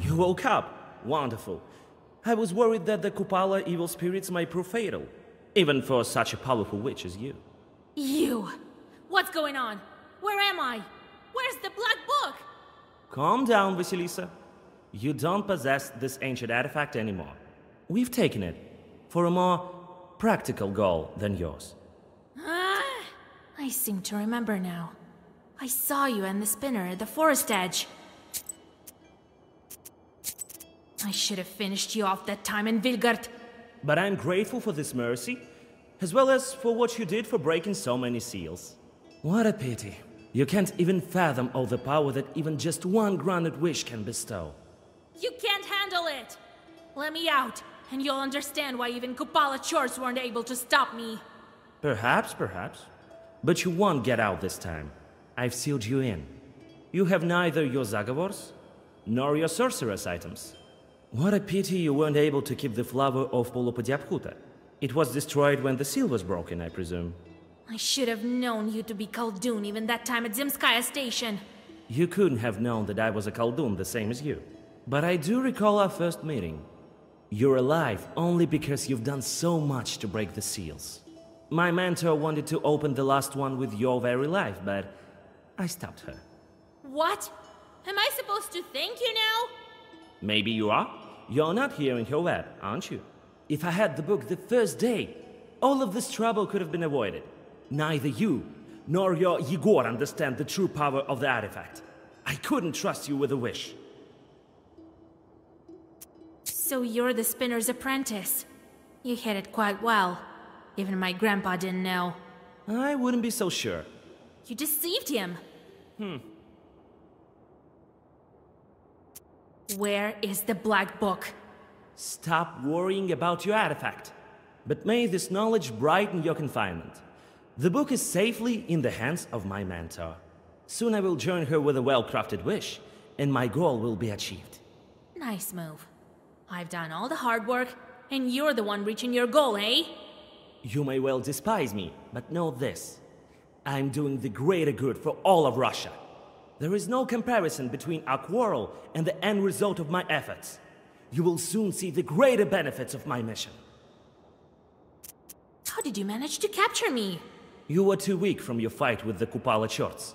You woke up. Wonderful. I was worried that the Kupala evil spirits might prove fatal, even for such a powerful witch as you. You! What's going on? Where am I? Where's the Black Book? Calm down, Vasilisa. You don't possess this ancient artifact anymore. We've taken it for a more practical goal than yours. I seem to remember now. I saw you and the spinner at the forest edge. I should have finished you off that time in Vilgard. But I'm grateful for this mercy, as well as for what you did for breaking so many seals. What a pity. You can't even fathom all the power that even just one granted wish can bestow. You can't handle it! Let me out, and you'll understand why even Kupala Chorts weren't able to stop me. Perhaps. But you won't get out this time. I've sealed you in. You have neither your Zagavors, nor your sorceress items. What a pity you weren't able to keep the flower of Polopodiaphuta. It was destroyed when the seal was broken, I presume. I should have known you to be Khaldun even that time at Zemskaya Station. You couldn't have known that I was a Khaldun the same as you. But I do recall our first meeting. You're alive only because you've done so much to break the seals. My mentor wanted to open the last one with your very life, but I stopped her. What? Am I supposed to thank you now? Maybe you are. You're not here in her web, aren't you? If I had the book the first day, all of this trouble could have been avoided. Neither you nor your Igor understand the true power of the artifact. I couldn't trust you with a wish. So you're the spinner's apprentice. You hid it quite well. Even my grandpa didn't know. I wouldn't be so sure. You deceived him. Where is the black book? Stop worrying about your artifact. But may this knowledge brighten your confinement. The book is safely in the hands of my mentor. Soon I will join her with a well-crafted wish, and my goal will be achieved. Nice move. I've done all the hard work, and you're the one reaching your goal, eh? You may well despise me, but know this. I'm doing the greater good for all of Russia. There is no comparison between our quarrel and the end result of my efforts. You will soon see the greater benefits of my mission. How did you manage to capture me? You were too weak from your fight with the Kupala Chorts.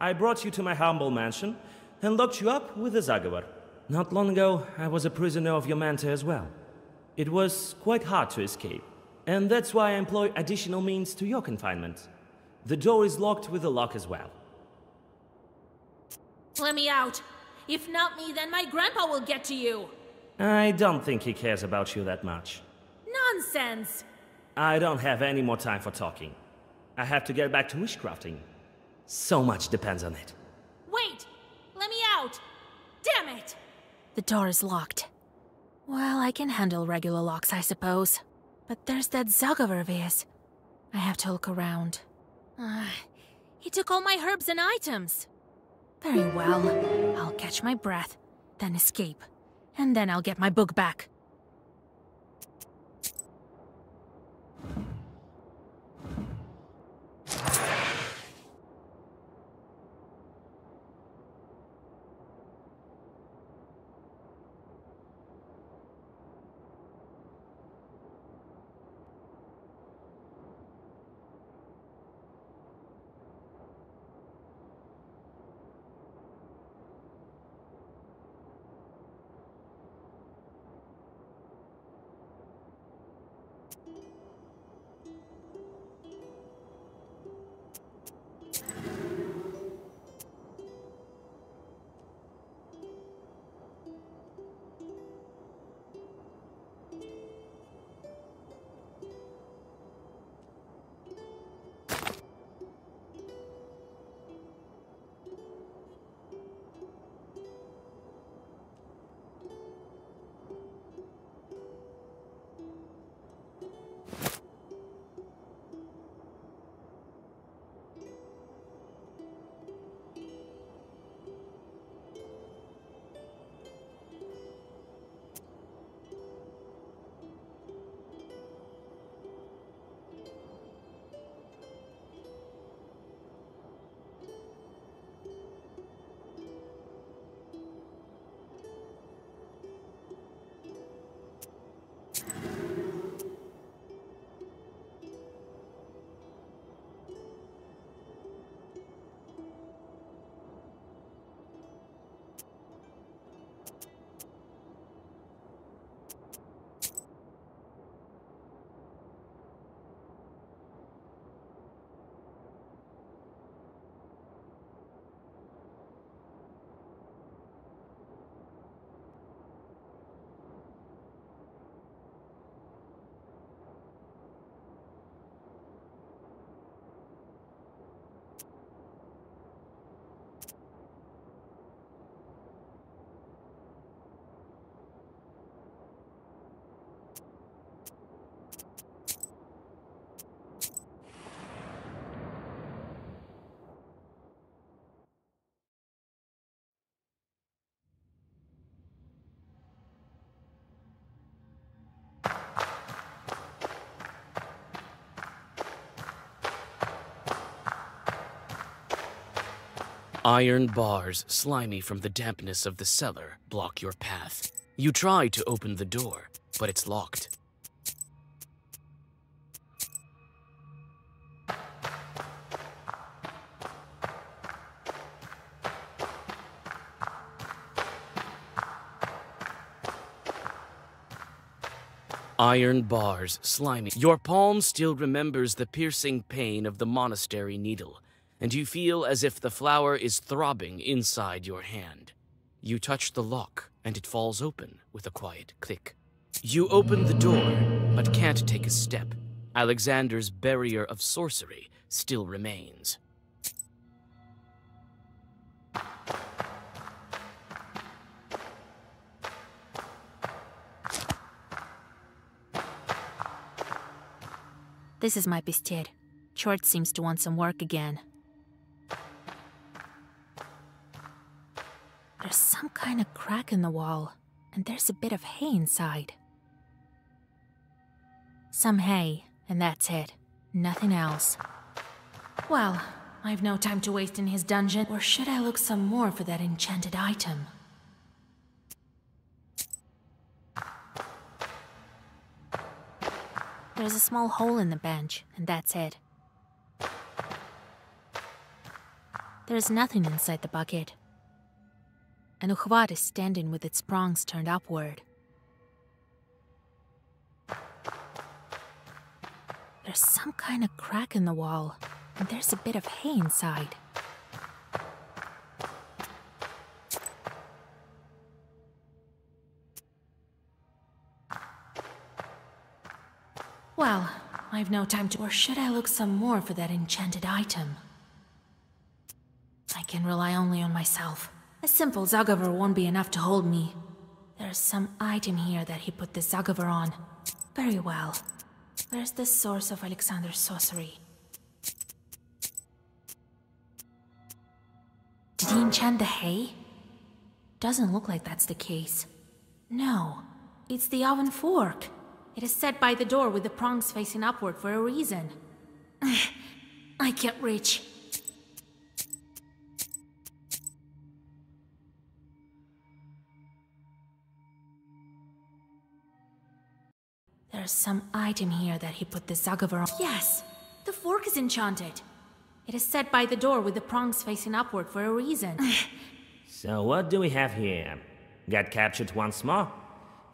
I brought you to my humble mansion and locked you up with the Zagavar. Not long ago, I was a prisoner of your mentor as well. It was quite hard to escape, and that's why I employ additional means to your confinement. The door is locked with a lock as well. Let me out. If not me, then my grandpa will get to you. I don't think he cares about you that much. Nonsense. I don't have any more time for talking. I have to get back to wishcrafting. So much depends on it. Wait! Let me out! Damn it! The door is locked. Well, I can handle regular locks, I suppose. But there's that Zagavar of his. I have to look around. He took all my herbs and items. Very well. I'll catch my breath, then escape. And then I'll get my book back. Iron bars, slimy from the dampness of the cellar, block your path. You try to open the door, but it's locked. Iron bars, slimy. Your palm still remembers the piercing pain of the monastery needle, and you feel as if the flower is throbbing inside your hand. You touch the lock, and it falls open with a quiet click. You open the door, but can't take a step. Alexander's barrier of sorcery still remains. This is my bestier. Chort seems to want some work again. There's some kind of crack in the wall, and there's a bit of hay inside. Some hay, and that's it. Nothing else. Well, I've no time to waste in his dungeon. Or should I look some more for that enchanted item? There's a small hole in the bench, and that's it. There's nothing inside the bucket. An uchwat is standing with its prongs turned upward. There's some kind of crack in the wall, and there's a bit of hay inside. Well, I've no time to... Or should I look some more for that enchanted item? I can rely only on myself. A simple Zagaver won't be enough to hold me. There's some item here that he put the Zagaver on. Very well. Where's the source of Alexander's sorcery? Did he enchant the hay? Doesn't look like that's the case. No, it's the oven fork. It is set by the door with the prongs facing upward for a reason. I can't reach. There's some item here that he put the Zagaver on. Yes! The fork is enchanted. It is set by the door with the prongs facing upward for a reason. So what do we have here? Got captured once more?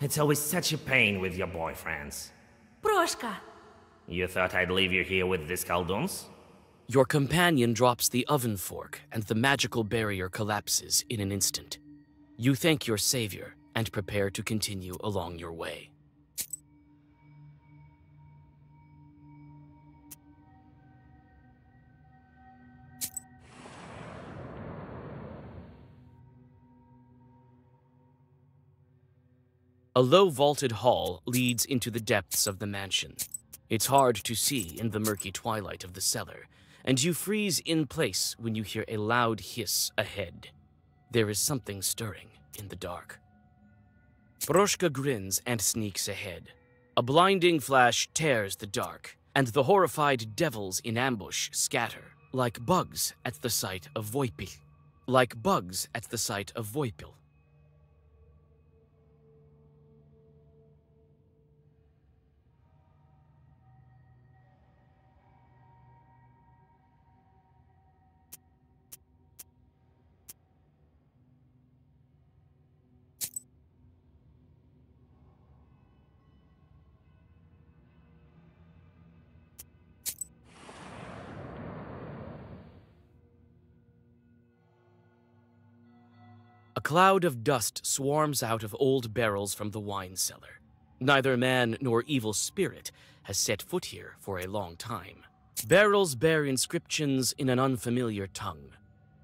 It's always such a pain with your boyfriends. Morteshka! You thought I'd leave you here with these Kalduns? Your companion drops the oven fork, and the magical barrier collapses in an instant. You thank your savior, and prepare to continue along your way. A low vaulted hall leads into the depths of the mansion. It's hard to see in the murky twilight of the cellar, and you freeze in place when you hear a loud hiss ahead. There is something stirring in the dark. Morteshka grins and sneaks ahead. A blinding flash tears the dark, and the horrified devils in ambush scatter, like bugs at the sight of Voipil. Like bugs at the sight of Voipil. A cloud of dust swarms out of old barrels from the wine cellar. Neither man nor evil spirit has set foot here for a long time. Barrels bear inscriptions in an unfamiliar tongue.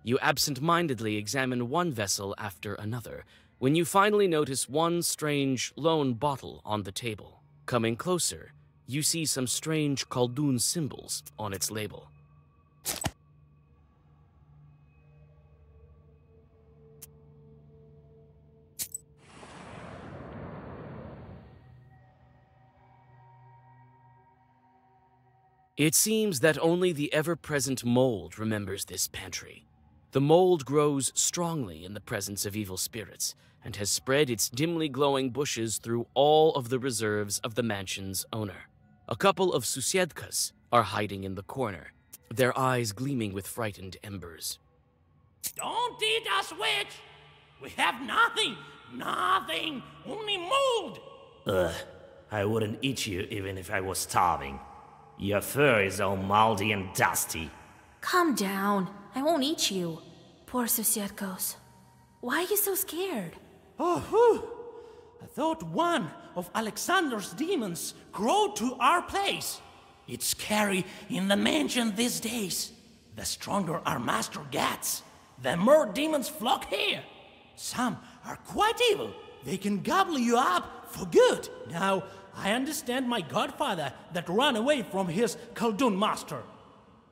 You absent-mindedly examine one vessel after another, when you finally notice one strange, lone bottle on the table. Coming closer, you see some strange Khaldun symbols on its label. It seems that only the ever-present mold remembers this pantry. The mold grows strongly in the presence of evil spirits and has spread its dimly glowing bushes through all of the reserves of the mansion's owner. A couple of susiedkas are hiding in the corner, their eyes gleaming with frightened embers. Don't eat us, witch! We have nothing! Nothing! Only mold! Ugh, I wouldn't eat you even if I was starving. Your fur is all moldy and dusty. Calm down. I won't eat you. Poor Susietkos. Why are you so scared? Oh, whew. I thought one of Alexander's demons crawled to our place. It's scary in the mansion these days. The stronger our master gets, the more demons flock here. Some are quite evil. They can gobble you up for good. Now, I understand my godfather that ran away from his Khaldun master.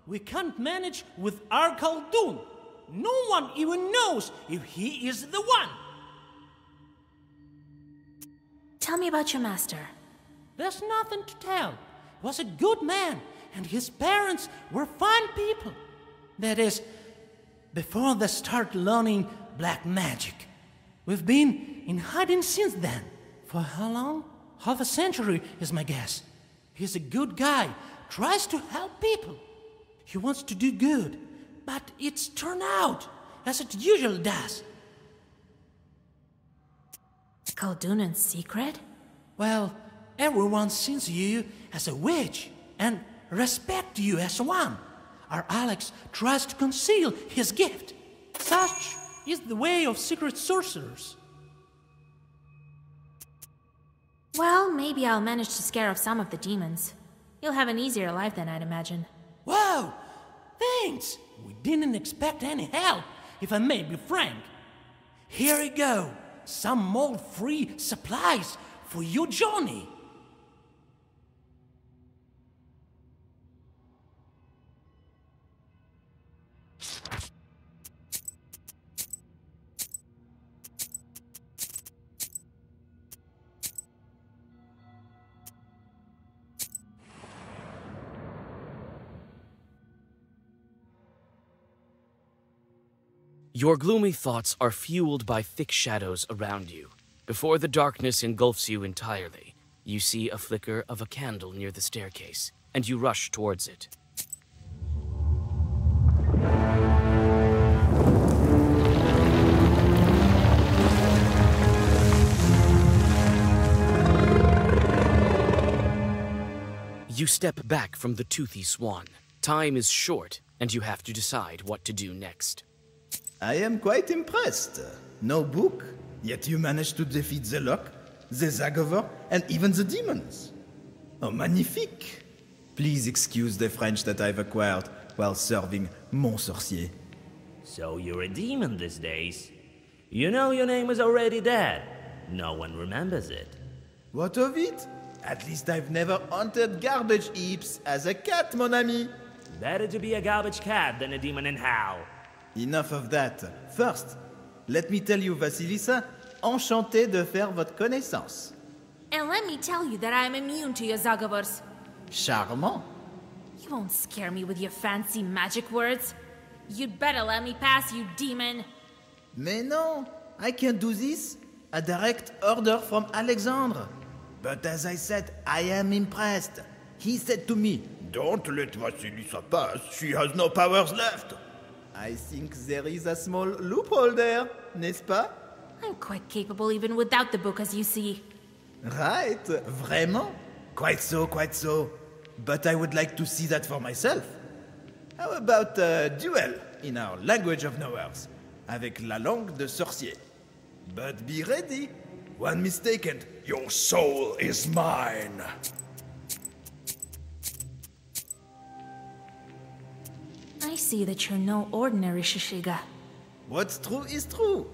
We can't manage with our Khaldun. No one even knows if he is the one. Tell me about your master. There's nothing to tell. He was a good man, and his parents were fine people. That is, before they start learning black magic. We've been in hiding since then. For how long? Half a century is my guess. He's a good guy, tries to help people. He wants to do good, but it's turned out as it usually does. Khaldun's secret? Well, everyone sees you as a witch and respect you as one. Our Alex tries to conceal his gift. Such is the way of secret sorcerers. Well, maybe I'll manage to scare off some of the demons. You'll have an easier life than I'd imagine. Whoa! Thanks! We didn't expect any help, if I may be frank. Here you go. Some mold-free supplies for your journey. Your gloomy thoughts are fueled by thick shadows around you. Before the darkness engulfs you entirely, you see a flicker of a candle near the staircase, and you rush towards it. You step back from the toothy swan. Time is short, and you have to decide what to do next. I am quite impressed. No book, yet you managed to defeat the Lock, the Zagor, and even the demons. Oh, magnifique! Please excuse the French that I've acquired while serving Mon Sorcier. So you're a demon these days? You know your name is already dead. No one remembers it. What of it? At least I've never haunted garbage heaps as a cat, mon ami. Better to be a garbage cat than a demon in hell. Enough of that. First, let me tell you, Vasilisa, enchanté de faire votre connaissance. And let me tell you that I'm immune to your Zagavors. Charmant. You won't scare me with your fancy magic words. You'd better let me pass, you demon. Mais non, I can't do this. A direct order from Alexandre. But as I said, I am impressed. He said to me, "Don't let Vasilisa pass. She has no powers left." I think there is a small loophole there, n'est-ce pas? I'm quite capable even without the book, as you see. Right, vraiment? Quite so, quite so. But I would like to see that for myself. How about a duel in our language of knowers, avec la langue de sorcier? But be ready. One mistake and your soul is mine. I see that you're no ordinary Shishiga. What's true is true.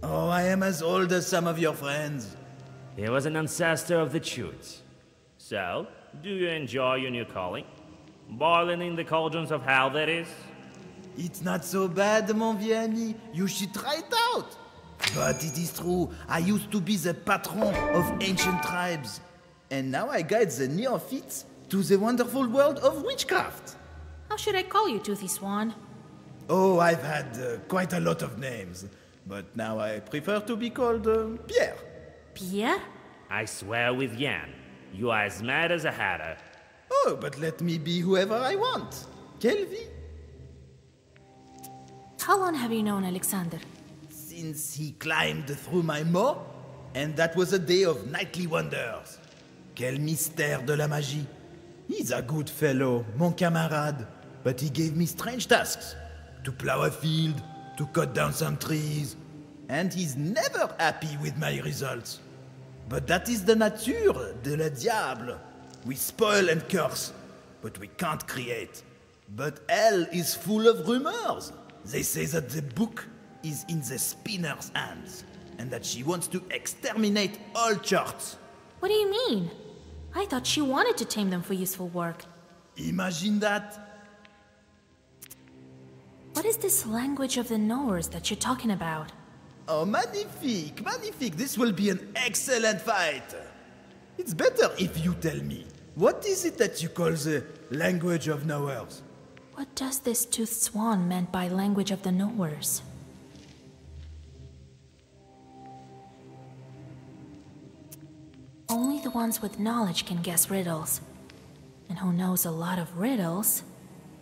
Oh, I am as old as some of your friends. He was an ancestor of the Chutes. So, do you enjoy your new calling? Boiling in the cauldrons of hell, that is? It's not so bad, mon vieux ami. You should try it out. But it is true, I used to be the patron of ancient tribes. And now I guide the neophytes to the wonderful world of witchcraft. How should I call you, Toothy Swan? Oh, I've had quite a lot of names, but now I prefer to be called Pierre. Pierre? I swear with Yan, you are as mad as a hatter. Oh, but let me be whoever I want. Quelle vie? How long have you known Alexander? Since he climbed through my moat, and that was a day of nightly wonders. Quel mystère de la magie. He's a good fellow, mon camarade, but he gave me strange tasks. To plow a field, to cut down some trees, and he's never happy with my results. But that is the nature de le diable. We spoil and curse, but we can't create. But hell is full of rumors. They say that the book is in the spinner's hands, and that she wants to exterminate all charts. What do you mean? I thought she wanted to tame them for useful work. Imagine that. What is this language of the knowers that you're talking about? Oh, magnifique, magnifique. This will be an excellent fight. It's better if you tell me. What is it that you call the language of knowers? What does this toothed swan meant by language of the knowers? Only the ones with knowledge can guess riddles. And who knows a lot of riddles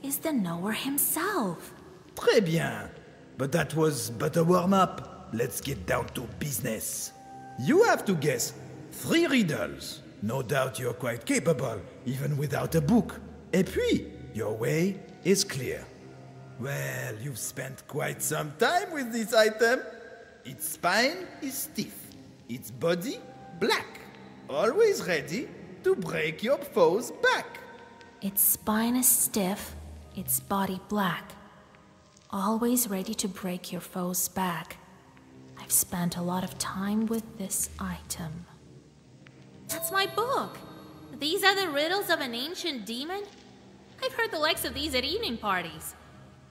is the knower himself. Très bien. But that was but a warm-up. Let's get down to business. You have to guess 3 riddles. No doubt you're quite capable, even without a book. Et puis, your way is clear. Well, you've spent quite some time with this item. Its spine is stiff. Its body, black. Always ready to break your foe's back. Its spine is stiff, its body black. Always ready to break your foe's back. I've spent a lot of time with this item. That's my book. These are the riddles of an ancient demon? I've heard the likes of these at evening parties.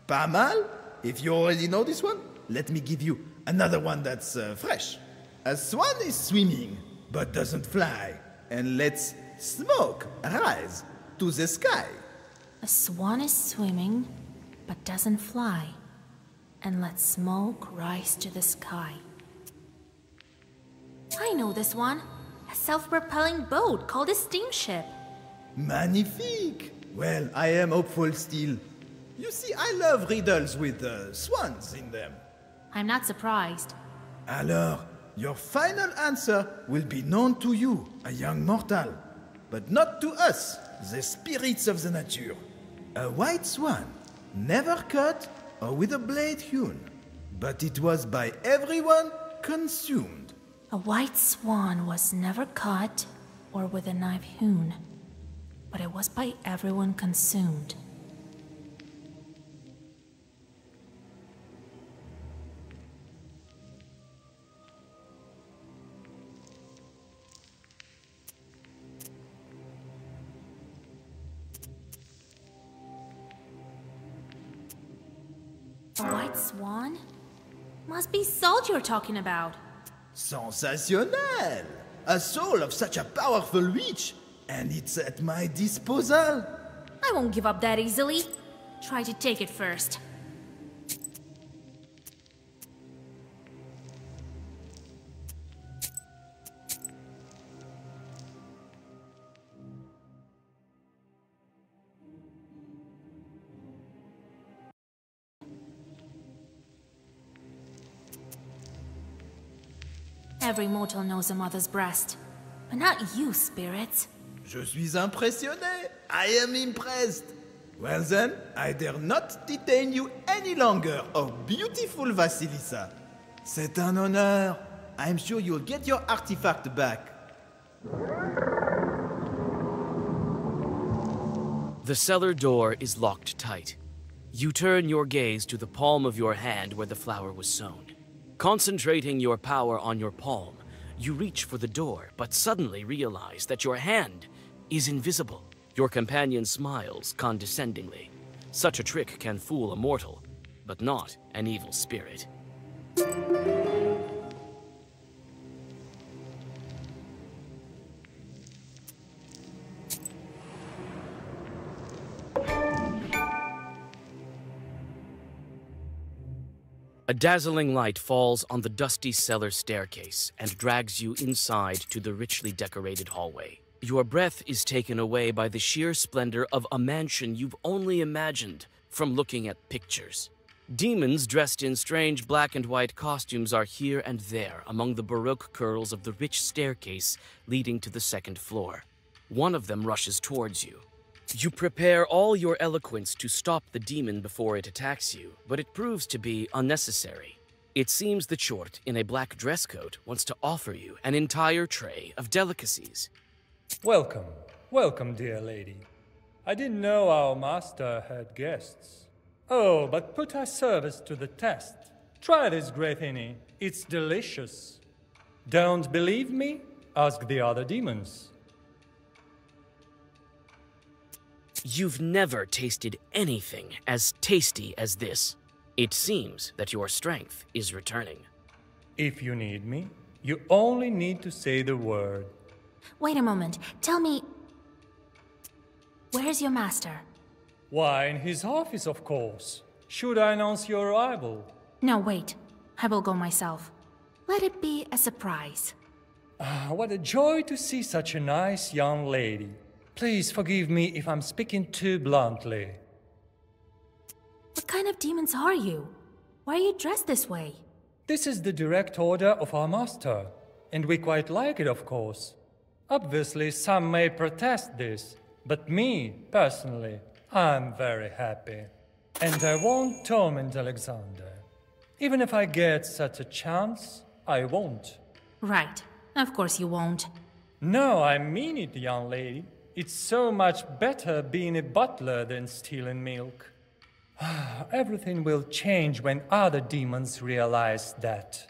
Pas mal. If you already know this one, let me give you another one that's fresh. A swan is swimming, but doesn't fly, and lets smoke rise to the sky. A swan is swimming, but doesn't fly, and lets smoke rise to the sky. I know this one. A self-propelling boat called a steamship. Magnifique! Well, I am hopeful still. You see, I love riddles with swans in them. I'm not surprised. Alors, your final answer will be known to you, a young mortal, but not to us, the spirits of the nature. A white swan, never cut or with a blade hewn, but it was by everyone consumed. A white swan was never cut or with a knife hewn, but it was by everyone consumed. A white swan? Must be salt you're talking about. Sensationnel! A soul of such a powerful witch, and it's at my disposal. I won't give up that easily. Try to take it first. Every mortal knows a mother's breast, but not you, spirits. Je suis impressionné. I am impressed. Well then, I dare not detain you any longer, oh beautiful Vasilisa. C'est un honneur. I'm sure you'll get your artifact back. The cellar door is locked tight. You turn your gaze to the palm of your hand where the flower was sown. Concentrating your power on your palm, you reach for the door, but suddenly realize that your hand is invisible. Your companion smiles condescendingly. Such a trick can fool a mortal, but not an evil spirit. A dazzling light falls on the dusty cellar staircase and drags you inside to the richly decorated hallway. Your breath is taken away by the sheer splendor of a mansion you've only imagined from looking at pictures. Demons dressed in strange black and white costumes are here and there among the baroque curls of the rich staircase leading to the second floor. One of them rushes towards you. You prepare all your eloquence to stop the demon before it attacks you, but it proves to be unnecessary. It seems the chort in a black dress coat wants to offer you an entire tray of delicacies. Welcome, welcome, dear lady. I didn't know our master had guests. Oh, but put our service to the test. Try this greythini, it's delicious. Don't believe me? Ask the other demons. You've never tasted anything as tasty as this. It seems that your strength is returning. If you need me, you only need to say the word. Wait a moment. Tell me... Where's your master? Why, in his office, of course. Should I announce your arrival? No, wait. I will go myself. Let it be a surprise. Ah, what a joy to see such a nice young lady. Please forgive me if I'm speaking too bluntly. What kind of demons are you? Why are you dressed this way? This is the direct order of our master, and we quite like it, of course. Obviously, some may protest this, but me, personally, I'm very happy. And I won't torment Alexander. Even if I get such a chance, I won't. Right. Of course you won't. No, I mean it, young lady. It's so much better being a butler than stealing milk. Everything will change when other demons realize that.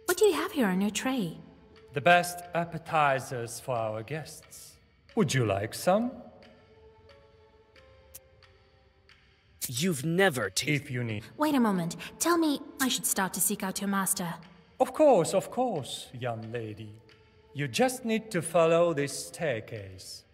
What do you have here on your tray? The best appetizers for our guests. Would you like some? You've never tasted... If you need... Wait a moment. Tell me I should start to seek out your master. Of course, young lady. You just need to follow this staircase.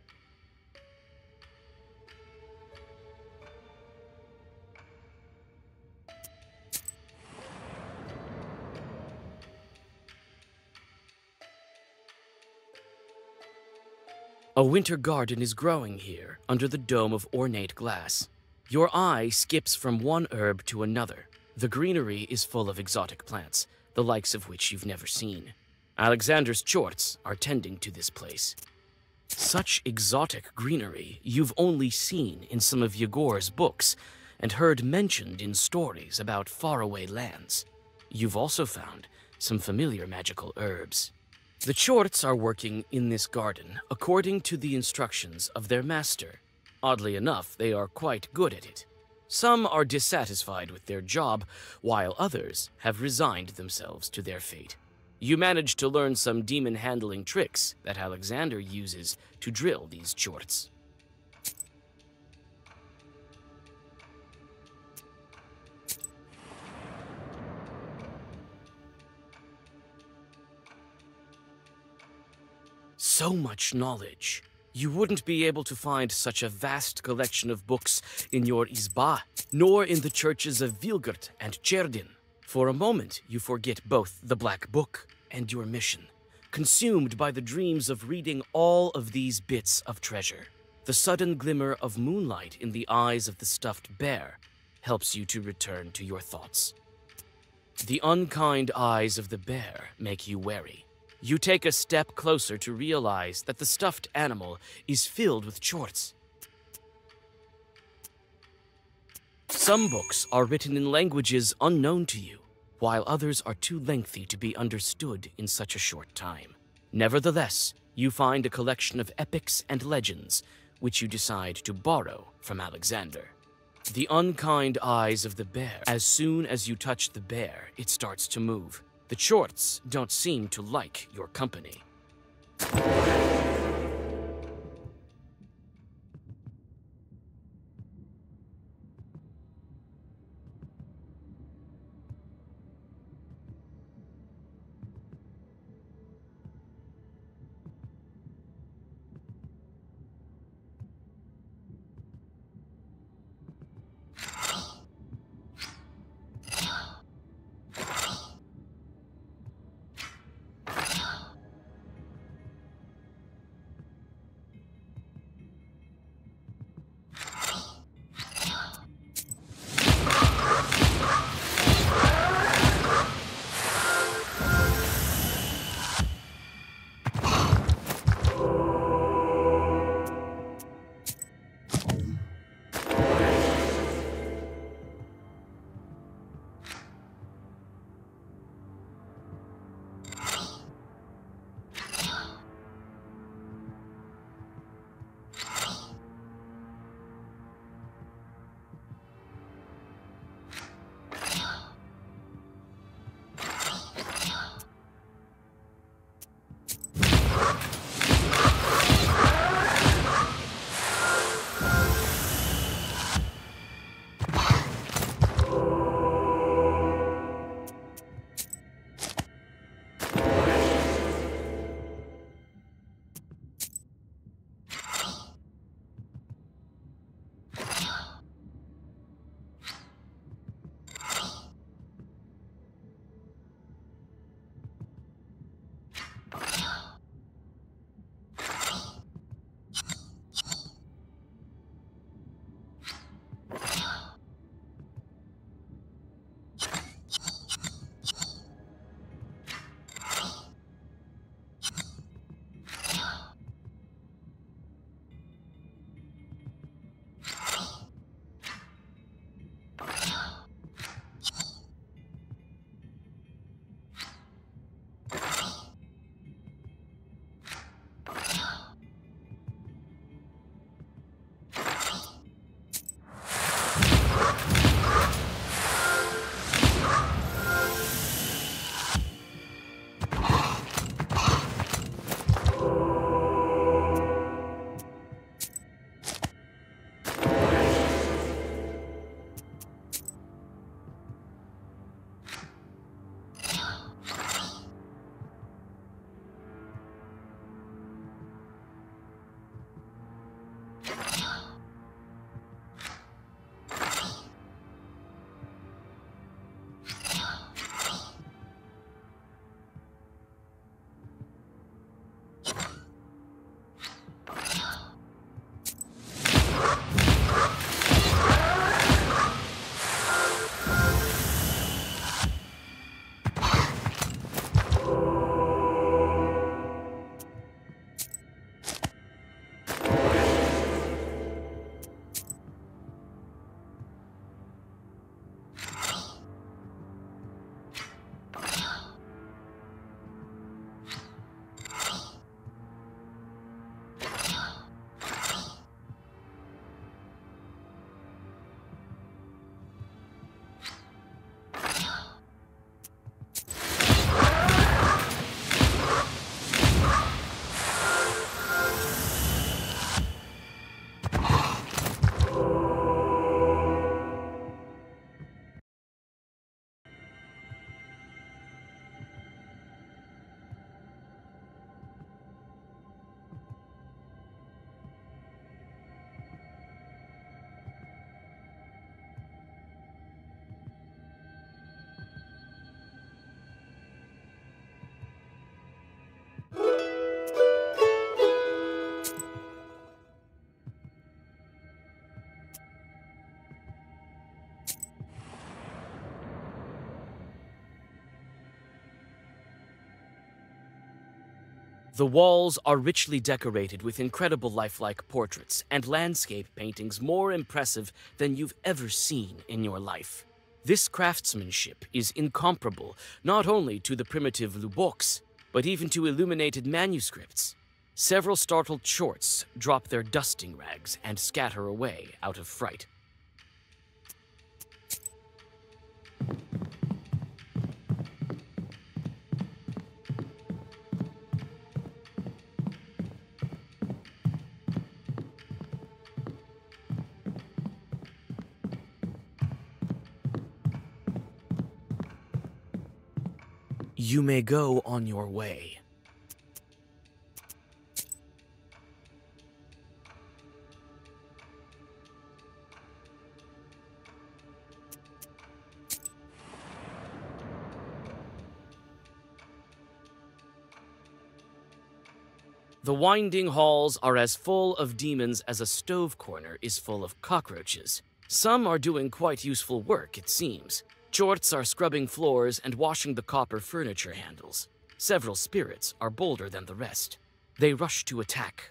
A winter garden is growing here, under the dome of ornate glass. Your eye skips from one herb to another. The greenery is full of exotic plants, the likes of which you've never seen. Alexander's chorts are tending to this place. Such exotic greenery you've only seen in some of Yegor's books and heard mentioned in stories about faraway lands. You've also found some familiar magical herbs. The chorts are working in this garden according to the instructions of their master. Oddly enough, they are quite good at it. Some are dissatisfied with their job, while others have resigned themselves to their fate. You manage to learn some demon-handling tricks that Alexander uses to drill these chorts. So much knowledge. You wouldn't be able to find such a vast collection of books in your izba, nor in the churches of Vilgert and Cherdin. For a moment, you forget both the Black Book and your mission, consumed by the dreams of reading all of these bits of treasure. The sudden glimmer of moonlight in the eyes of the stuffed bear helps you to return to your thoughts. The unkind eyes of the bear make you wary. You take a step closer to realize that the stuffed animal is filled with chorts. Some books are written in languages unknown to you, while others are too lengthy to be understood in such a short time. Nevertheless, you find a collection of epics and legends, which you decide to borrow from Alexander. The unkind eyes of the bear. As soon as you touch the bear, it starts to move. The chorts don't seem to like your company. The walls are richly decorated with incredible lifelike portraits and landscape paintings more impressive than you've ever seen in your life. This craftsmanship is incomparable not only to the primitive luboks, but even to illuminated manuscripts. Several startled shorts drop their dusting rags and scatter away out of fright. You may go on your way. The winding halls are as full of demons as a stove corner is full of cockroaches. Some are doing quite useful work, it seems. Chorts are scrubbing floors and washing the copper furniture handles. Several spirits are bolder than the rest. They rush to attack.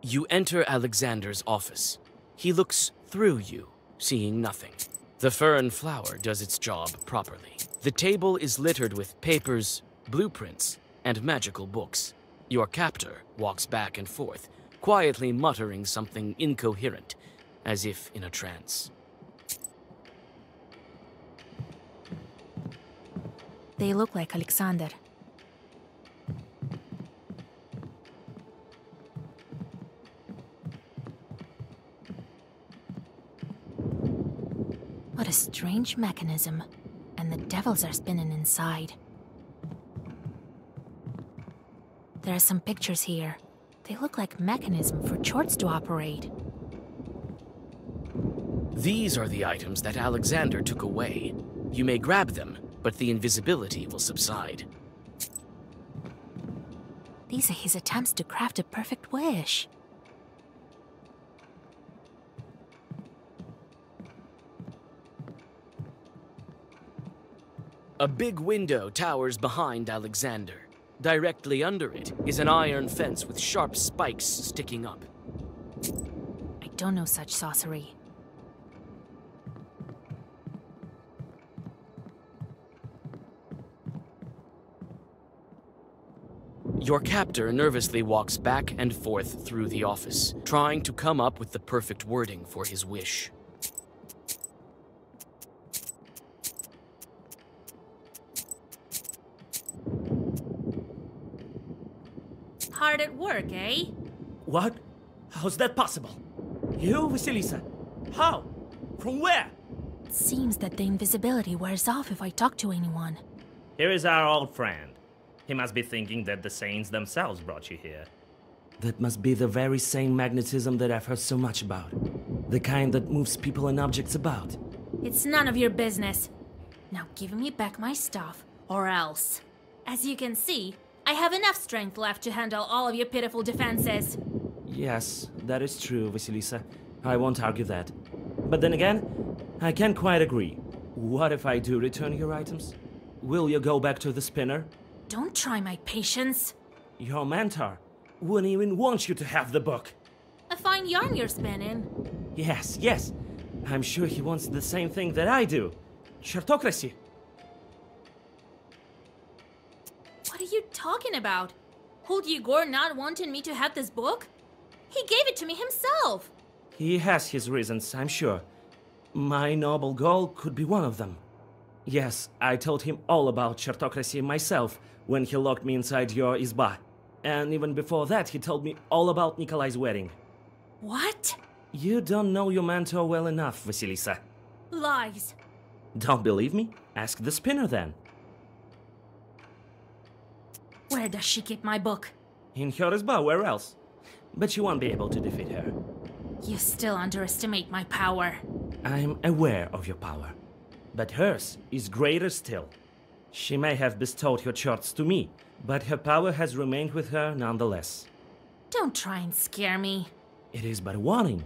You enter Alexander's office. He looks through you, seeing nothing. The Fern flower does its job properly. The table is littered with papers, blueprints, and magical books. Your captor walks back and forth, quietly muttering something incoherent, as if in a trance. They look like Alexander. What a strange mechanism. And the devils are spinning inside. There are some pictures here. They look like mechanism for chorts to operate. These are the items that Alexander took away. You may grab them, but the invisibility will subside. These are his attempts to craft a perfect wish. A big window towers behind Alexander. Directly under it is an iron fence with sharp spikes sticking up. I don't know such sorcery. Your captor nervously walks back and forth through the office, trying to come up with the perfect wording for his wish. hard at work, eh? What? How's that possible? You, Vasilisa? How? From where? It seems that the invisibility wears off if I talk to anyone. Here is our old friend. He must be thinking that the Saints themselves brought you here. That must be the very same magnetism that I've heard so much about. The kind that moves people and objects about. It's none of your business. Now give me back my stuff, or else. As you can see, I have enough strength left to handle all of your pitiful defenses. Yes, that is true, Vasilisa. I won't argue that. But then again, I can't quite agree. What if I do return your items? Will you go back to the spinner? Don't try my patience. Your mentor wouldn't even want you to have the book. A fine yarn you're spinning. Yes, yes. I'm sure he wants the same thing that I do. Chartocracy. What are you talking about? Old Igor not wanting me to have this book? He gave it to me himself. He has his reasons, I'm sure. My noble goal could be one of them. Yes, I told him all about Chartocracy myself when he locked me inside your izba. And even before that, he told me all about Nikolai's wedding. What? You don't know your mentor well enough, Vasilisa. Lies. Don't believe me? Ask the spinner then. Where does she keep my book? In her izba, where else? But you won't be able to defeat her. You still underestimate my power. I'm aware of your power. But hers is greater still. She may have bestowed her charts to me, but her power has remained with her nonetheless. Don't try and scare me. It is but a warning.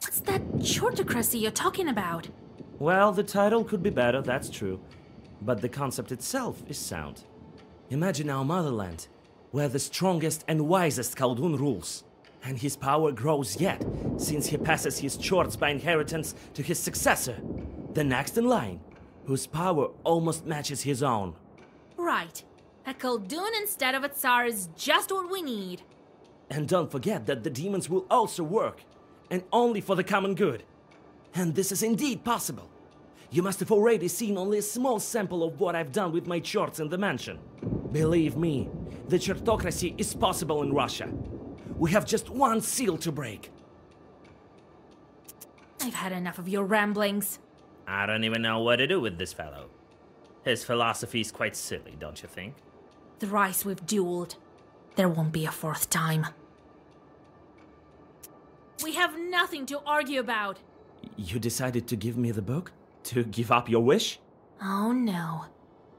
What's that shortocracy you're talking about? Well, the title could be better, that's true. But the concept itself is sound. Imagine our motherland, where the strongest and wisest Khaldun rules. And his power grows yet, since he passes his charts by inheritance to his successor, the next in line, whose power almost matches his own. Right. A Khaldun instead of a Tsar is just what we need. And don't forget that the demons will also work, and only for the common good. And this is indeed possible. You must have already seen only a small sample of what I've done with my charts in the mansion. Believe me, the Chartocracy is possible in Russia. We have just one seal to break. I've had enough of your ramblings. I don't even know what to do with this fellow. His philosophy is quite silly, don't you think? Thrice we've dueled. There won't be a fourth time. We have nothing to argue about. You decided to give me the book? To give up your wish? Oh no.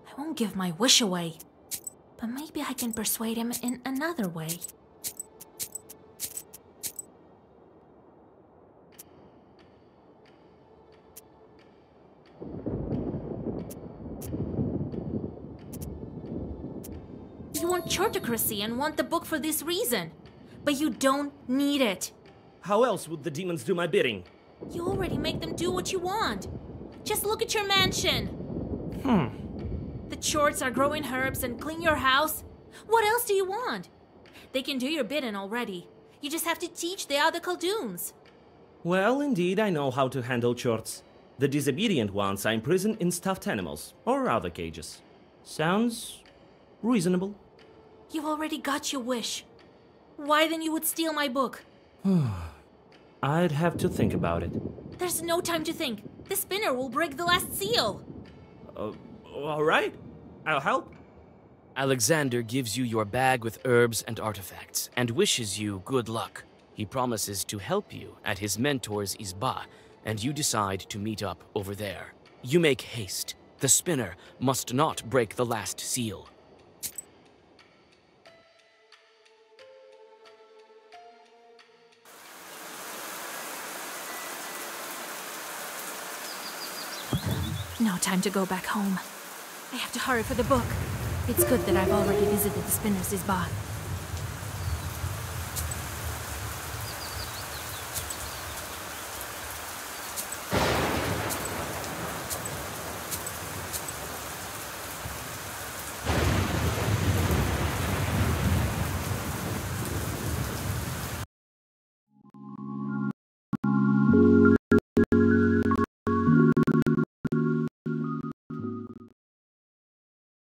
I won't give my wish away. But maybe I can persuade him in another way. You want chartocracy and want the book for this reason. But you don't need it. How else would the demons do my bidding? You already make them do what you want. Just look at your mansion. The charts are growing herbs and clean your house. What else do you want? They can do your bidding already. You just have to teach the other Khalduns. Well, indeed, I know how to handle charts. The disobedient ones I imprison in stuffed animals or other cages. Sounds reasonable. You've already got your wish. Why then you would steal my book? I'd have to think about it. There's no time to think. The spinner will break the last seal. All right. I'll help. Alexander gives you your bag with herbs and artifacts and wishes you good luck. He promises to help you at his mentor's izba, and you decide to meet up over there. You make haste. The spinner must not break the last seal. No time to go back home. I have to hurry for the book. It's good that I've already visited the spinner's izba.